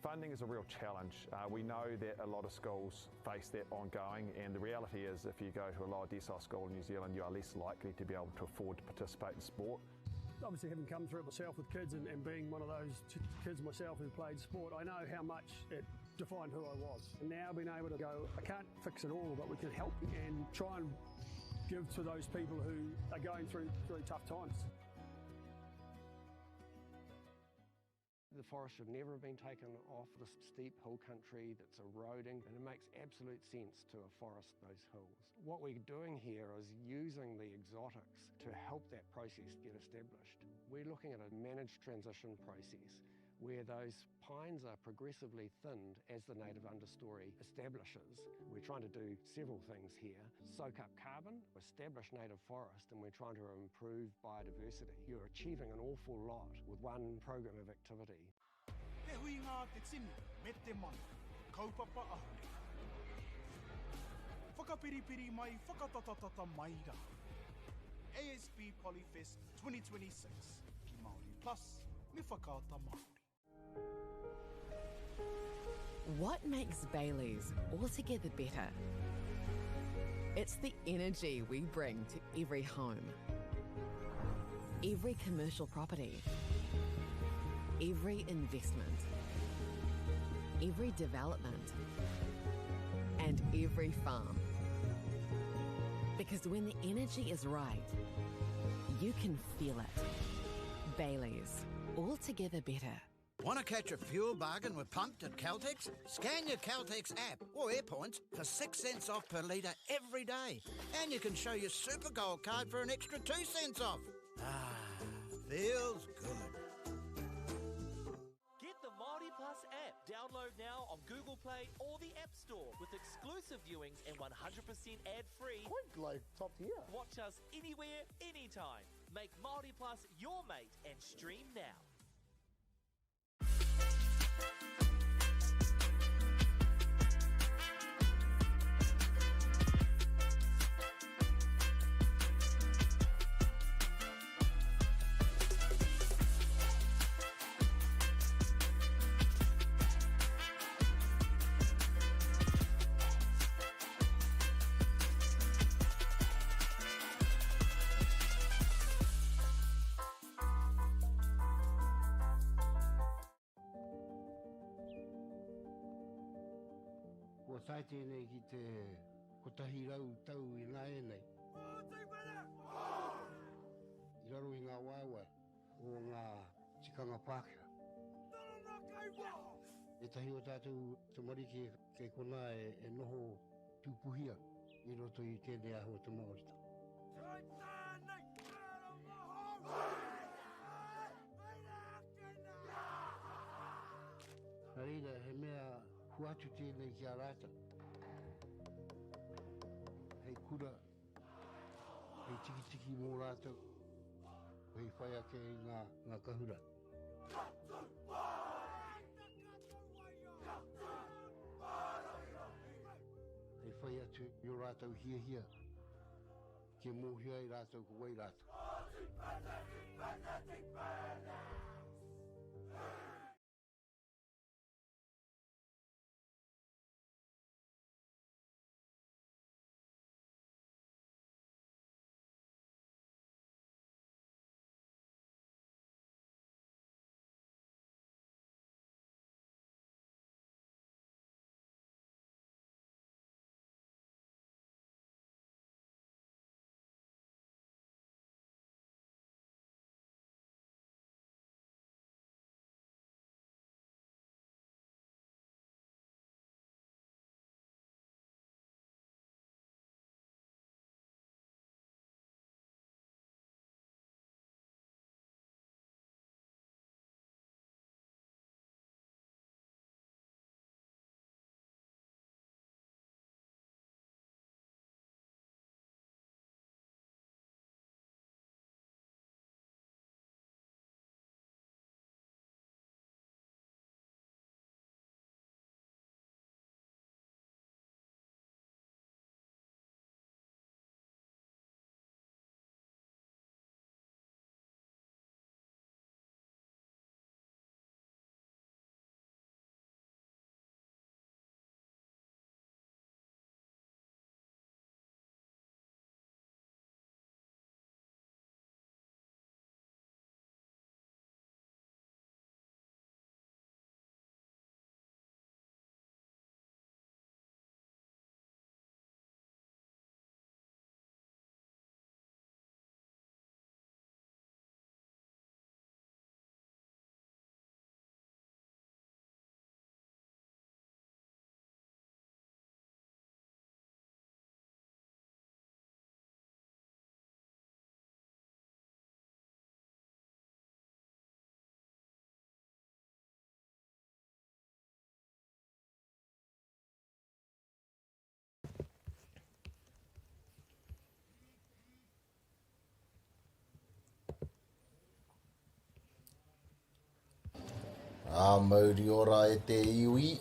Funding is a real challenge. We know that a lot of schools face that ongoing, and the reality is if you go to a lower decile school in New Zealand, you are less likely to be able to afford to participate in sport. Obviously, having come through it myself with kids and being one of those kids myself who played sport, I know how much it defined who I was. And now being able to go, I can't fix it all, but we can help and try and give to those people who are going through really tough times. The forest should never have been taken off this steep hill country that's eroding, and it makes absolute sense to afforest those hills. What we're doing here is using the exotics to help that process get established. We're looking at a managed transition process where those pines are progressively thinned as the native understory establishes. We're trying to do several things here. Soak up carbon, establish native forest, and we're trying to improve biodiversity. You're achieving an awful lot with one program of activity. Te hui ngā te tini, me te mana, kaupapa ahuri. Whakapiripiri mai, whakatatatata mai rā. ASP Polyfest 2026, ki Māori Plus, me whakaata Māori. What makes Bailey's altogether better? It's the energy we bring to every home, every commercial property, every investment, every development, and every farm. Because when the energy is right, you can feel it. Bailey's, altogether better. Want to catch a fuel bargain with Pumped at Caltex? Scan your Caltex app or AirPoints for 6 cents off per litre every day. And you can show your Super Gold card for an extra 2 cents off. Feels good. Get the MāORI Plus app. Download now on Google Play or the App Store. Store with exclusive viewings and 100% ad-free. Quite like top tier. Watch us anywhere, anytime. Make MΑORI Plus your mate and stream now. Ko tai tēnei ki te kotahi rau tau I ngā e nei. I raro I ngā waiwai o ngā tikanga Pākehā. E tahi o tātou te marike kei kona e noho tūpuhia I roto I tēnei aho te Māorita. Reira, he mea huatu tēnei ki a rata. Hei kura, hei tiki mō rātou, hei whai ake I ngā kahura. Hei whai atu I o rātou hia, ke mōhia I rātou ko wai rātou. Mauri ora e te iwi.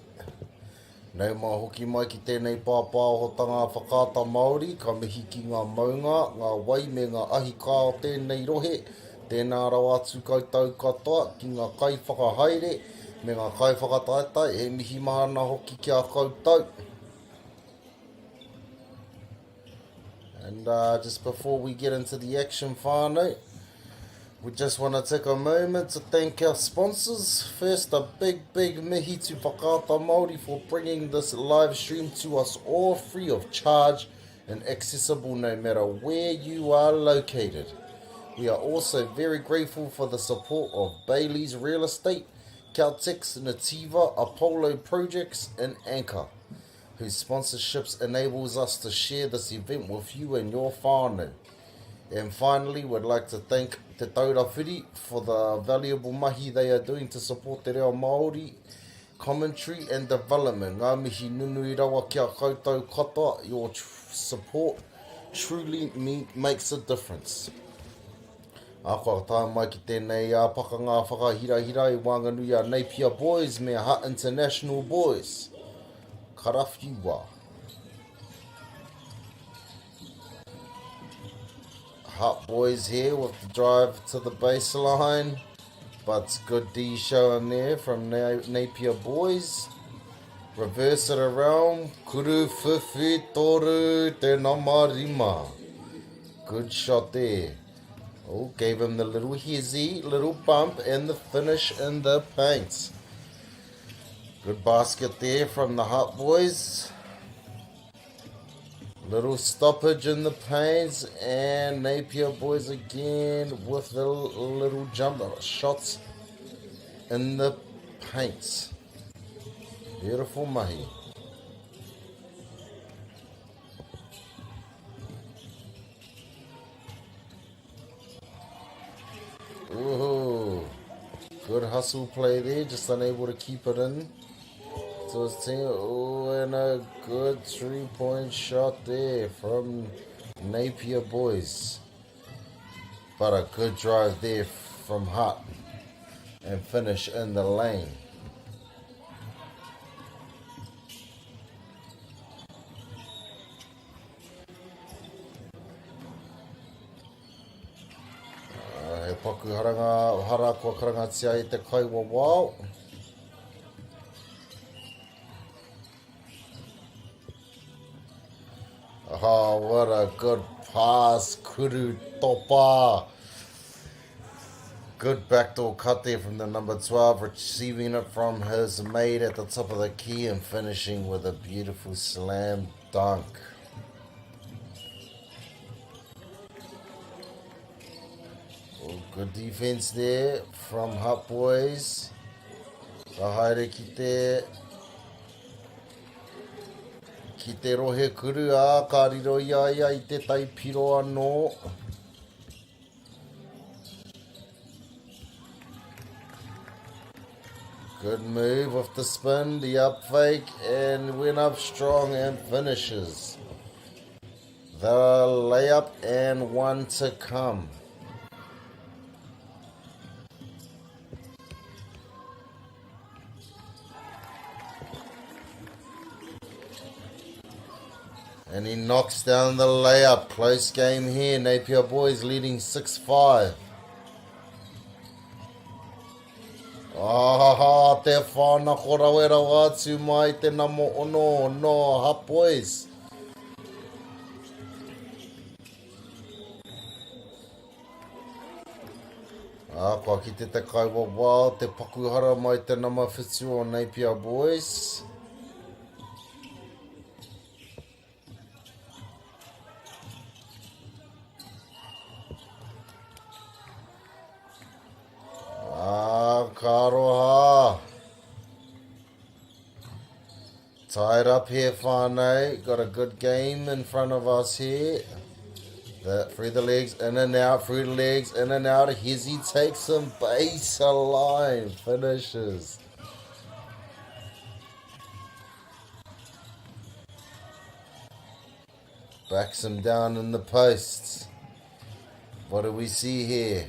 Nei mā hoki mai ki tēnei pāpāhotanga whakaata Māori, ka mihi ki ngā maunga, ngā wai me ngā ahi kā o tēnei rohe, tēnā rau atu koutou katoa ki ngā kai whakahaere, me ngā kai whakataetai, he mihi mahana hoki ki a koutou. And just before we get into the action whānau, we just want to take a moment to thank our sponsors. First, a big mihi to Whakaata Māori for bringing this live stream to us all free of charge and accessible no matter where you are located. We are also very grateful for the support of Bailey's Real Estate, Caltex, Nativa, Apollo Projects and Anchor, whose sponsorships enables us to share this event with you and your whānau. And finally, we'd like to thank Te Taura Whiri for the valuable mahi they are doing to support te reo Māori commentary and development. Ngā mihi nunui rawa kia koutou kata. Your support truly makes a difference. Ako tā mai ki tēnei paka ngā whakahirahira I Wanganui Napier Boys me Hutt International Boys. Karawhiwa. Hutt Boys here with the drive to the baseline. But good D showing there from Napier Boys. Reverse it around. Kuru whiwhi toru te namarima. Good shot there. Oh, gave him the little hezzy, little bump, and the finish in the paint. Good basket there from the Hutt Boys. Little stoppage in the paints, and Napier Boys again with the little jump shots in the paints. Beautiful mahi. Ooh, good hustle play there, just unable to keep it in. So his team, and a good 3-point shot there from Napier Boys. But a good drive there from Hutt and finish in the lane. He paku hara kua karangatia I te kaiwa wao. Oh, what a good pass, Kuru Topa. Good backdoor cut there from the number 12, receiving it from his mate at the top of the key and finishing with a beautiful slam dunk. Oh, good defense there from Hutt Boys. Ka haere ki te rohe kuru ka riro ia I te tai piro anō. Good move off the spin, the up fake, and went up strong and finishes. The layup and one to come. And he knocks down the layup. Close game here. Napier Boys leading 6-5. Te whāna korawera wātu mai te namo ono no Hutt Boys. Kua ki te kaiwa wā, te pakuhara mai te nama whitu o Napier Boys. Karoha. Tied up here, whānau. Got a good game in front of us here. Through the legs, in and out, through the legs, in and out. Hezzy takes him baseline. Finishes. Backs him down in the posts. What do we see here?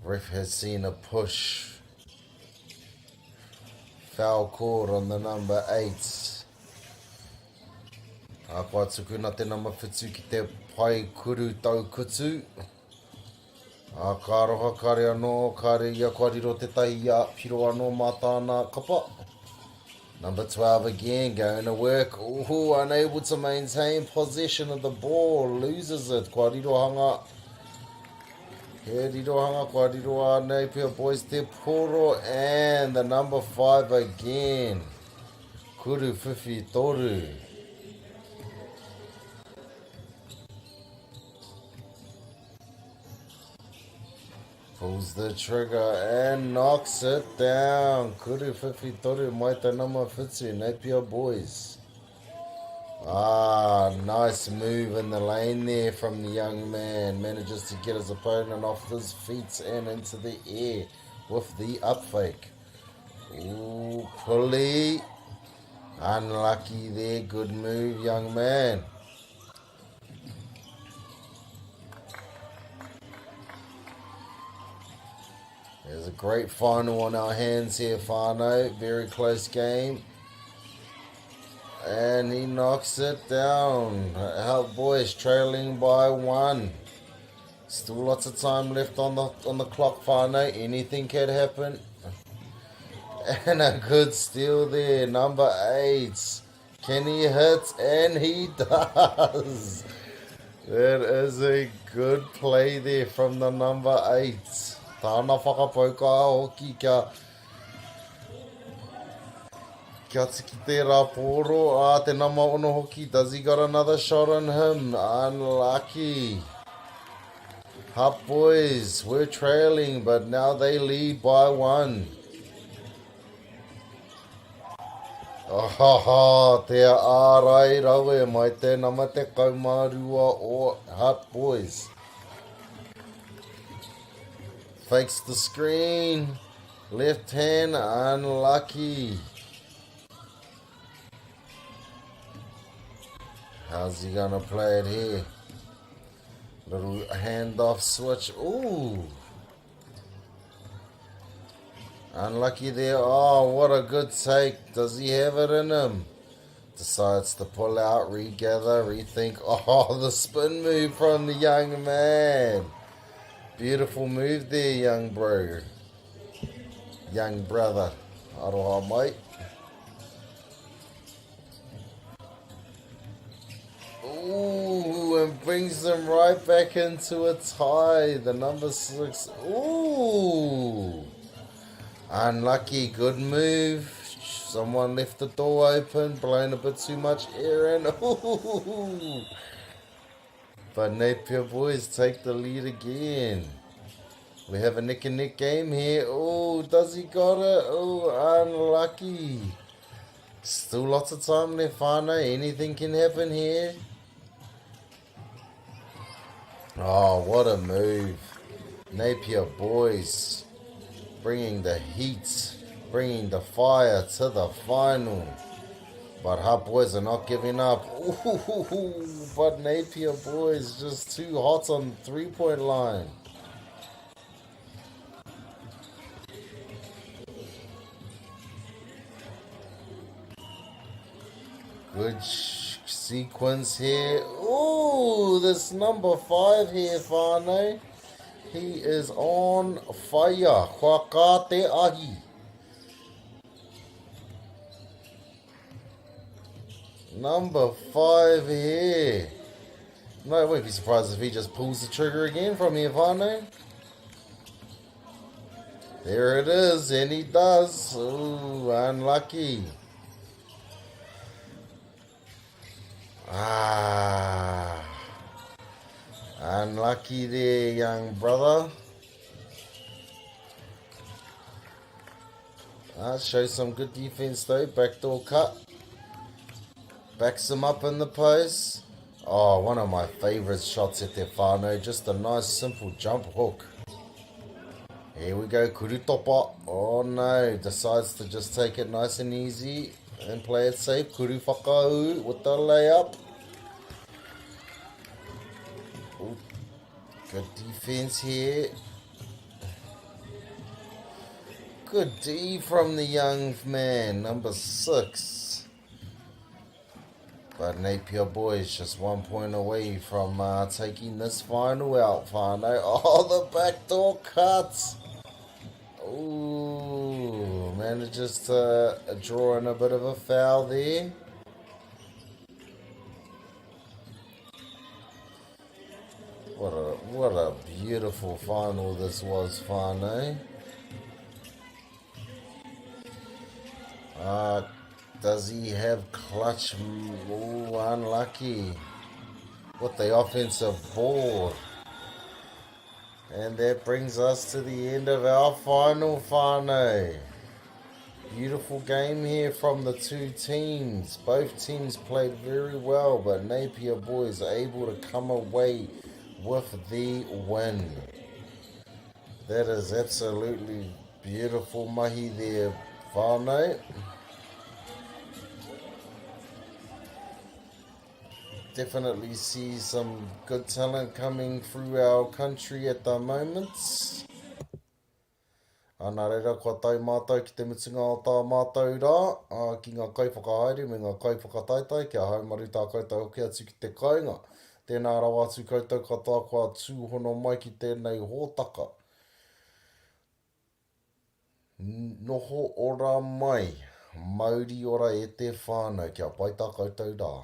Ref has seen a push. Foul called on the number 8. Kua tukuna te nama whitu ki te pai kuru tau kutu. Ka roha kare anō, kare ia kua riro te tai ia piro anō mā tāna kapa. Number 12 again, going to work. Ooh, unable to maintain possession of the ball. Loses it. Kua riro hanga. He riro hanga, kua riro Napier Boys te poro. And the number 5 again. Kuru whiwhi toru. Pulls the trigger and knocks it down. Kuru whiwhi toru mai te nama whitu, Napier Boys. Nice move in the lane there from the young man. Manages to get his opponent off his feet and into the air with the up fake. Ooh, pulley. Unlucky there. Good move, young man. There's a great final on our hands here, Whānau. Very close game. And he knocks it down. Hutt boys trailing by 1. Still lots of time left on the clock, Whānau. Anything can happen. And a good steal there. Number 8. Can he hit? And he does. That is a good play there from the number 8. Tāna whakapauka hoki kia tiki te raporo. Te nama ono hoki. Does he got another shot on him? Unlucky. Hutt boys, we're trailing, but now they lead by 1. Te ārai rawe mai te nama te kaumarua o Hutt boys. Fakes the screen. Left hand, unlucky. How's he gonna play it here? Little handoff switch. Ooh. Unlucky there. Oh, what a good take. Does he have it in him? Decides to pull out, regather, rethink. Oh, the spin move from the young man. Beautiful move there, young bro. Young brother. Aroha, mate. Ooh, and brings them right back into a tie. The number 6. Ooh. Unlucky. Good move. Someone left the door open, blown a bit too much air in. Ooh. But Napier boys take the lead again. We have a neck and neck game here. Oh, does he got it? Oh, unlucky. Still lots of time left, Whānau. Anything can happen here. Oh, what a move. Napier boys bringing the heat, bringing the fire to the final. But Hutt boys are not giving up. Ooh, but Napier boys just too hot on the 3-point line. Good sequence here. Ooh, this number 5 here, Whānau. He is on fire. Whaka te ahi. Number 5 here. No, I wouldn't be surprised if he just pulls the trigger again from here, Whānau. There it is, and he does. Ooh, unlucky. Unlucky there, young brother. Shows some good defense though. Backdoor cut. Backs him up in the post. Oh, one of my favourite shots at there, Whānau. Just a nice simple jump hook. Here we go, Kurutopa. Oh no, decides to just take it nice and easy and play it safe. Kuru whakau with the layup. Ooh, good defense here. Good D from the young man, number 6. But Napier boys just 1 point away from taking this final out, Whānau. Oh, the backdoor cuts. Ooh, manages to draw in a bit of a foul there. What a beautiful final this was, Whānau. Does he have clutch? Ooh, unlucky. With the offensive board. And that brings us to the end of our final, Whānau. Beautiful game here from the two teams. Both teams played very well, but Napier boys are able to come away with the win. That is absolutely beautiful mahi there, whānau. Definitely see some good talent coming through our country at the moment. Ana reira, kua tai mātou ki te mutunga o tā mātou rā, ki ngā kaipakahaere me ngā kaipakataitai, kia haumaru tā koutou hoki atu ki te kainga. Tēnā rau atu koutou katoa kua tūhono mai ki tēnei hōtaka. Noho ora mai, Māori ora e te whānau, kia pai tā koutou rā.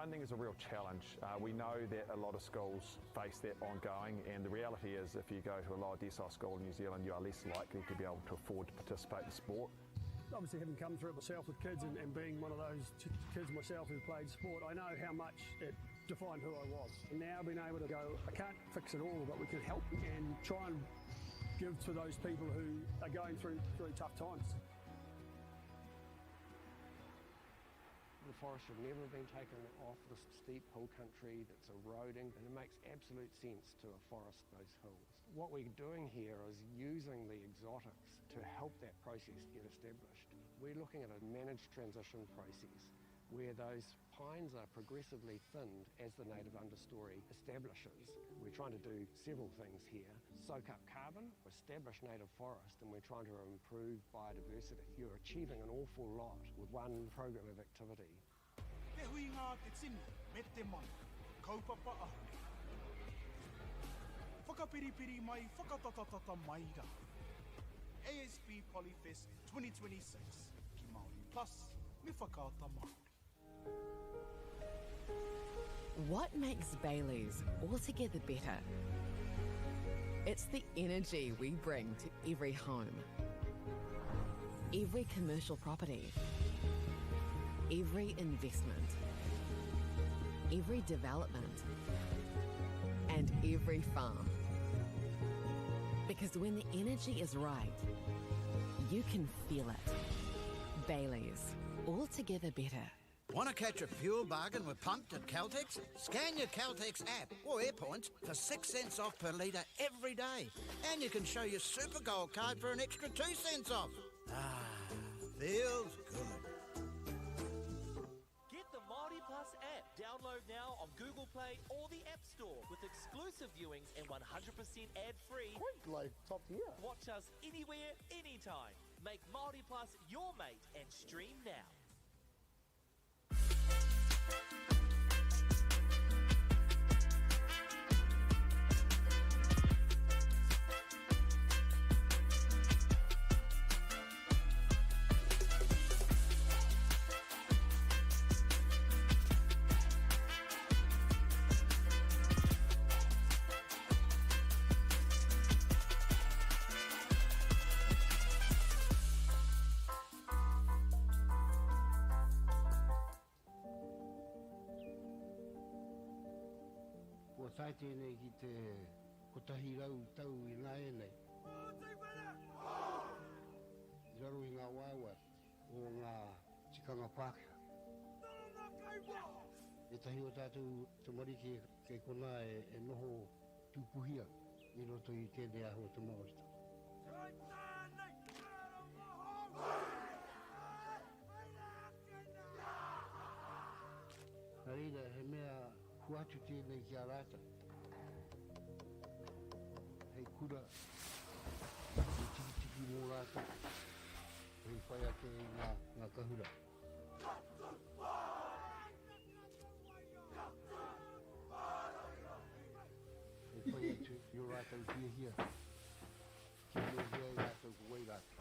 Funding is a real challenge. We know that a lot of schools face that ongoing, and the reality is if you go to a lower decile school in New Zealand, you are less likely to be able to afford to participate in sport. Obviously, having come through it myself with kids and being one of those kids myself who played sport, I know how much it defined who I was. And now being able to go, I can't fix it all, but we can help and try and give to those people who are going through tough times. The forest should never have been taken off this steep hill country that's eroding, and it makes absolute sense to afforest those hills. What we're doing here is using the exotics to help that process get established. We're looking at a managed transition process where those pines are progressively thinned as the native understory establishes. We're trying to do several things here. Soak up carbon, establish native forest, and we're trying to improve biodiversity. You're achieving an awful lot with one program of activity. Te huinga te tini, me te mana, kaupapa ahu. Whakapiripiri mai, whakatatatata mai rā. ASP Polyfest 2026, ki Māori Plus, me whakaata Māori. What makes Bailey's altogether better? It's the energy we bring to every home, every commercial property, every investment, every development, and every farm. Because when the energy is right, you can feel it. Bailey's, altogether better. Want to catch a fuel bargain with Pumped at Caltex? Scan your Caltex app or AirPoints for 6 cents off per litre every day. And you can show your Super Gold card for an extra 2 cents off. Feels good. Get the MΑORI Plus app. Download now on Google Play or the App Store with exclusive viewings and 100% ad-free. Point like top tier. Watch us anywhere, anytime. Make MAORI Plus your mate and stream now. Tai tēnei ki te kotahi rau tau I ngā e nei. I raro I ngā wāua o ngā tikanga Pākehā. E tahi o tātou te marike kei kona e noho tūpuhia I roto I tēnei aho te Māori. Nā reira, he mea huatu tēnei ki a rāta. Hei kura, hei tiki mō rāta, hei whai ake ngā kahura. Hei whai atu I o rātau hia. Ki hia I rātau kuwei rāta.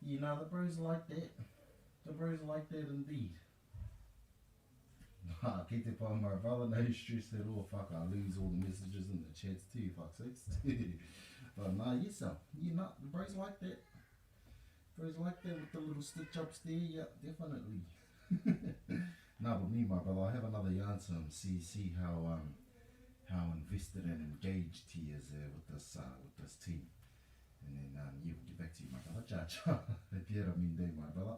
You know, the bros like that. The bros like that indeed. Keep it on my brother, no stress at all. Fuck, I lose all the messages in the chats too, fuck's sakes. But nah, yes, sir. You know, the bros like that. Bros like that with the little stitch ups there, yeah, definitely. Nah, but me, my brother, I have another yarn to him. See how invested and engaged he is with this team. And then yeah, we'll get back to you, my brother. Cha cha. If you had a mean day, my brother.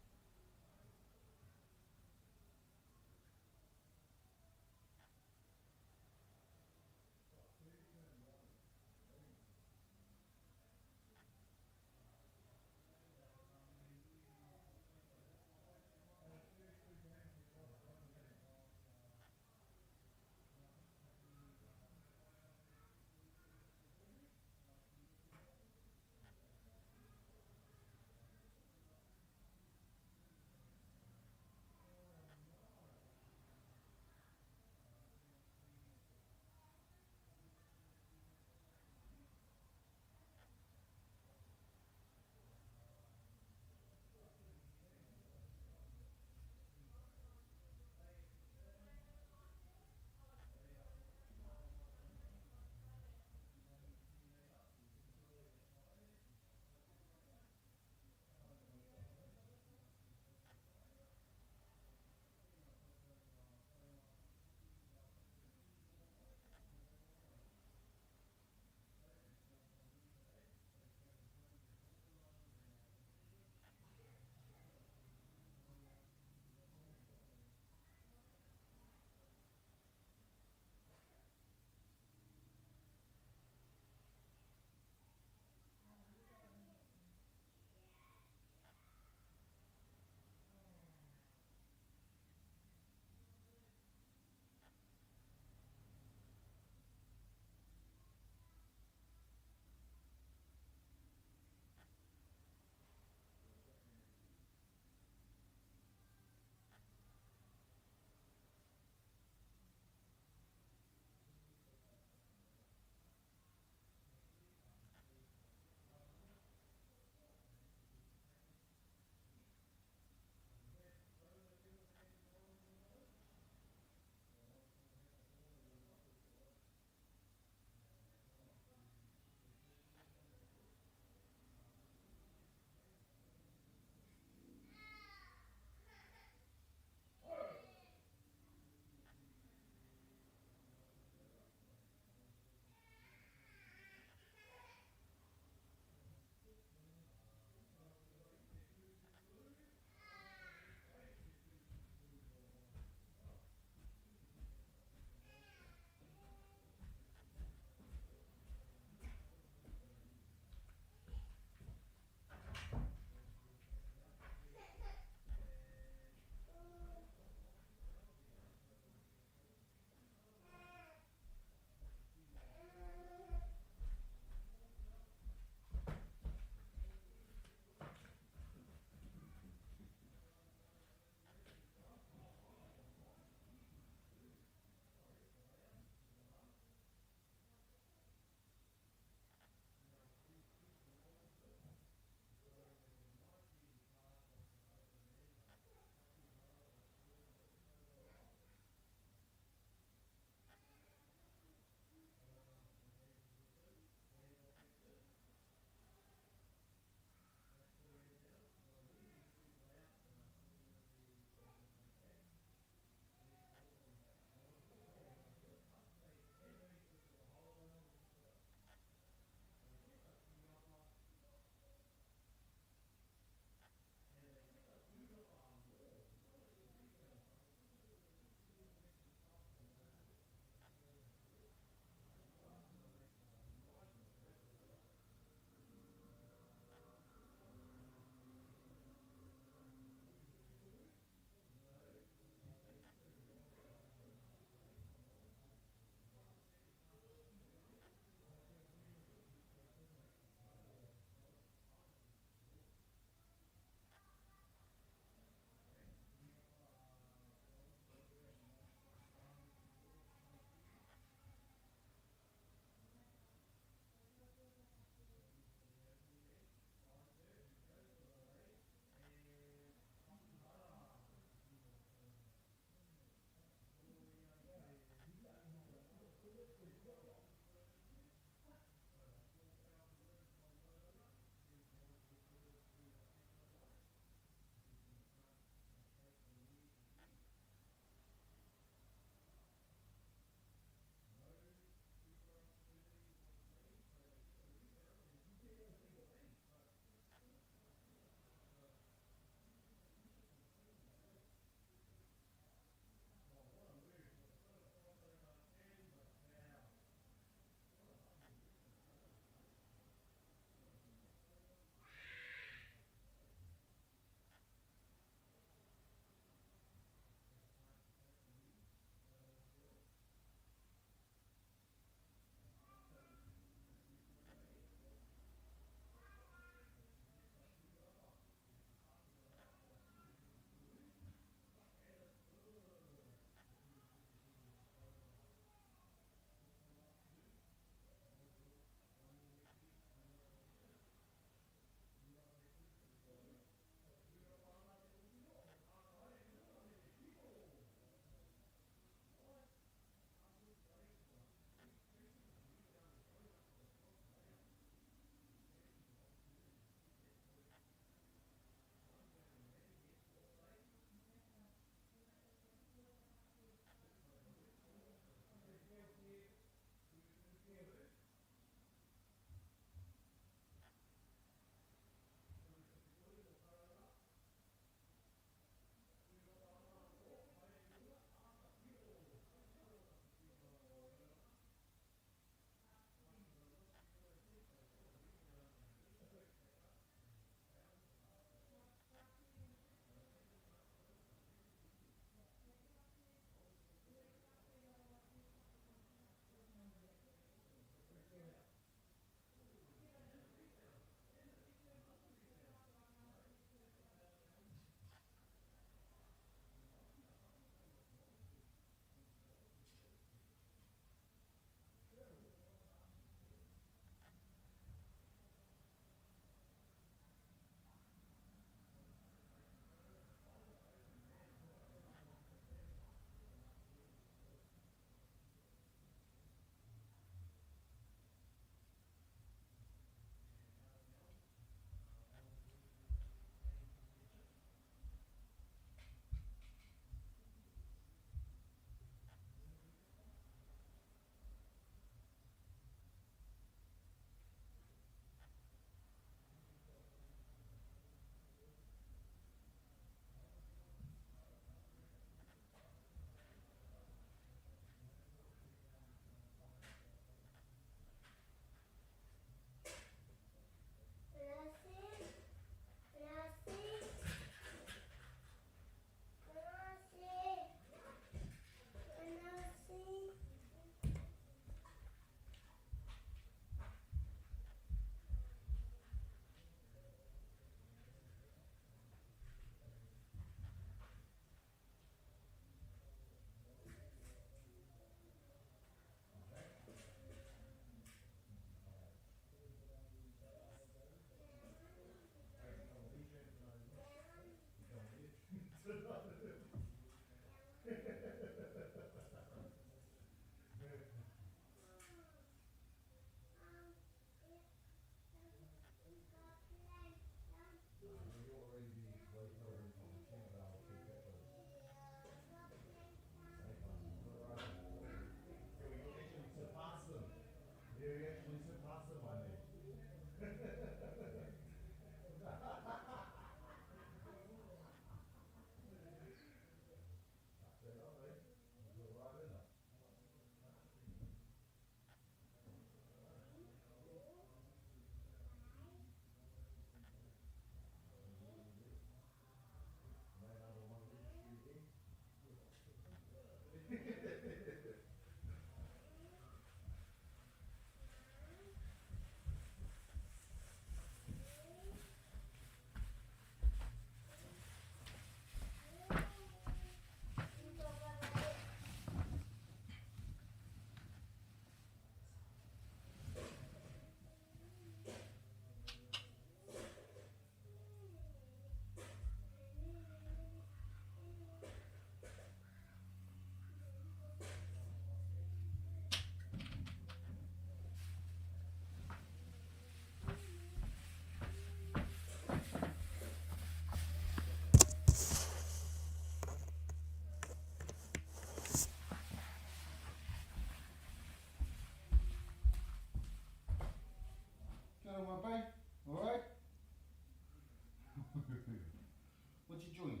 What you doing?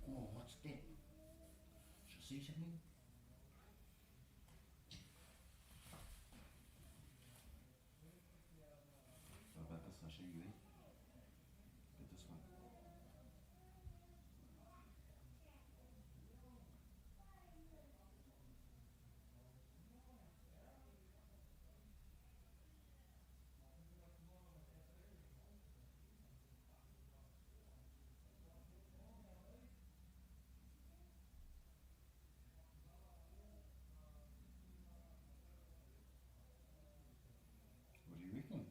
Oh, what's that? Shall I say something? What about this? I'll show you, eh? Get this one. What do you reckon?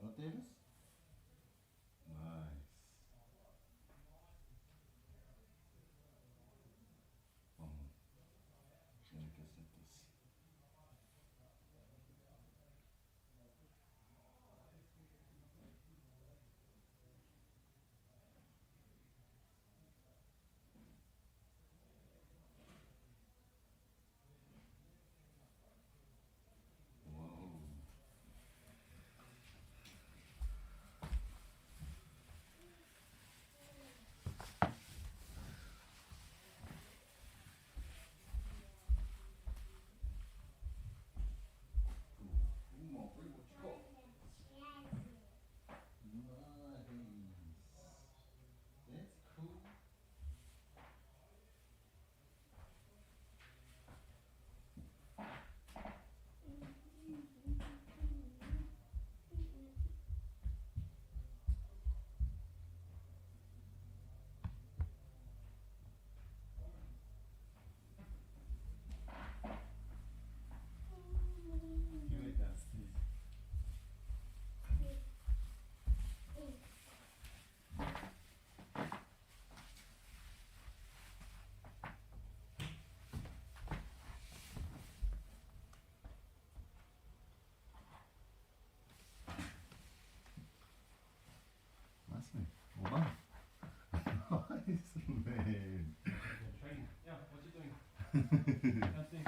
Not Davis? Nice. One more. Let me guess at this. Whoa. Ooh, MΑORI, what you got? Nice. That's cool. You like that, Steve? Nice, man. Well done. Nice, man. Training. Yeah, what you doing? Nothing.